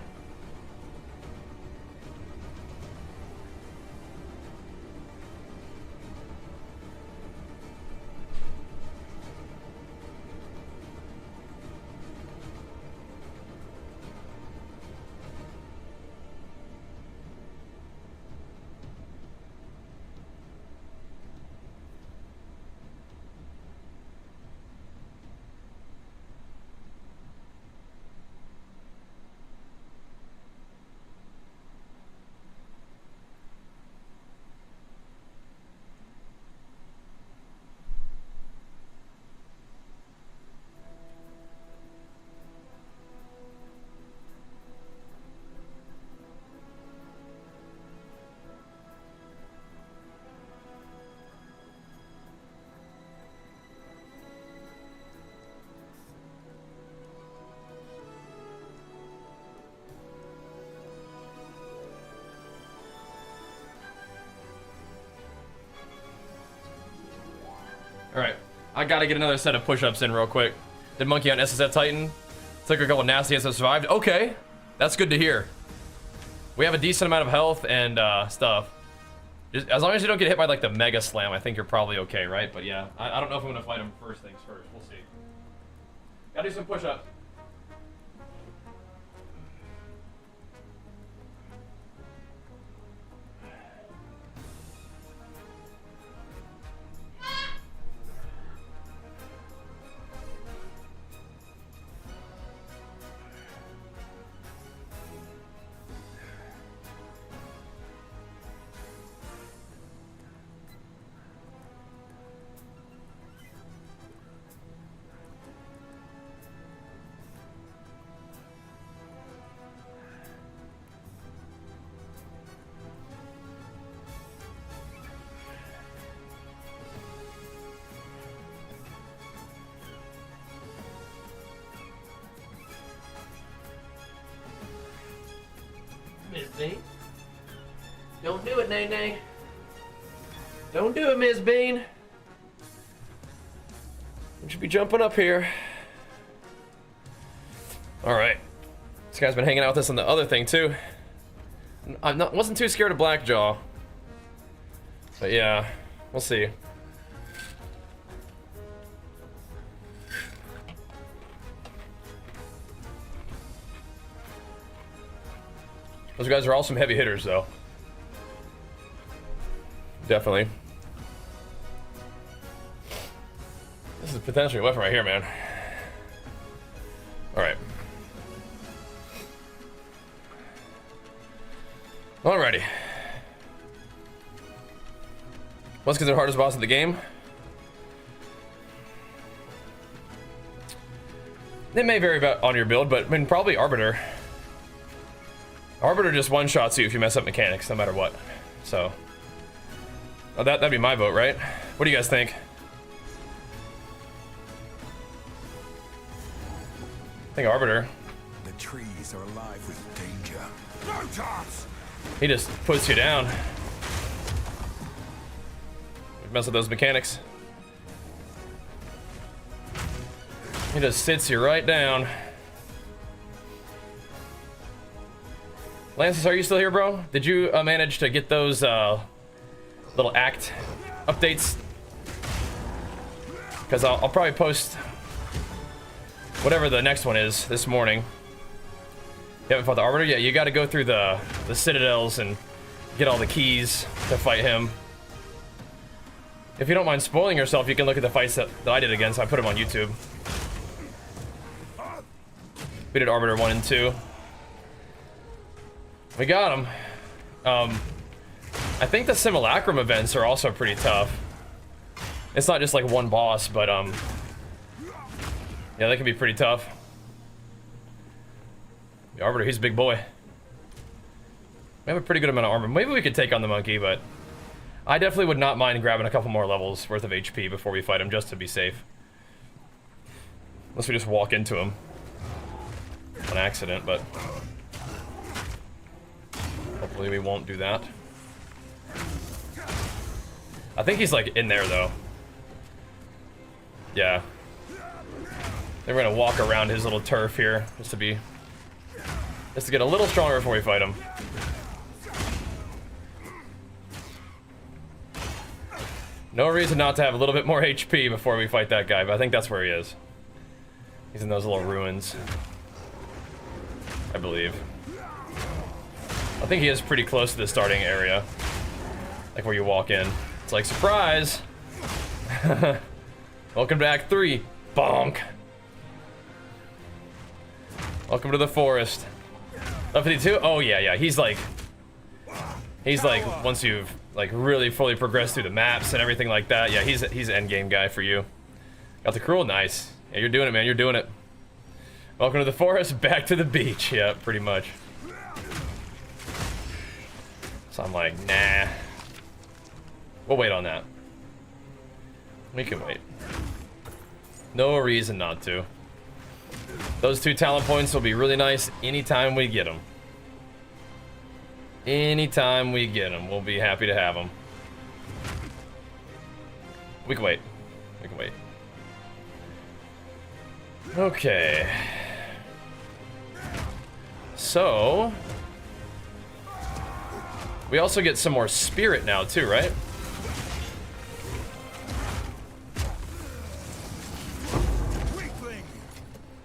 Alright, I gotta get another set of push-ups in real quick. Did monkey on SSF Titan. Took a couple nasty hits and survived. Okay, that's good to hear. We have a decent amount of health and stuff. Just, as long as you don't get hit by like the Mega Slam, I think you're probably okay, right? But yeah, I don't know if I'm gonna fight him first things first. We'll see. Gotta do some push-ups. Miss Bean. Don't do it, Nay Nay. Don't do it, Miss Bean. You should be jumping up here. Alright. This guy's been hanging out with us on the other thing, too. Wasn't too scared of Blackjaw. But yeah, we'll see. Those guys are all some heavy hitters, though. Definitely. This is potentially a weapon right here, man. Alright. Alrighty. What's considered the hardest boss in the game? It may vary about on your build, but I mean, probably Arbiter. Arbiter just one-shots you if you mess up mechanics, no matter what. So, that'd be my vote, right? What do you guys think? I think Arbiter. The trees are alive with danger. No chance! He just puts you down. Mess with those mechanics. He just sits you right down. Lances, are you still here, bro? Did you manage to get those little act updates? Because I'll probably post whatever the next one is this morning. You haven't fought the Arbiter? Yeah, you got to go through the citadels and get all the keys to fight him. If you don't mind spoiling yourself, you can look at the fights that I did against. I put them on YouTube. We did Arbiter 1 and 2. We got him. I think the Simulacrum events are also pretty tough. It's not just like one boss, but yeah, they can be pretty tough. The Arbiter, he's a big boy. We have a pretty good amount of armor. Maybe we could take on the monkey, but I definitely would not mind grabbing a couple more levels worth of HP before we fight him, just to be safe. Unless we just walk into him on accident, but Hopefully we won't do that. I think he's like in there though. Yeah. Then we're gonna walk around his little turf here just to get a little stronger before we fight him. No reason not to have a little bit more HP before we fight that guy, but I think that's where he is. He's in those little ruins, I believe. I think he is pretty close to the starting area. Like where you walk in. It's like, surprise! Welcome to Act 3. Bonk! Welcome to the forest. Level 52? Oh yeah, he's like, once you've like really fully progressed through the maps and everything like that, yeah, he's an endgame guy for you. Got the cruel, nice. Yeah, you're doing it, man, you're doing it. Welcome to the forest, back to the beach. Yeah, pretty much. So I'm like, nah. We'll wait on that. We can wait. No reason not to. Those 2 talent points will be really nice anytime we get them. Anytime we get them, we'll be happy to have them. We can wait. We can wait. Okay. So... we also get some more spirit now too, right?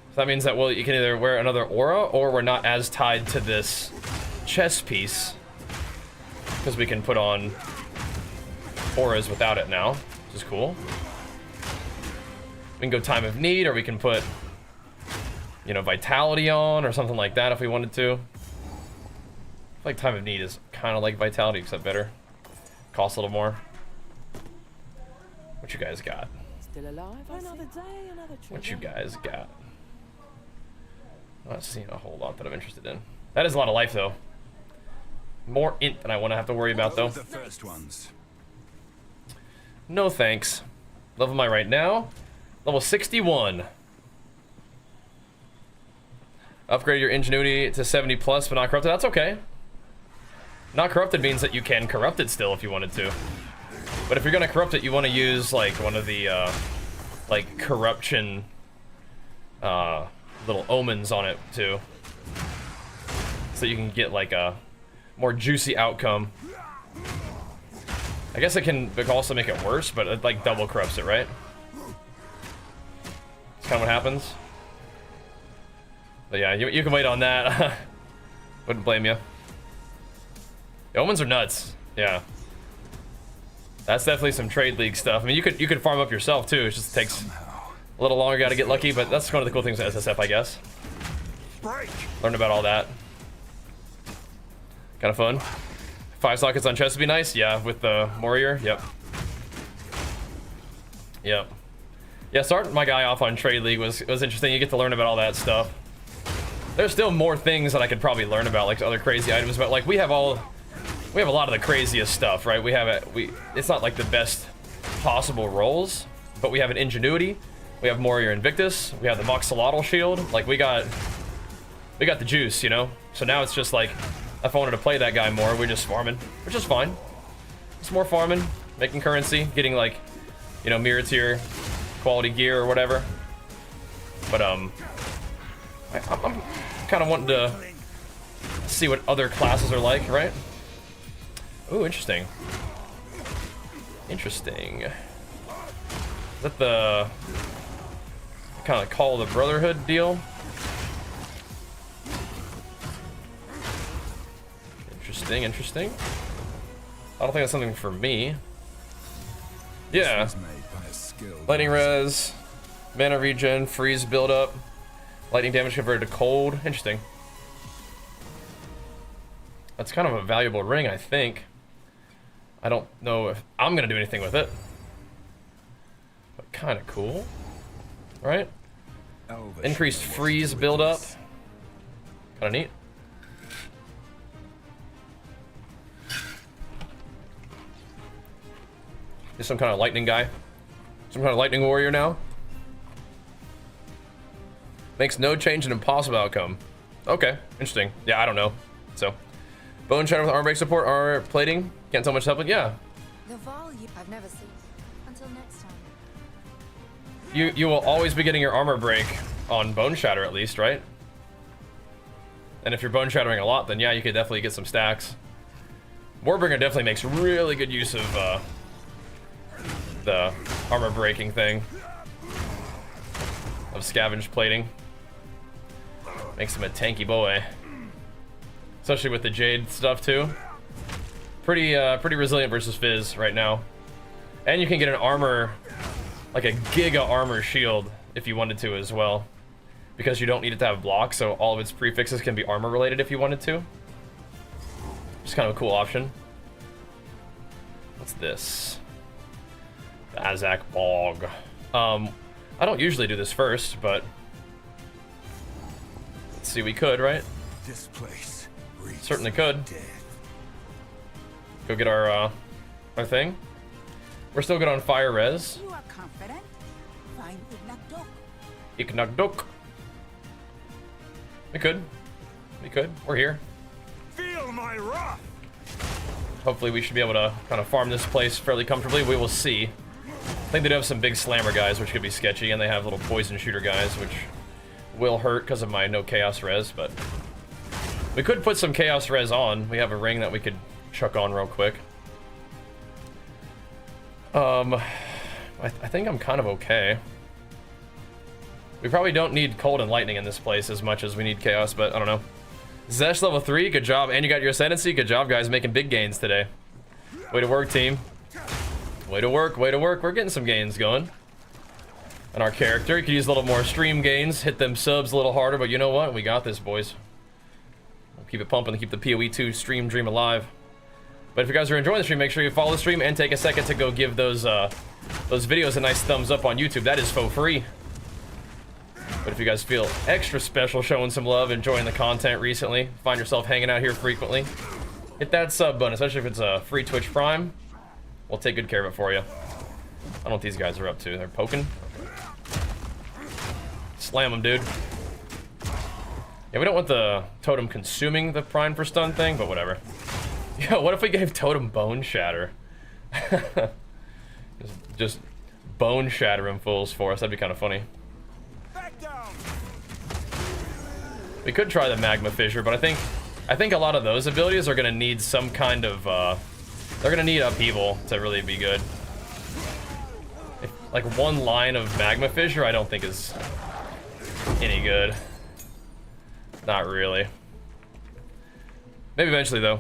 So that means that, well, you can either wear another aura, or we're not as tied to this chest piece, because we can put on auras without it now, which is cool. We can go time of need, or we can put, you know, vitality on, or something like that if we wanted to. I feel like time of need is kind of like vitality, except better. Costs a little more. What you guys got? Still alive? Another day, another trip. What you guys got? I'm not seeing a whole lot that I'm interested in. That is a lot of life, though. More int than I want to have to worry about, though. The first ones. No thanks. Level am I right now? Level 61. Upgrade your ingenuity to 70 plus, but not corrupted. That's okay. Not corrupted means that you can corrupt it still if you wanted to. But if you're gonna corrupt it, you want to use like one of the like corruption little omens on it too, so you can get like a more juicy outcome. I guess it can also make it worse, but it like double corrupts it, right? That's kind of what happens. But yeah, you can wait on that. Wouldn't blame you. The omens are nuts. Yeah. That's definitely some trade league stuff. I mean, you could farm up yourself too. It just takes a little longer. Got to get lucky, but that's one of the cool things with SSF, I guess. Learn about all that. Kind of fun. 5 sockets on chest would be nice. Yeah, with the warrior. Yep. Yep. Yeah, starting my guy off on trade league was interesting. You get to learn about all that stuff. There's still more things that I could probably learn about, like other crazy items. But like we have a lot of the craziest stuff, right? It's not like the best possible rolls, but we have an ingenuity, we have Warrior Invictus, we have the Moxolotl shield. Like we got the juice, you know. So now it's just like, if I wanted to play that guy more, we're just farming, which is fine. It's more farming, making currency, getting like, you know, mirror tier quality gear or whatever. But I'm kind of wanting to see what other classes are like, right? Ooh, interesting. Interesting. Is that the kind of Call of the Brotherhood deal? Interesting, interesting. I don't think that's something for me. Yeah. Lightning res, mana regen, freeze buildup, lightning damage converted to cold. Interesting. That's kind of a valuable ring, I think. I don't know if I'm gonna do anything with it, but kind of cool, right? Increased freeze buildup, kind of neat. Is some kind of lightning guy, some kind of lightning warrior now. Makes no change in impossible outcome. Okay, interesting. Yeah, I don't know. So Bone shatter with armor break support, armor plating. Can't tell much help, but yeah. The volume I've never seen. Until next time. You will always be getting your armor break on bone shatter at least, right? And if you're bone shattering a lot, then yeah, you could definitely get some stacks. Warbringer definitely makes really good use of the armor breaking thing. Of scavenge plating. Makes him a tanky boy. Especially with the Jade stuff too. Pretty resilient versus Fizz right now. And you can get an armor, like a giga armor shield if you wanted to as well. Because you don't need it to have block, so all of its prefixes can be armor related if you wanted to. Just kind of a cool option. What's this? The Azak Bog. I don't usually do this first, but let's see, we could, right? This place certainly could. death. Go get our thing. We're still good on fire res. You are confident? Find Ignakdok. Iknagdok. We could. We could. We're here. Feel my wrath! Hopefully we should be able to kind of farm this place fairly comfortably. We will see. I think they do have some big slammer guys, which could be sketchy, and they have little poison shooter guys, which will hurt because of my no chaos res, but we could put some chaos res on. We have a ring that we could chuck on real quick. I think I'm kind of okay. We probably don't need cold and lightning in this place as much as we need chaos, but I don't know. Zesh level 3, good job, and you got your ascendancy. Good job, guys, making big gains today. Way to work, team. Way to work, way to work. We're getting some gains going. And our character, you could use a little more stream gains, hit them subs a little harder, but you know what? We got this, boys. We'll keep it pumping to keep the PoE2 stream dream alive. But if you guys are enjoying the stream, make sure you follow the stream and take a second to go give those videos a nice thumbs up on YouTube. That is for free. But if you guys feel extra special showing some love, enjoying the content recently, find yourself hanging out here frequently, hit that sub button, especially if it's a free Twitch Prime. We'll take good care of it for you. I don't know what these guys are up to. They're poking. Slam them, dude. Yeah, we don't want the totem consuming the prime for stun thing, but whatever. Yeah, what if we gave totem bone shatter? just bone shattering fools for us. That'd be kind of funny. We could try the magma fissure, but I think a lot of those abilities are gonna need some kind of they're gonna need upheaval to really be good. Like one line of magma fissure, I don't think is any good. Not really. Maybe eventually though.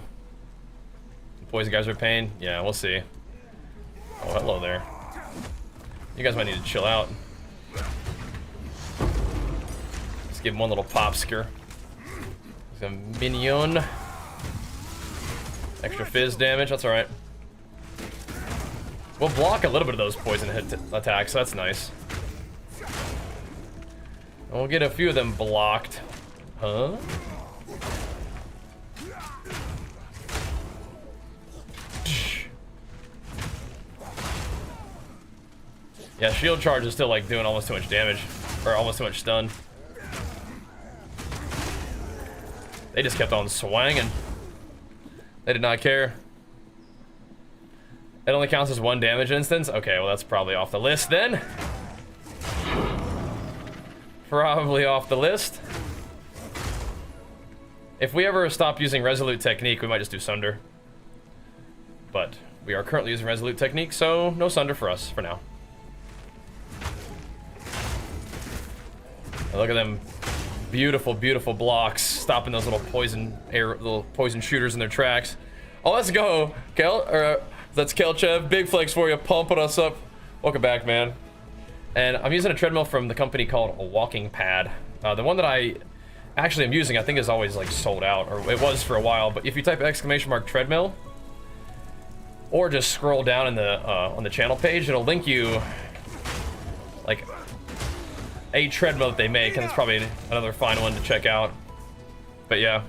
Poison guys are a pain. Yeah, we'll see. Oh, hello there. You guys might need to chill out. Let's give him one little pop scare. There's a minion. Extra fizz damage, that's alright. We'll block a little bit of those poison hit attacks, so that's nice. And we'll get a few of them blocked. Huh? Yeah, shield charge is still like doing almost too much damage, or almost too much stun. They just kept on swanging. They did not care. It only counts as 1 damage instance? Okay, well that's probably off the list then. Probably off the list. If we ever stop using Resolute Technique, we might just do Sunder. But we are currently using Resolute Technique, so no Sunder for us for now. Look at them beautiful, beautiful blocks, stopping those little poison shooters in their tracks. Oh, let's go, Kel. That's Kelchev. Big flex for you, pumping us up. Welcome back, man. And I'm using a treadmill from the company called a Walking Pad. The one that I actually am using, I think, is always like sold out, or it was for a while. But if you type !treadmill, or just scroll down in the on the channel page, it'll link you like a treadmill that they make, and it's probably another fine one to check out. But yeah,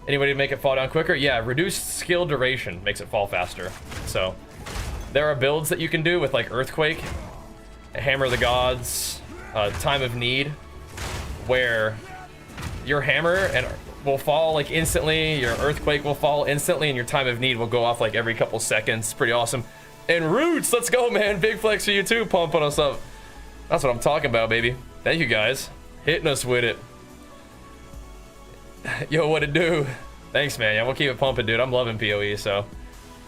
anybody to make it fall down quicker? Yeah, reduced skill duration makes it fall faster. So there are builds that you can do with like Earthquake, Hammer of the Gods, Time of Need, where your hammer and will fall like instantly, your earthquake will fall instantly, and your time of need will go off like every couple seconds. Pretty awesome. And Roots, let's go, man. Big flex for you too, pumping us up. That's what I'm talking about, baby. Thank you guys. Hitting us with it. Yo, what it do? Thanks, man. Yeah, we'll keep it pumping, dude. I'm loving PoE, so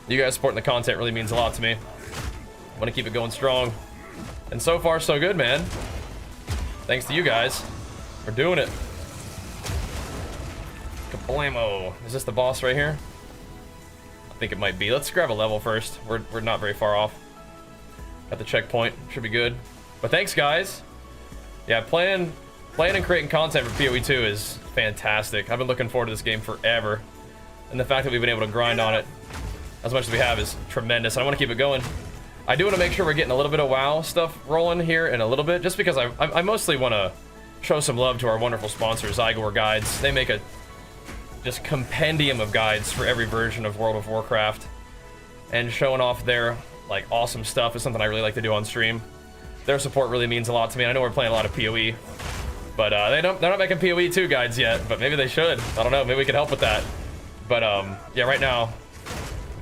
you guys supporting the content really means a lot to me. I want to keep it going strong. And so far, so good, man. Thanks to you guys. We're doing it. Kablamo. Is this the boss right here? I think it might be. Let's grab a level first. We're not very far off. At the checkpoint. Should be good. But thanks, guys. Yeah, playing and creating content for PoE 2 is fantastic. I've been looking forward to this game forever. And the fact that we've been able to grind on it as much as we have is tremendous. I want to keep it going. I do want to make sure we're getting a little bit of WoW stuff rolling here in a little bit, just because I mostly want to show some love to our wonderful sponsors, Igor Guides. They make a just compendium of guides for every version of World of Warcraft, and showing off their like awesome stuff is something I really like to do on stream. Their support really means a lot to me. I know we're playing a lot of PoE, but they're not making PoE 2 guides yet, but maybe they should. I don't know, maybe we could help with that. But yeah, right now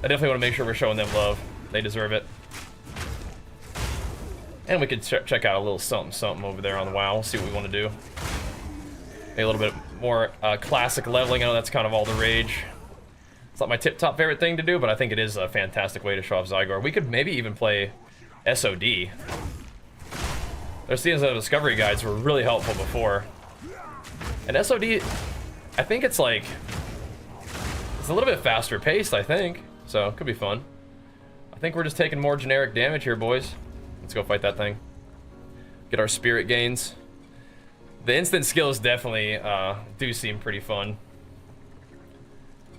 I definitely want to make sure we're showing them love. They deserve it. And we could check out a little something over there on the WoW. We'll see what we want to do. Maybe a little bit more classic leveling. I know that's kind of all the rage. It's not my tip-top favorite thing to do, but I think it is a fantastic way to show off Zygor. We could maybe even play SOD. Their Seasons of Discovery guides were really helpful before. And SOD, I think it's like... it's a little bit faster paced, I think. So, it could be fun. I think we're just taking more generic damage here, boys. Let's go fight that thing. Get our spirit gains. The instant skills definitely do seem pretty fun.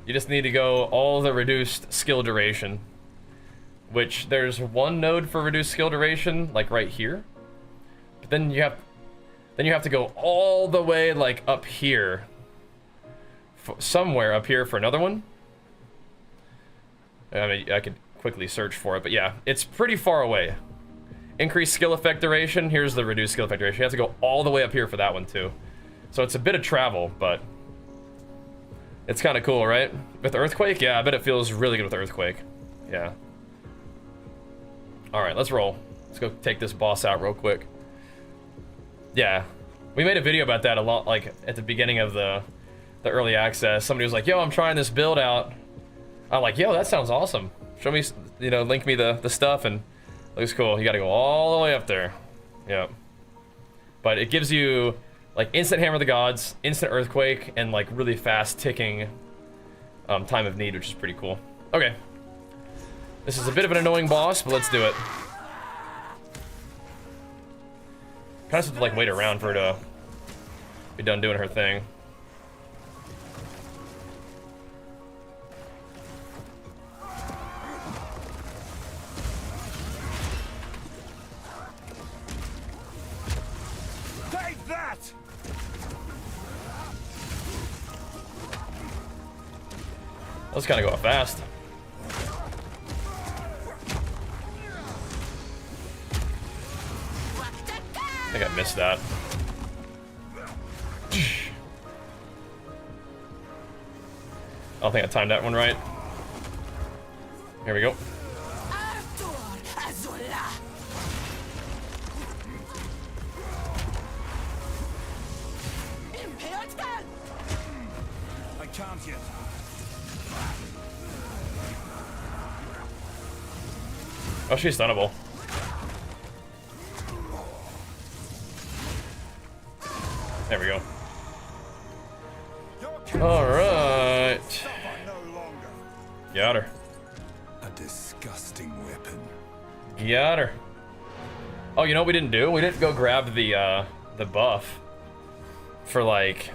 You just need to go all the reduced skill duration. Which, there's one node for reduced skill duration, like right here. But then you have to go all the way like up here. Somewhere up here for another one. I mean, I could quickly search for it, but yeah, it's pretty far away. Increased skill effect duration. Here's the reduced skill effect duration. You have to go all the way up here for that one too. So it's a bit of travel, but it's kind of cool, right? With Earthquake, yeah, I bet it feels really good with Earthquake. Yeah. All right, let's roll. Let's go take this boss out real quick. Yeah, we made a video about that a lot, like at the beginning of the early access. Somebody was like, "Yo, I'm trying this build out." I'm like, "Yo, that sounds awesome. Show me, you know, link me the stuff and." Looks cool. You gotta go all the way up there. Yep. But it gives you like instant Hammer of the Gods, instant Earthquake, and like really fast ticking time of need, which is pretty cool. Okay. This is a bit of an annoying boss, but let's do it. Kind of have to like wait around for her to be done doing her thing. Let's kind of go up fast. I think I missed that. I don't think I timed that one right. Here we go. I can't yet. Oh, she's stunnable. There we go. All right. Got her. A disgusting weapon. Got her. Oh, you know what we didn't do? We didn't go grab the buff for like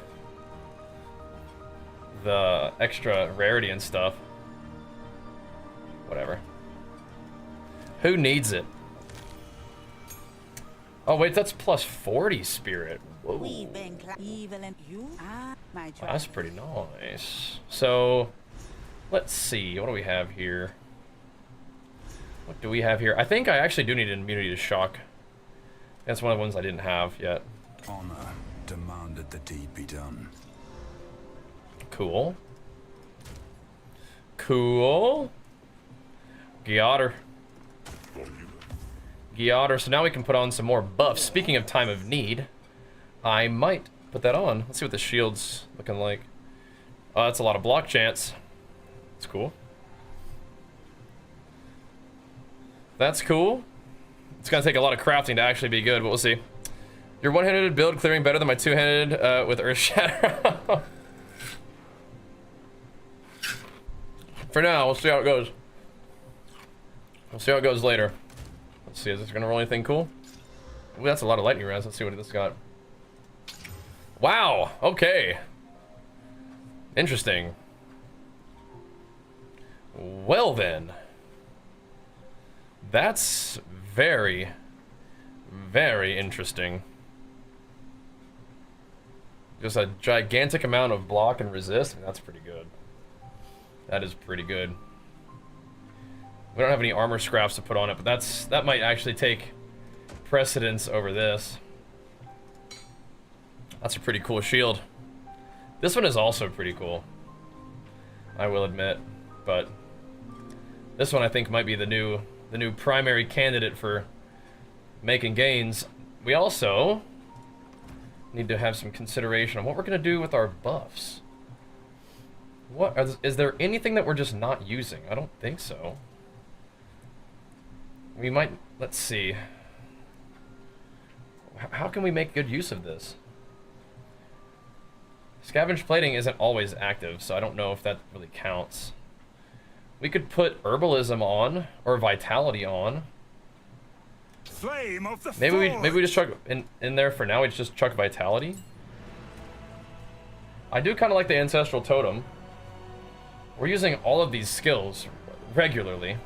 the extra rarity and stuff. Whatever. Who needs it? Oh wait, that's plus 40 spirit. Whoa. Wow, that's pretty nice. So, let's see. What do we have here? What do we have here? I think I actually do need an immunity to shock. That's one of the ones I didn't have yet. Honor demanded the deed be done. cool. Cool. Got her. Got her. So now we can put on some more buffs. Speaking of time of need, I might put that on. Let's see what the shield's looking like. Oh, that's a lot of block chance. That's cool. That's cool. It's gonna take a lot of crafting to actually be good, but we'll see. Your one-handed build clearing better than my two-handed with Earth Shatter. For now, we'll see how it goes. We'll see how it goes later. Let's see, is this gonna roll anything cool? Ooh, that's a lot of lightning rounds. Let's see what this got. Wow, okay. Interesting. Well then. That's very, very interesting. Just a gigantic amount of block and resist. That's pretty good. That is pretty good. We don't have any armor scraps to put on it, but that might actually take precedence over this. That's a pretty cool shield. This one is also pretty cool, I will admit, but this one I think might be the new primary candidate for making gains. We also need to have some consideration on what we're gonna do with our buffs. Is there anything that we're just not using? I don't think so. We might, let's see. How can we make good use of this? Scavenge plating isn't always active, so I don't know if that really counts. We could put herbalism on, or vitality on. Flame of the Maybe we just chuck in there for now. We just chuck vitality. I do kind of like the ancestral totem. We're using all of these skills regularly,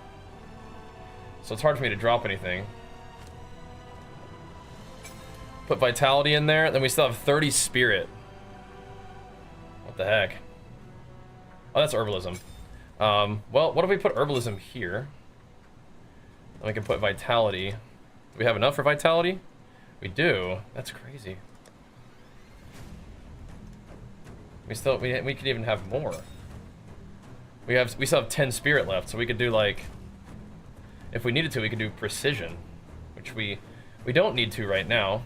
so it's hard for me to drop anything. Put vitality in there, then we still have 30 spirit. What the heck? Oh, that's herbalism. Well, what if we put herbalism here? Then we can put vitality. Do we have enough for vitality? We do. That's crazy. We could even have more. We still have 10 spirit left, so we could do like, if we needed to, we could do precision, which we don't need to right now.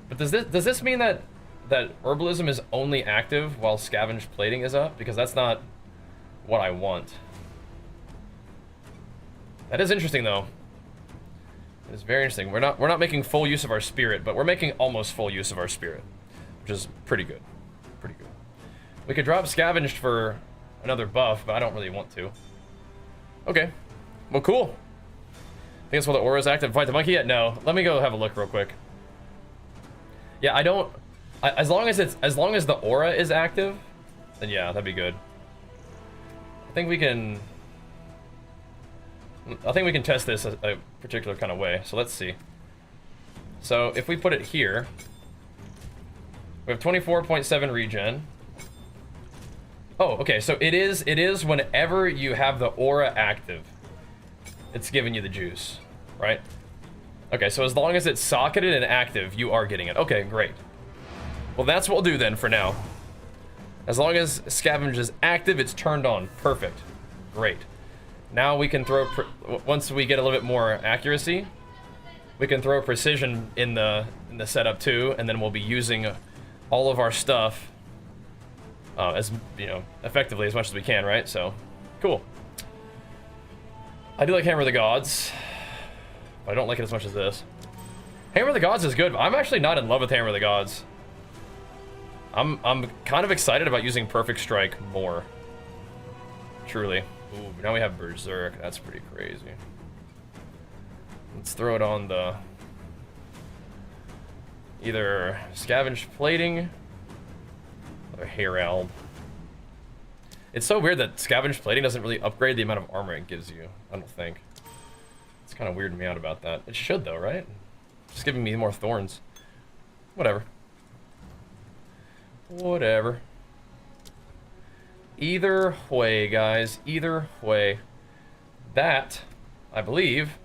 But does this mean that herbalism is only active while scavenge plating is up? Because that's not what I want. That is interesting though. It's very interesting. We're not making full use of our spirit, but we're making almost full use of our spirit, which is pretty good. Pretty good. We could drop scavenged for another buff, but I don't really want to. Okay. Well, cool. I think that's why the aura is active. Fight the monkey yet? No. Let me go have a look real quick. Yeah, as long as the aura is active, then yeah, that'd be good. I think we can test this a particular kind of way. So let's see. So if we put it here, we have 24.7 regen. Oh, okay. So it is whenever you have the aura active, it's giving you the juice, right? Okay, so as long as it's socketed and active, you are getting it. Okay, great. Well, that's what we'll do then for now. As long as scavenge is active, it's turned on. Perfect. Great. Now we can throw, once we get a little bit more accuracy, we can throw precision in the setup too, and then we'll be using all of our stuff as, you know, effectively as much as we can, right? So, cool. I do like Hammer of the Gods, but I don't like it as much as this. Hammer of the Gods is good, but I'm actually not in love with Hammer of the Gods. I'm kind of excited about using Perfect Strike more. Truly. Ooh, now we have Berserk. That's pretty crazy. Let's throw it on the either Scavenge Plating or Herald. It's so weird that Scavenge Plating doesn't really upgrade the amount of armor it gives you, I don't think. It's kind of weirding me out about that. It should though, right? Just giving me more thorns. Whatever. Whatever. Either way, guys. Either way. That, I believe,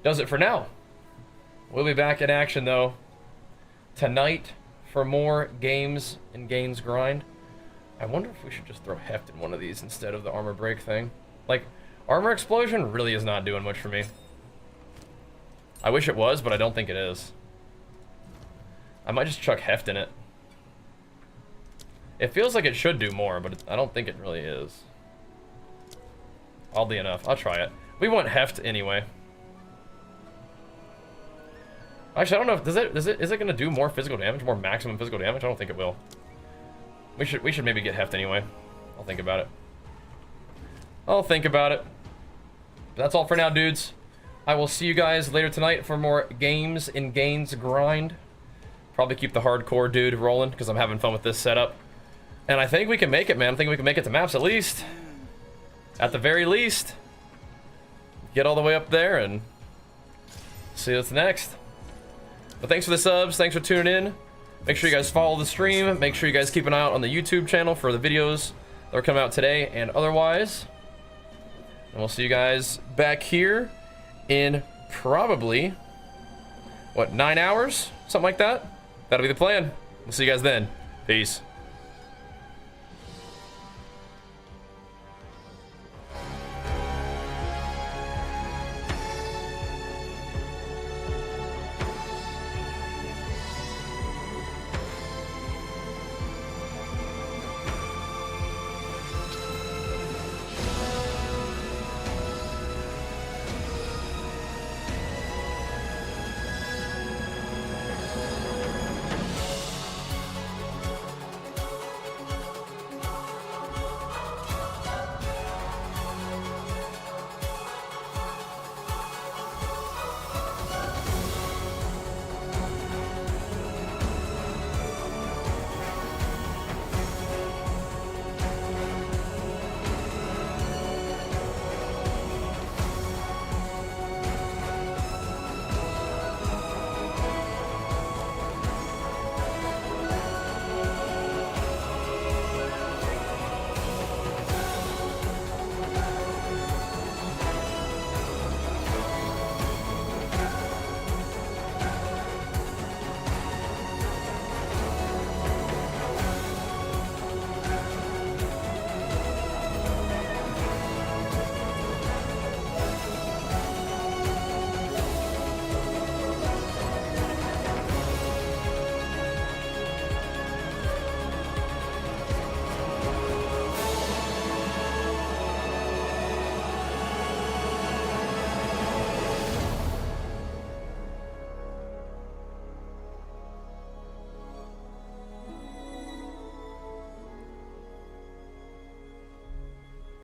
does it for now. We'll be back in action, though, tonight for more games and games grind. I wonder if we should just throw heft in one of these instead of the armor break thing. Like, armor explosion really is not doing much for me. I wish it was, but I don't think it is. I might just chuck heft in it. It feels like it should do more, but I don't think it really is. Oddly enough, I'll try it. We want heft anyway. Actually, I don't know if is it gonna do more physical damage, more maximum physical damage? I don't think it will. We should maybe get heft anyway. I'll think about it. I'll think about it. That's all for now, dudes. I will see you guys later tonight for more games in Gains grind. Probably keep the hardcore dude rolling because I'm having fun with this setup. And I think we can make it, man. I think we can make it to maps at least. At the very least. Get all the way up there and see what's next. But thanks for the subs. Thanks for tuning in. Make sure you guys follow the stream. Make sure you guys keep an eye out on the YouTube channel for the videos that are coming out today and otherwise. And we'll see you guys back here in probably, what, 9 hours? Something like that? That'll be the plan. We'll see you guys then. Peace.